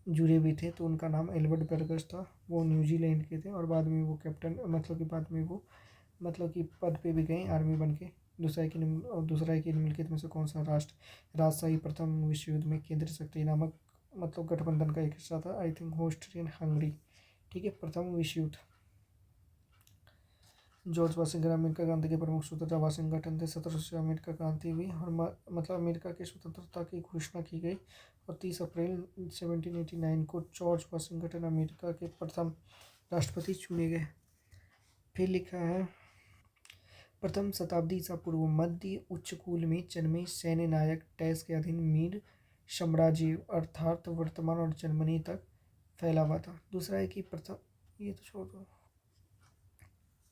जुड़े भी थे? तो उनका नाम एल्बर्ट बर्गस था। वो न्यूजीलैंड के थे और बाद में वो कैप्टन मतलब कि बाद में वो मतलब कि पद पे भी गए आर्मी बन के। दूसरा है कि निम्नलिखित में से कौन सा राजशाही प्रथम विश्व युद्ध में केंद्र शक्ति नामक मतलब गठबंधन का एक हिस्सा था? I think Austrian Hungary. ठीक है, प्रथम विश्व युद्ध। जॉर्ज वाशिंगटन अमेरिका क्रांति के प्रमुख स्वतंत्रता वाशिंगटन थे। 1700 अमेरिका क्रांति हुई और मतलब अमेरिका की स्वतंत्रता की घोषणा की गई और 30 अप्रैल 1789 को जॉर्ज वाशिंगटन अमेरिका के प्रथम राष्ट्रपति चुने गए। फिर लिखा है प्रथम शताब्दी ईसा पूर्व मध्य उच्च कुल में जन्मे सैन्य नायक डैश के अधीन मीर साम्राज्य अर्थात वर्तमान और जर्मनी तक फैला हुआ था। दूसरा है कि प्रथम ये तो छोड़ दो,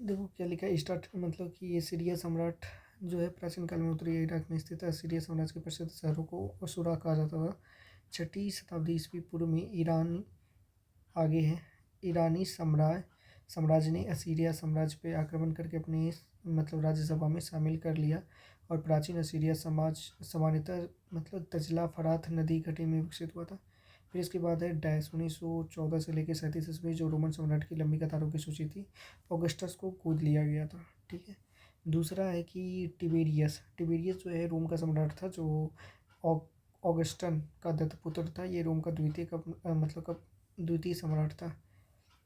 देखो क्या लिखा है स्टार्ट मतलब कि ये सीरिया सम्राट जो है प्राचीन काल में उत्तरी इराक में स्थित सीरिया साम्राज्य के प्रसिद्ध शहरों को असुरा कहा जाता था। 6वीं शताब्दी ईस्वी पूर्व में ईरान आगे है। ईरानी साम्राज्य ने असीरिया साम्राज्य पर आक्रमण करके अपने मतलब राज्यसभा में शामिल कर लिया और प्राचीन असीरिया समाज सामान्यतः मतलब तजला फरात नदी घाटी में विकसित हुआ था। फिर इसके बाद है डैश 1914 से लेकर 37 ईस्वी जो रोमन सम्राट की लंबी कतारों की सूची थी ऑगस्टस को गोद लिया गया था। ठीक है, दूसरा है कि टिबेरियस जो है रोम का सम्राट था जो ऑगस्टन का दत्तपुत्र था। ये रोम का द्वितीय सम्राट था।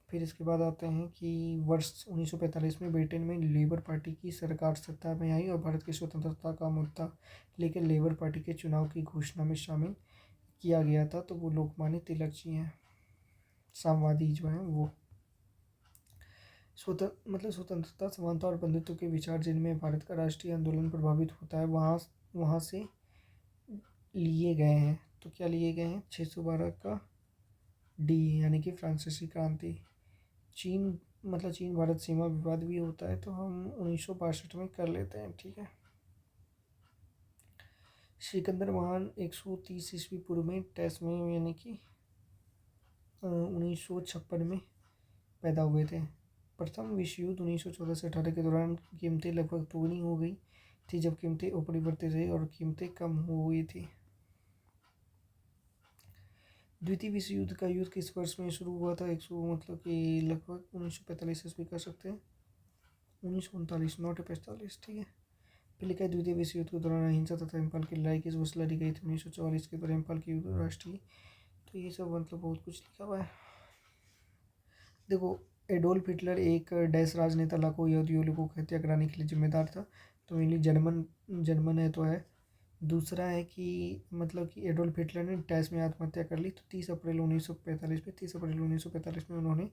फिर इसके बाद आते हैं कि वर्ष 1945 में ब्रिटेन में लेबर पार्टी की सरकार सत्ता में आई और भारत की स्वतंत्रता का मुद्दा लेकर लेबर पार्टी के चुनाव की घोषणा में शामिल किया गया था। तो वो लोकमान्य तिलक जी हैं, सामवादी जो हैं वो। स्वतंत्रता समानता और बंधुत्व के विचार जिनमें भारत का राष्ट्रीय आंदोलन प्रभावित होता है वहाँ से लिए गए हैं। तो क्या लिए गए हैं? 612 का डी यानी कि फ्रांसीसी क्रांति। चीन भारत सीमा विवाद भी होता है तो हम 1962 में कर लेते हैं। ठीक है, सिकंदर महान 130 ईस्वी पूर्व में टेस में यानी कि 1956 में पैदा हुए थे। प्रथम विश्व युद्ध 1914 से 18 के दौरान कीमतें लगभग दोगुनी हो गई थी जब कीमतें अपरिवर्तित रही और कीमतें कम हो गई थी। द्वितीय विश्व युद्ध का युद्ध किस वर्ष में शुरू हुआ था? 100 मतलब कि लगभग 1945 ईस्वी कर सकते हैं, 1939 नॉट 45। ठीक है, फिर लिखा है द्वितीय विश्व युद्ध के दौरान अहिंसा तथा इम्फाल की लड़ाई किस वर्ष लड़ी गई थी? 1944 के दौरान इम्फाल की युद्ध राष्ट्रीय। तो ये सब मतलब बहुत कुछ लिखा हुआ है। देखो एडोल्फ हिटलर एक डैश राजनेता लाखों यहूदियों को हत्या कराने के लिए जिम्मेदार था। तो मेनली जर्मन है तो है। दूसरा है कि मतलब कि एडोल्फ हिटलर ने डैश में आत्महत्या कर ली। तो 30 अप्रैल 1945 में उन्होंने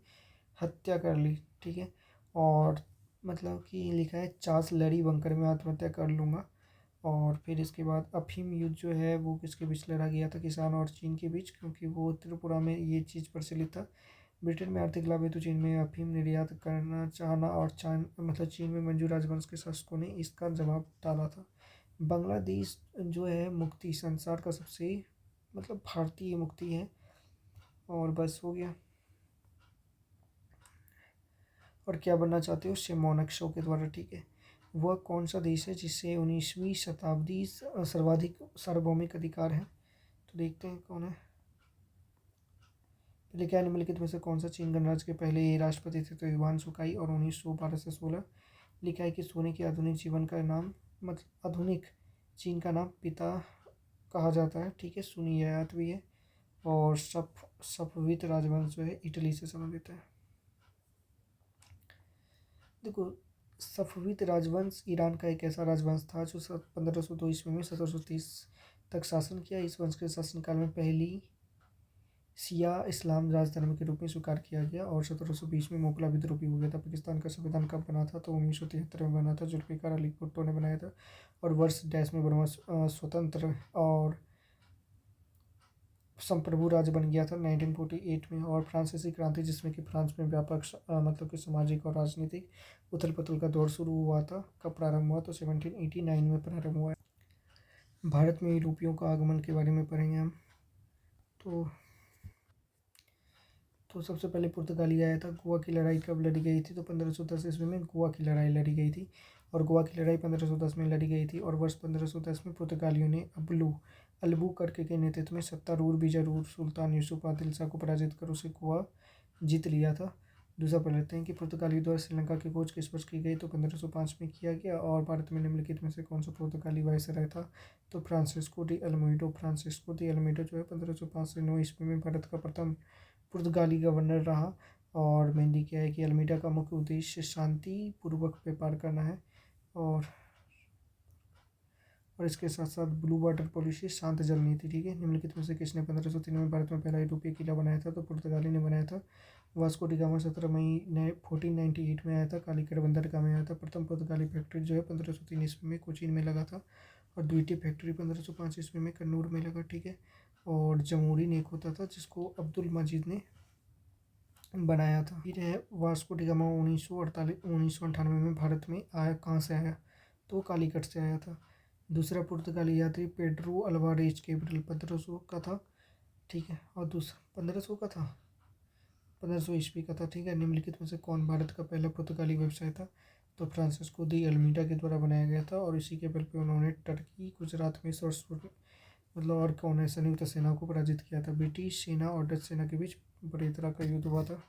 हत्या कर ली। ठीक है, और मतलब कि लिखा है चार्ल्स लड़ी बंकर में आत्महत्या कर लूँगा। और फिर इसके बाद अफीम युद्ध जो है वो किसके बीच लड़ा गया था? किसान और चीन के बीच, क्योंकि वो त्रिपुरा में ये चीज़ प्रचलित था। ब्रिटेन में आर्थिक लाभ हेतु चीन में अफीम निर्यात करना चाहना और चीन में मंजू राजवंश के शासकों ने इसका जवाब डाला था। बांग्लादेश जो है मुक्ति संसार का सबसे मतलब भारतीय मुक्ति है। और बस हो गया। और क्या बनना चाहते हो? सिमोनक शो के द्वारा। ठीक है, वह कौन सा देश है जिससे 19वीं शताब्दी सर्वाधिक सार्वभौमिक अधिकार है? तो देखते हैं कौन है। लिखा है निम्नलिखित में से कौन सा चीन गणराज्य के पहले राष्ट्रपति थे? तो युवान सुकाई और 1912 से 16। लिखा है कि सोने के आधुनिक जीवन का नाम मतलब आधुनिक चीन का नाम पिता कहा जाता है। ठीक है, सुनियात भी है। और सफविद राजवंश जो है इटली से संबंधित है। देखो सफविद राजवंश ईरान का एक ऐसा राजवंश था जो 1502 ईस्वी में 1730 तक शासन किया। इस वंश के शासनकाल में पहली शिया इस्लाम राजधर्म के रूप में स्वीकार किया गया और 1720 में मोगला विद्रोह भी हो गया था। पाकिस्तान का संविधान कब बना था? तो 1973 में बना था, जुल्फिकार अली भुट्टो ने बनाया था। और वर्ष डैश में बर्मा स्वतंत्र और संप्रभु राज्य बन गया था 1948 में। और फ्रांसीसी क्रांति जिसमें कि फ्रांस में व्यापक मतलब कि सामाजिक और राजनीतिक उथल पुथल का दौर शुरू हुआ था, कब प्रारंभ हुआ? तो 1789 में प्रारंभ हुआ है। भारत में यूरोपियों का आगमन के बारे में पढ़ेंगे हम। तो सबसे पहले पुर्तगाली आया था। गोवा की लड़ाई कब लड़ी गई थी? तो 1510 ईस्वी में गोवा की लड़ाई लड़ी गई थी। और गोवा की लड़ाई 1510 में लड़ी गई थी। और वर्ष 1510 में पुर्तगालियों ने अल्बुकर्क के नेतृत्व में सत्तारूढ़ बिजारूर सुल्तान यूसुफ आदिल शाह को पराजित कर उसे गोवा जीत लिया था। दूसरा पढ़ लेते हैं कि पुर्तगालियों द्वारा श्रीलंका की खोज किस वर्ष की गई, तो 1505 में किया गया। और भारत में निम्नलिखित में से कौन सा पुर्तगाली वायसराय था, तो फ्रांसिस्को डी अल्मीडो जो है 1505 से 9 ईस्वी में भारत का प्रथम पुर्तगाली गवर्नर रहा। और मेनली क्या है कि अल्मीडा का मुख्य उद्देश्य शांति पूर्वक व्यापार करना है। और इसके साथ साथ ब्लू वाटर पॉलिसी, शांत जल नीति। ठीक है, निम्नलिखित में से किसने 1503 में भारत में पहला यूरोपीय किला बनाया था, तो पुर्तगाली ने बनाया था। वास्को डी गामा 17 मई 1498 में आया था, कालीकट बंदरगाह में आया था। प्रथम पुर्तगाली फैक्ट्री जो है 1503 ईस्वी में कोचीन में लगा था। और द्वितीय फैक्ट्री 1505 ईस्वी में कन्नूर में लगा। ठीक है, और जमूरी नेक होता था जिसको अब्दुल मजीद ने बनाया था। फिर है वास्को डी गामा 1998 में भारत में आया, कहाँ से आया, तो कालीकट से आया था। दूसरा पुर्तगाली यात्री पेड्रो अल्वारेज कैब्रल 1500 का था। ठीक है, और दूसरा 1500 का था, 1500 ईस्वी का था। ठीक है, निम्नलिखित में से कौन भारत का पहला पुर्तगाली व्यवसाय था, तो फ्रांसिस्को दी अल्मीडा के द्वारा बनाया गया था। और इसी के बल पे उन्होंने टर्की, गुजरात में और कौन है संयुक्त सेना को पराजित किया था। ब्रिटिश सेना और डच सेना के बीच बड़ी तरह का युद्ध हुआ था।